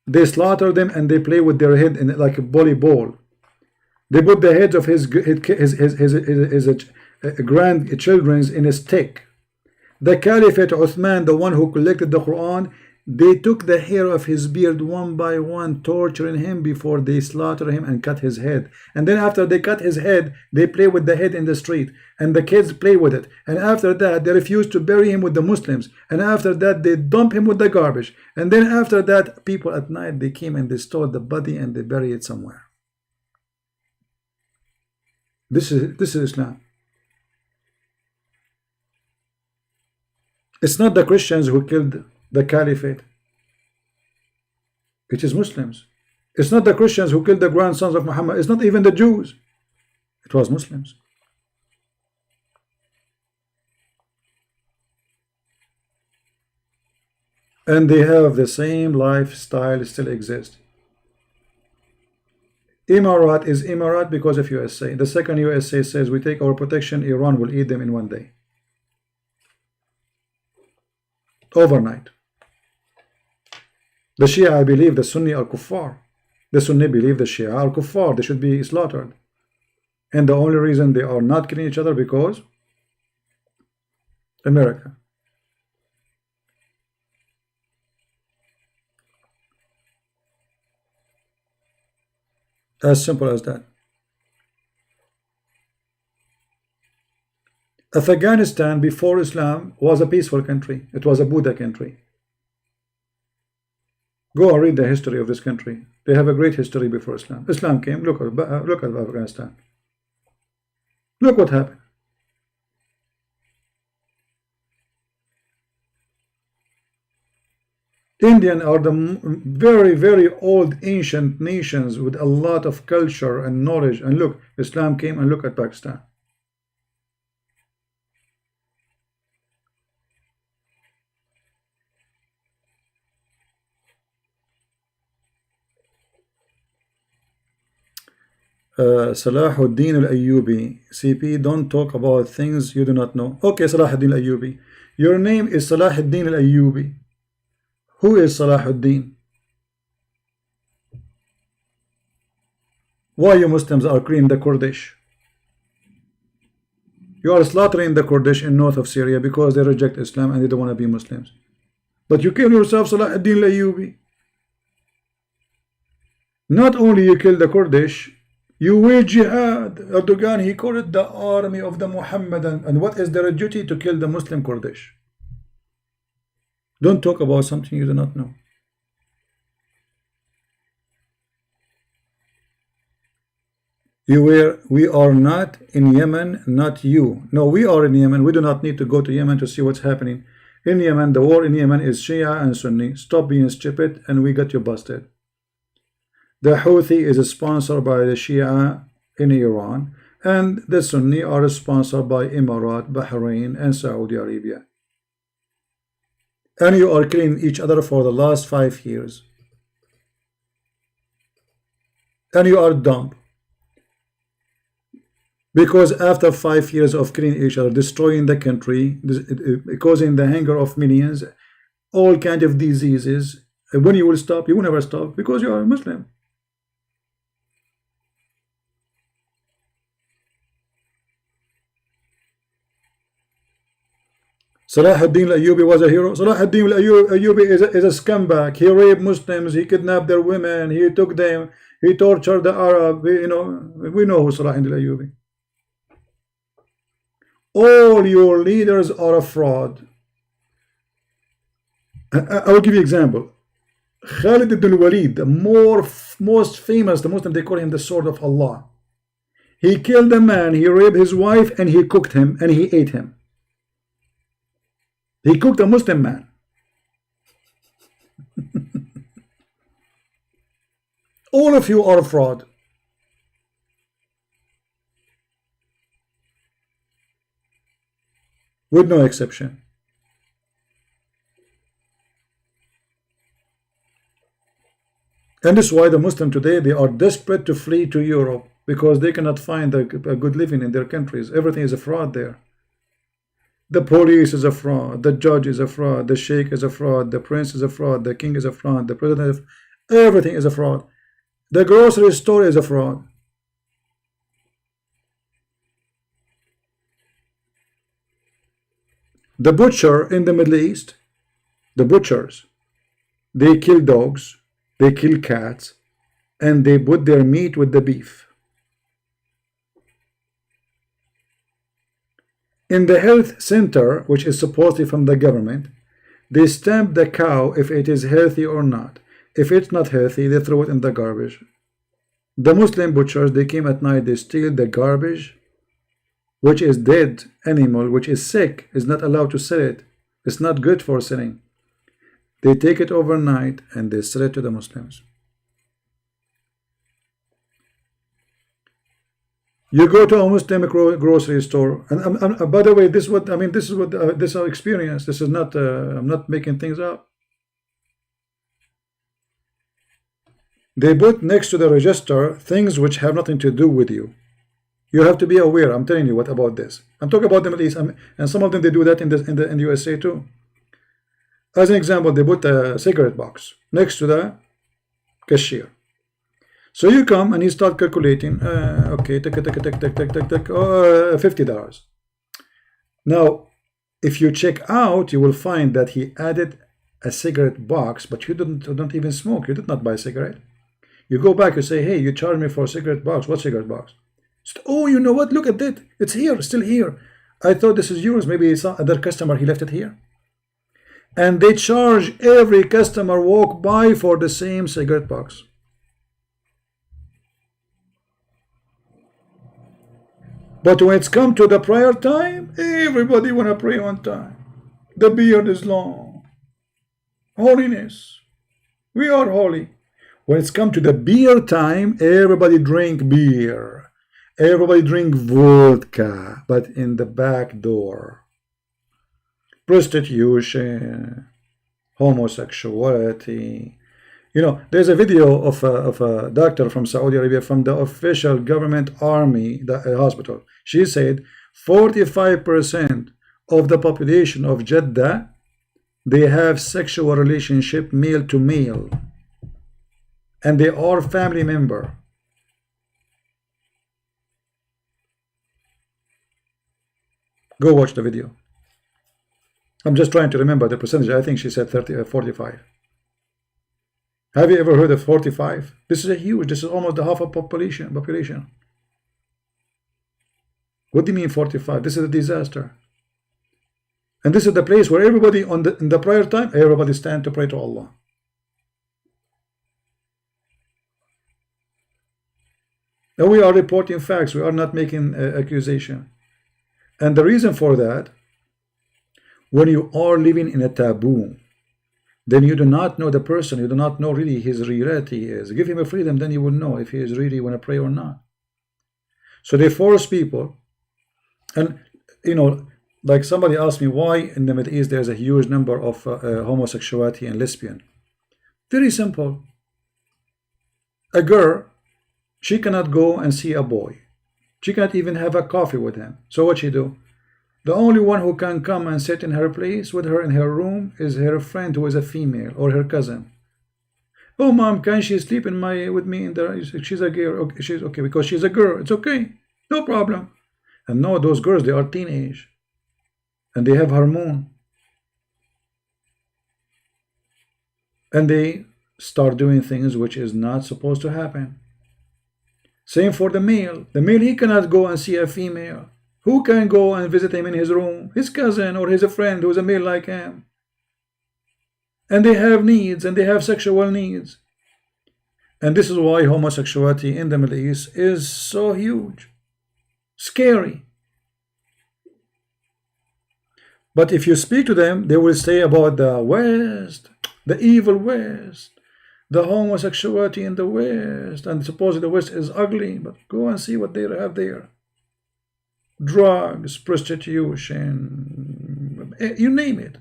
They slaughter them and they play with their head in like a volleyball. They put the heads of his grandchildren in a stick. The Caliphate Uthman, the one who collected the Quran, they took the hair of his beard one by one, torturing him before they slaughter him and cut his head. And then after they cut his head, they play with the head in the street. And the kids play with it. And after that, they refuse to bury him with the Muslims. And after that, they dump him with the garbage. And then after that, people at night, they came and they stole the body and they bury it somewhere. This is Islam. It's not the Christians who killed the Caliphate. It is Muslims. It's not the Christians who killed the grandsons of Muhammad. It's not even the Jews. It was Muslims. And they have the same lifestyle still exists. Emirat is Emirat because of USA. The second USA says we take our protection, Iran will eat them in one day. Overnight. The Shia, I believe the Sunni are kuffar. The Sunni believe the Shia are kuffar. They should be slaughtered. And the only reason they are not killing each other because America. As simple as that. Afghanistan before Islam was a peaceful country. It was a Buddha country. Go and read the history of this country. They have a great history before Islam. Islam came. Look at Afghanistan. Look what happened. Indian are the very, very old ancient nations with a lot of culture and knowledge. And look, Islam came and look at Pakistan. Salahuddin al-Ayyubi. CP, don't talk about things you do not know. Okay, Salahuddin al-Ayyubi. Your name is Salahuddin al-Ayyubi. Who is Salahuddin? Why you Muslims are killing the Kurdish? You are slaughtering the Kurdish in north of Syria because they reject Islam and they don't want to be Muslims. But you kill yourself, Salahuddin al-Ayyubi. Not only you kill the Kurdish, you wage jihad. Erdogan, he called it the army of the Muhammadan. And what is their duty? To kill the Muslim Kurdish. Don't talk about something you do not know. We are not in Yemen, not you. No, we are in Yemen. We do not need to go to Yemen to see what's happening. In Yemen, the war in Yemen is Shia and Sunni. Stop being stupid and we got you busted. The Houthi is sponsored by the Shia in Iran, and the Sunni are sponsored by Emirat, Bahrain, and Saudi Arabia. And you are killing each other for the last 5 years. And you are dumb. Because after 5 years of killing each other, destroying the country, causing the hunger of millions, all kinds of diseases, when you will stop? You will never stop because you are a Muslim. Salahuddin al-Ayyubi was a hero. Salahuddin al-Ayyubi is a scumbag. He raped Muslims, he kidnapped their women, he took them, he tortured the Arab. We know who Salahuddin al-Ayyubi. All your leaders are a fraud. I will give you an example. Khalid ibn al-Walid, the most famous, the Muslim, they call him the sword of Allah. He killed a man, he raped his wife, and he cooked him, and he ate him. He cooked a Muslim man. All of you are a fraud. With no exception. And this is why the Muslim today, they are desperate to flee to Europe because they cannot find a good living in their countries. Everything is a fraud there. The police is a fraud, the judge is a fraud, the sheikh is a fraud, the prince is a fraud, the king is a fraud, the president is everything is a fraud. The grocery store is a fraud. The butcher in the Middle East, the butchers, they kill dogs, they kill cats, and they put their meat with the beef. In the health center, which is supposedly from the government, they stamp the cow if it is healthy or not. If it's not healthy, they throw it in the garbage. The Muslim butchers, they came at night, they steal the garbage, which is dead animal, which is sick, is not allowed to sell it. It's not good for selling. They take it overnight and they sell it to the Muslims. You go to a Muslim grocery store, and by the way, this is what I mean. This is our experience. This is not. I'm not making things up. They put next to the register things which have nothing to do with you. You have to be aware. I'm telling you what about this. I'm talking about the Middle East, and some of them they do that in the USA too. As an example, they put a cigarette box next to the cashier. So you come and you start calculating. Okay, $50. Now, if you check out, you will find that he added a cigarette box, but you don't even smoke. You did not buy a cigarette. You go back, you say, hey, you charged me for a cigarette box. What cigarette box? Oh, you know what? Look at it. It's here, still here. I thought this is yours. Maybe some other customer, he left it here. And they charge every customer walk by for the same cigarette box. But when it's come to the prayer time, everybody want to pray on time. The beard is long. Holiness. We are holy. When it's come to the beer time, everybody drink beer. Everybody drink vodka, but in the back door. Prostitution, homosexuality, You know, there's a video of a doctor from Saudi Arabia, from the official government army hospital. She said 45% of the population of Jeddah, they have sexual relationship male to male, and they are family member. Go watch the video. I'm just trying to remember the percentage. I think she said 45. Have you ever heard of 45? This is a huge, this is almost the half of population. What do you mean 45? This is a disaster. And this is the place where everybody in the prayer time, everybody stand to pray to Allah. And we are reporting facts. We are not making accusation. And the reason for that, when you are living in a taboo, then you do not know the person. You do not know really his reality is. Give him a freedom, then you will know if he is really want to pray or not. So they force people. And, you know, like somebody asked me why in the Middle East there's a huge number of homosexuality and lesbian. Very simple. A girl, she cannot go and see a boy. She cannot even have a coffee with him. So what she do? The only one who can come and sit in her place with her in her room is her friend who is a female, or her cousin. Oh, mom, can she sleep with me in there? She's a girl. Okay, she's okay because she's a girl. It's okay, no problem. And no, those girls, they are teenage, and they have hormone, and they start doing things which is not supposed to happen. Same for the male. The male, he cannot go and see a female. Who can go and visit him in his room? His cousin or his friend who is a male like him. And they have needs, and they have sexual needs. And this is why homosexuality in the Middle East is so huge. Scary. But if you speak to them, they will say about the West, the evil West, the homosexuality in the West, and supposedly the West is ugly, but go and see what they have there. Drugs, prostitution, you name it.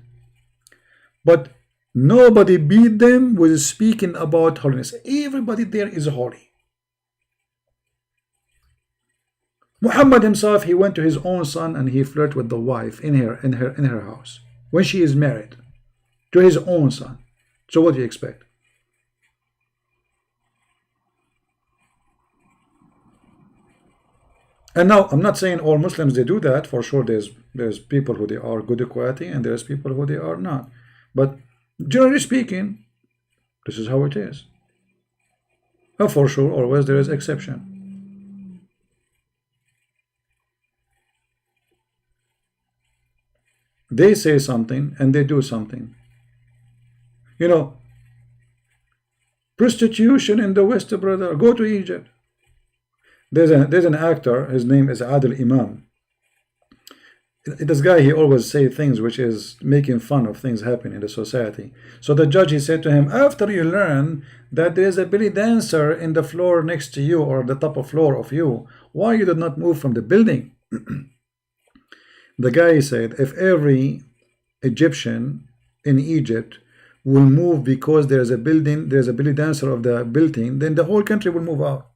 But nobody beat them with speaking about holiness. Everybody there is holy. Muhammad himself, he went to his own son and he flirted with the wife in her house when she is married to his own son. So what do you expect? And now, I'm not saying all Muslims, they do that. For sure, there's people who they are good equality, and there's people who they are not. But generally speaking, this is how it is. And for sure, always there is exception. They say something, and they do something. You know, prostitution in the West, brother, go to Egypt. There's an actor, his name is Adil Imam. This guy, he always say things which is making fun of things happening in the society. So the judge, he said to him, after you learn that there is a belly dancer in the floor next to you, or the top of floor of you, why you did not move from the building? The guy said, if every Egyptian in Egypt will move because there's a belly dancer of the building, then the whole country will move out.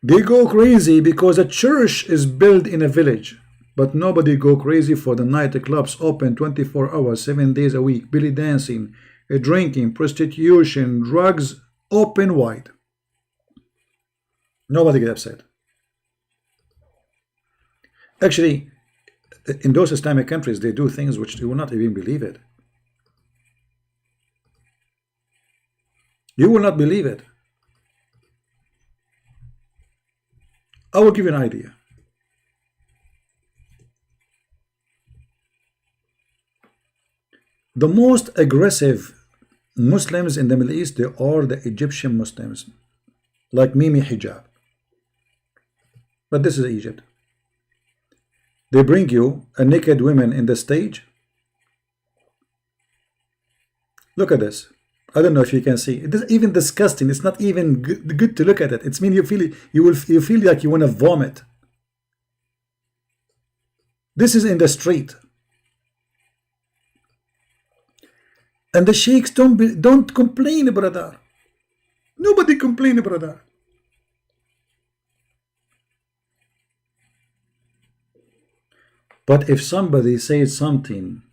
They go crazy because a church is built in a village, but nobody go crazy for the nightclubs open 24 hours, 7 days a week, belly dancing, drinking, prostitution, drugs, open wide. Nobody get upset. Actually, in those Islamic countries, they do things which you will not even believe it. You will not believe it. I will give you an idea. The most aggressive Muslims in the Middle East, they are the Egyptian Muslims, like Mimi Hijab. But this is Egypt. They bring you a naked woman in the stage. Look at this. I don't know if you can see. It is even disgusting. It's not even good to look at it. It's mean you feel like you want to vomit. This is in the street. And the sheikhs don't complain, brother. Nobody complain, brother. But if somebody says something,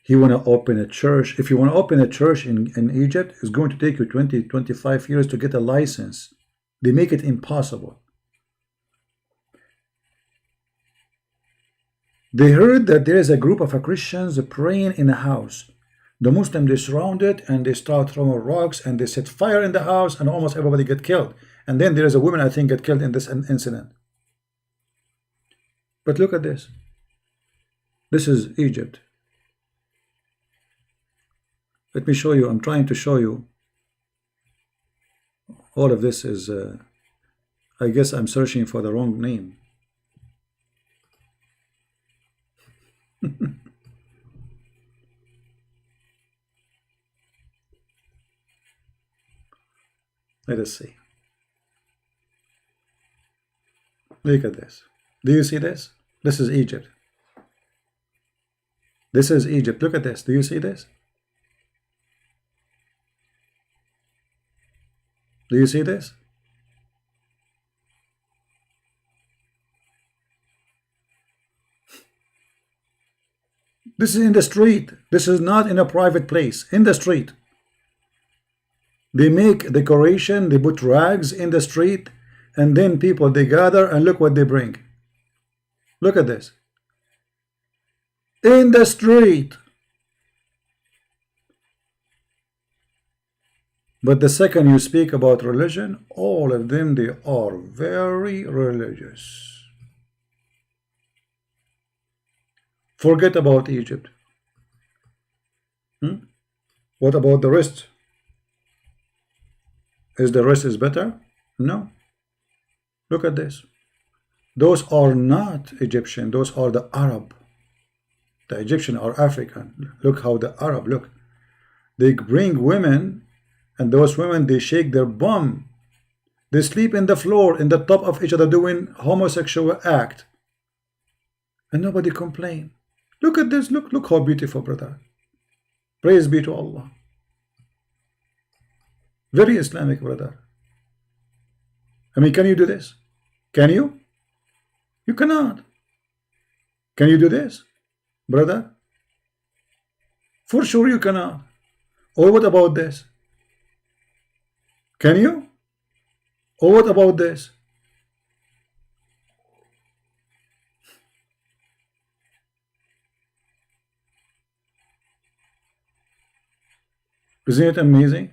he want to open a church. If you want to open a church in Egypt, it's going to take you 20-25 years to get a license. They make it impossible. They heard that there is a group of Christians praying in a house. The Muslims, they surround it and they start throwing rocks and they set fire in the house and almost everybody get killed. And then there is a woman, I think, get killed in this incident. But look at this. This is Egypt. Let me show you. I'm trying to show you. All of this is, I guess I'm searching for the wrong name. Let us see. Look at this. Do you see this? This is Egypt. This is Egypt. Look at this. Do you see this? Do you see this? This is in the street. This is not in a private place. In the street. They make decoration. They put rags in the street. And then people, they gather and look what they bring. Look at this. In the street. But the second you speak about religion, all of them, they are very religious. Forget about Egypt. What about the rest? Is the rest is better? No. Look at this. Those are not Egyptian. Those are the Arab. The Egyptian are African. Look how the Arab look. They bring women, and those women, they shake their bum. They sleep in the floor, in the top of each other, doing homosexual act. And nobody complain. Look at this. Look how beautiful, brother. Praise be to Allah. Very Islamic, brother. I mean, can you do this? Can you? You cannot. Can you do this, brother? For sure you cannot. Or what about this? Can you? Or what about this? Isn't it amazing?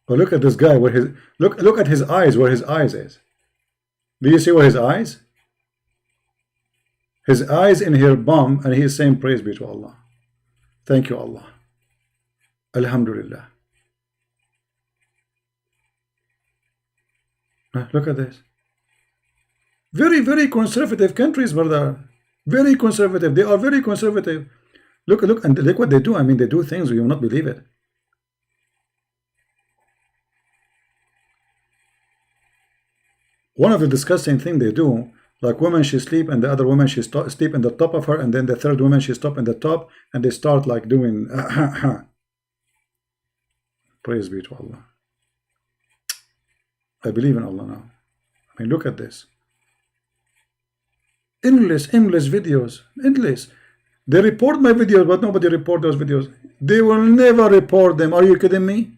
But look at this guy, where his look at his eyes, where his eyes is. Do you see where his eyes? His eyes in her bum, and he is saying praise be to Allah. Thank you, Allah. Alhamdulillah. Look at this. Very, very conservative countries, brother. Very conservative. They are very conservative. Look, and look what they do. I mean, they do things you will not believe it. One of the disgusting thing they do, like women, she sleep, and the other woman, she sleep in the top of her, and then the third woman, she stop in the top, and they start like doing praise be to Allah. I believe in Allah now. I mean, look at this. Endless videos. Endless. They report my videos, but nobody report those videos. They will never report them. Are you kidding me?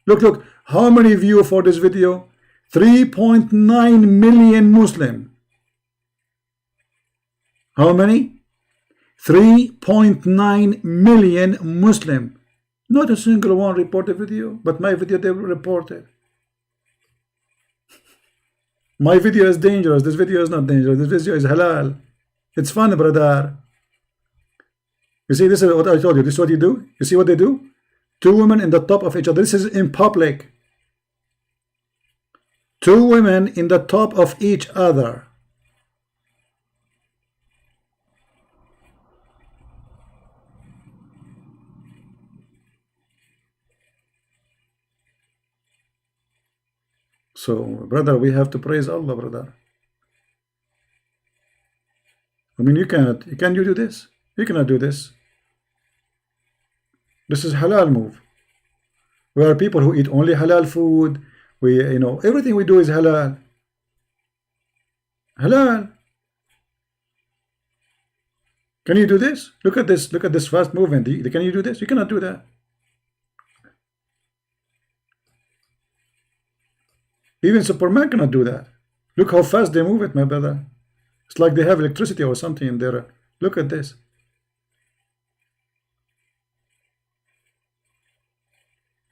Look. How many view for this video? 3.9 million Muslim. How many? 3.9 million Muslim. Not a single one reported video, but my video they reported. My video is dangerous. This video is not dangerous. This video is halal. It's fun, brother. You see, this is what I told you. This is what you do. You see what they do? Two women in the top of each other. This is in public. Two women in the top of each other. So, brother, we have to praise Allah, brother. I mean, can you do this? You cannot do this. This is halal move. We are people who eat only halal food. We, everything we do is halal. Halal. Can you do this? Look at this. Look at this fast movement. Can you do this? You cannot do that. Even Superman cannot do that. Look how fast they move it, my brother. It's like they have electricity or something in there. Look at this.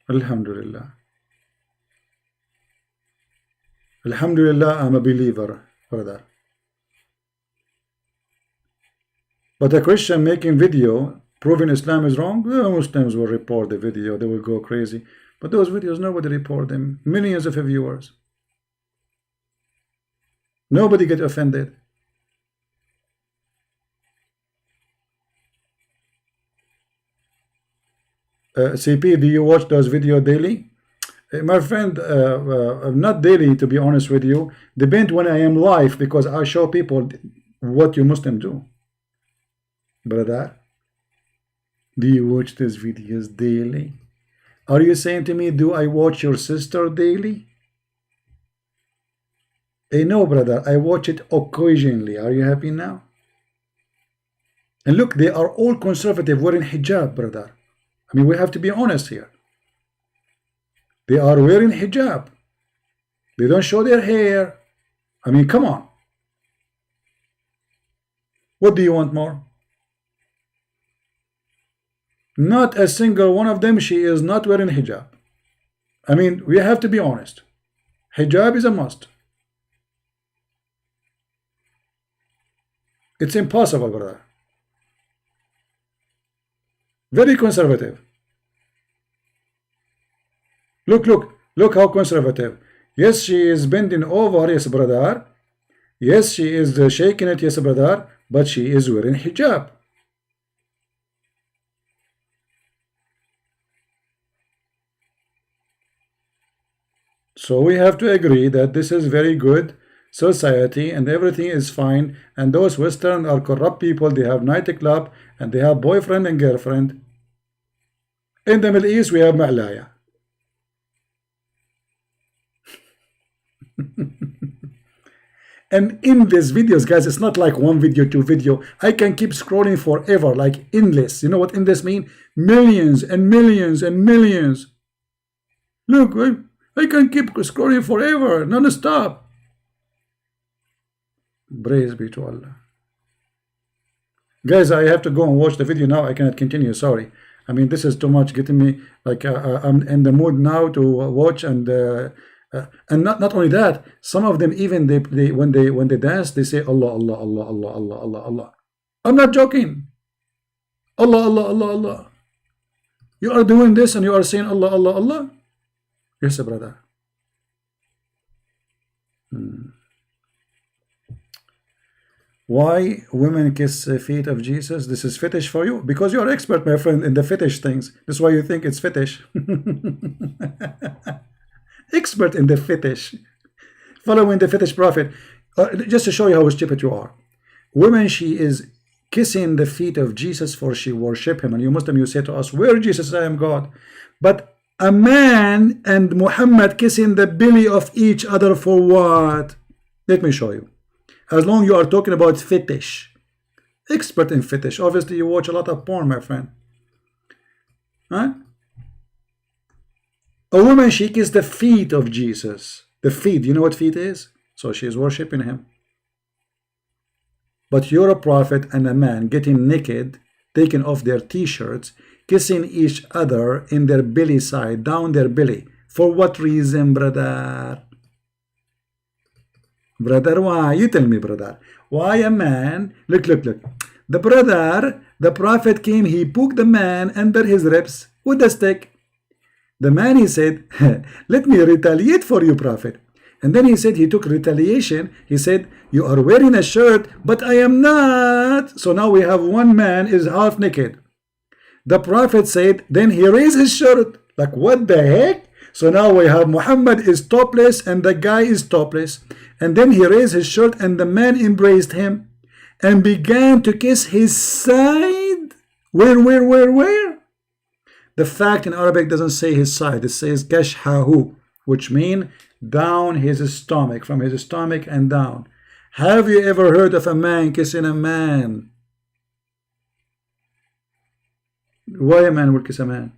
Alhamdulillah. Alhamdulillah, I'm a believer, brother. But a Christian making video proving Islam is wrong, the Muslims will report the video. They will go crazy. But those videos, nobody report them. Millions of viewers. Nobody get offended. CP, do you watch those videos daily? My friend, not daily, to be honest with you. Depends when I am live, because I show people what you Muslim do. Brother, do you watch these videos daily? Are you saying to me, do I watch your sister daily? No, brother, I watch it occasionally. Are you happy now? And look, they are all conservative wearing hijab, brother. I mean, we have to be honest here. They are wearing hijab. They don't show their hair. I mean, come on. What do you want more? Not a single one of them, she is not wearing hijab. I mean, we have to be honest. Hijab is a must. It's impossible, brother. Very conservative. Look how conservative. Yes, she is bending over, yes, brother. Yes, she is shaking it, yes, brother. But she is wearing hijab. So we have to agree that this is very good society and everything is fine, and those Western are corrupt people. They have nightclub and they have boyfriend and girlfriend. In the Middle East we have Ma'laya. And in these videos, guys, it's not like one video, two video. I can keep scrolling forever, like endless. You know what endless mean? Millions and millions and millions. Look, I can keep scrolling forever, non-stop. Praise be to Allah. Guys, I have to go and watch the video now. I cannot continue, sorry. I mean, this is too much getting me, like, I'm in the mood now to watch, and not only that, some of them even, when they dance, they say Allah, Allah, Allah, Allah, Allah, Allah, Allah. I'm not joking. Allah, Allah, Allah, Allah. You are doing this and you are saying Allah, Allah, Allah? Yes, brother. Why women kiss the feet of Jesus? This is fetish for you? Because you are expert, my friend, in the fetish things. That's why you think it's fetish. Expert in the fetish. Following the fetish prophet. Just to show you how stupid you are. Women, she is kissing the feet of Jesus for she worship him. And you Muslim, you say to us, where Jesus, I am God. But a man and Muhammad kissing the belly of each other for what? Let me show you. As long you are talking about fetish. Expert in fetish. Obviously you watch a lot of porn, my friend. Huh? A woman, she kissed the feet of Jesus. The feet, you know what feet is? So she is worshipping him. But you're a prophet and a man getting naked, taking off their t-shirts, kissing each other in their belly side, down their belly. For what reason, brother? Brother, why? You tell me, brother. Why a man? Look. The brother, the prophet came, he poked the man under his ribs with a stick. The man, he said, let me retaliate for you, prophet. And then he said, he took retaliation. He said, you are wearing a shirt, but I am not. So now we have one man is half naked. The prophet said, then he raised his shirt. Like, what the heck? So now we have Muhammad is topless and the guy is topless, and then he raised his shirt and the man embraced him and began to kiss his side. Where? The fact in Arabic doesn't say his side, it says kashhahu, which means down his stomach, from his stomach and down. Have you ever heard of a man kissing a man? Why a man would kiss a man?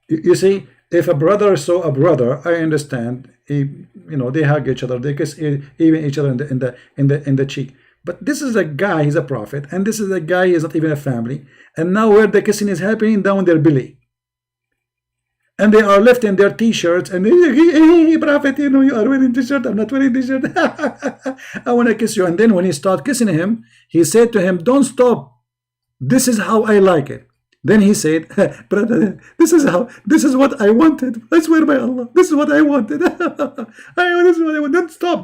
You see, if a brother saw a brother, I understand. They hug each other, they kiss even each other in the cheek. But this is a guy, he's a prophet, and this is a guy, he's not even a family. And now where the kissing is happening, down their belly. And they are left in their t-shirts, and hey, prophet, you are wearing t-shirt, I'm not wearing t-shirt. I want to kiss you. And then when he started kissing him, he said to him, don't stop. This is how I like it. Then he said, brother, this is what I wanted. I swear by Allah, this is what I wanted. This is what I want.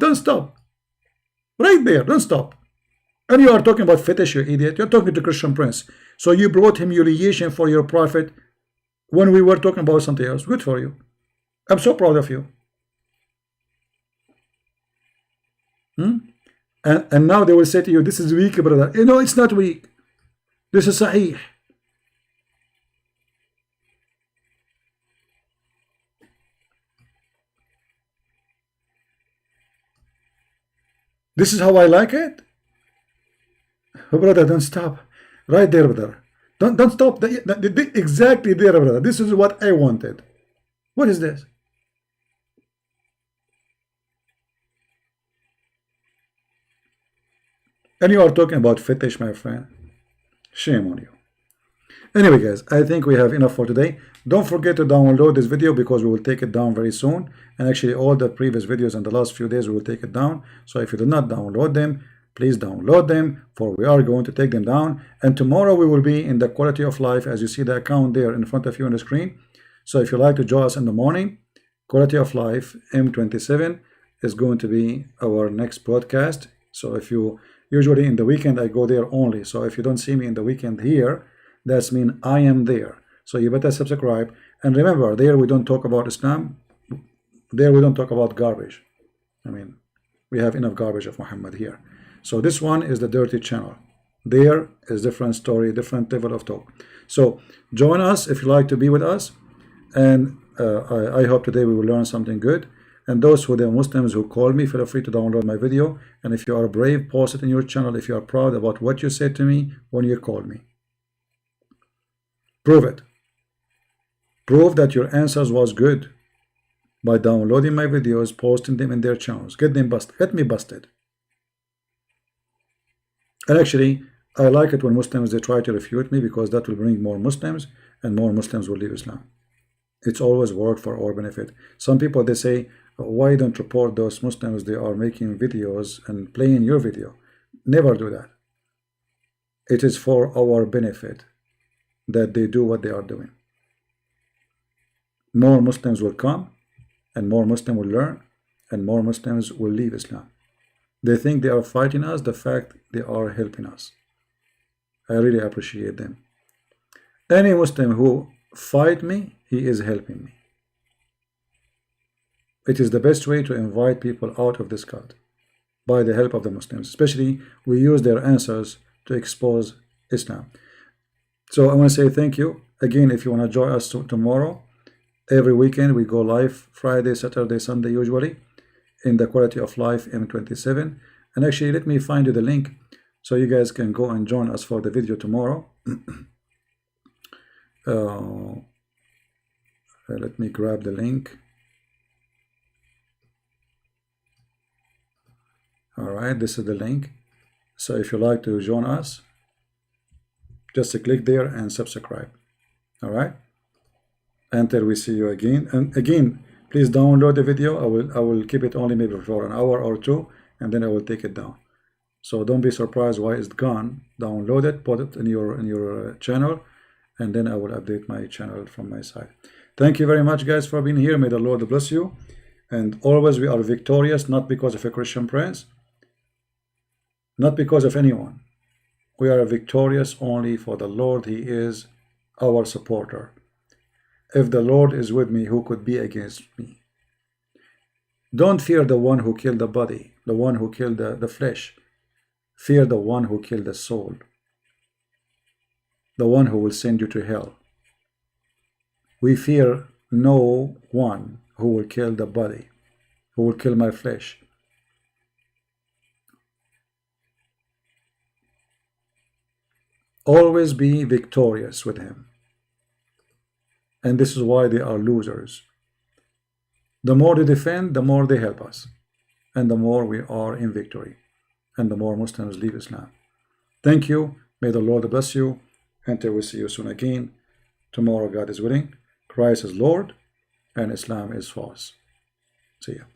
Don't stop. Right there, don't stop. And you are talking about fetish, you idiot. You're talking to Christian Prince. So you brought humiliation for your prophet when we were talking about something else. Good for you. I'm so proud of you. And now they will say to you, this is weak, brother. No, it's not weak. This is sahih. This is how I like it. Oh, brother, don't stop. Right there, brother. Don't stop. Exactly there, brother. This is what I wanted. What is this? And you are talking about fetish, my friend. Shame on you. Anyway, guys, I think we have enough for today. Don't forget to download this video because we will take it down very soon. And actually, all the previous videos in the last few days, we will take it down. So if you did not download them, please download them, for we are going to take them down. And tomorrow we will be in the Quality of Life, as you see the account there in front of you on the screen. So if you like to join us in the morning, Quality of Life M27 is going to be our next broadcast. So if you usually in the weekend I go there only. So if you don't see me in the weekend here, that's mean I am there. So you better subscribe. And remember, there we don't talk about Islam. There we don't talk about garbage. I mean, we have enough garbage of Muhammad here. So this one is the dirty channel. There is different story, different level of talk. So join us if you like to be with us. And I hope today we will learn something good. And those who are Muslims who call me, feel free to download my video. And if you are brave, post it in your channel if you are proud about what you said to me when you called me. Prove it. Prove that your answers was good by downloading my videos, posting them in their channels. Get them busted. Get me busted. And actually, I like it when Muslims, they try to refute me because that will bring more Muslims and more Muslims will leave Islam. It's always worked for our benefit. Some people, they say, why don't report those Muslims? They are making videos and playing your video. Never do that. It is for our benefit that they do what they are doing. More Muslims will come and more Muslims will learn and more Muslims will leave Islam. They think they are fighting us. The fact they are helping us. I really appreciate them. Any Muslim who fight me, he is helping me. It is the best way to invite people out of this cult by the help of the Muslims. Especially we use their answers to expose Islam. So I want to say thank you. Again, if you want to join us tomorrow, every weekend we go live Friday, Saturday, Sunday usually in the Quality of Life M27. And actually, let me find you the link so you guys can go and join us for the video tomorrow. Let me grab the link. All right, this is the link. So if you like to join us, just click there and subscribe. All right, until we see you again. And again, please download the video. I will keep it only maybe for an hour or two, and then I will take it down. So don't be surprised why it's gone. Download it, put it in your channel, and then I will update my channel from my side. Thank you very much, guys, for being here. May the Lord bless you. And always we are victorious, not because of a Christian Prince, not because of anyone. We are victorious only for the Lord. He is our supporter. If the Lord is with me, who could be against me? Don't fear the one who killed the body, the one who killed the flesh. Fear the one who killed the soul, the one who will send you to hell. We fear no one who will kill the body, who will kill my flesh. Always be victorious with him. And this is why they are losers. The more they defend, the more they help us. And the more we are in victory. And the more Muslims leave Islam. Thank you. May the Lord bless you. Until we see you soon again. Tomorrow, God is willing. Christ is Lord. And Islam is false. See ya.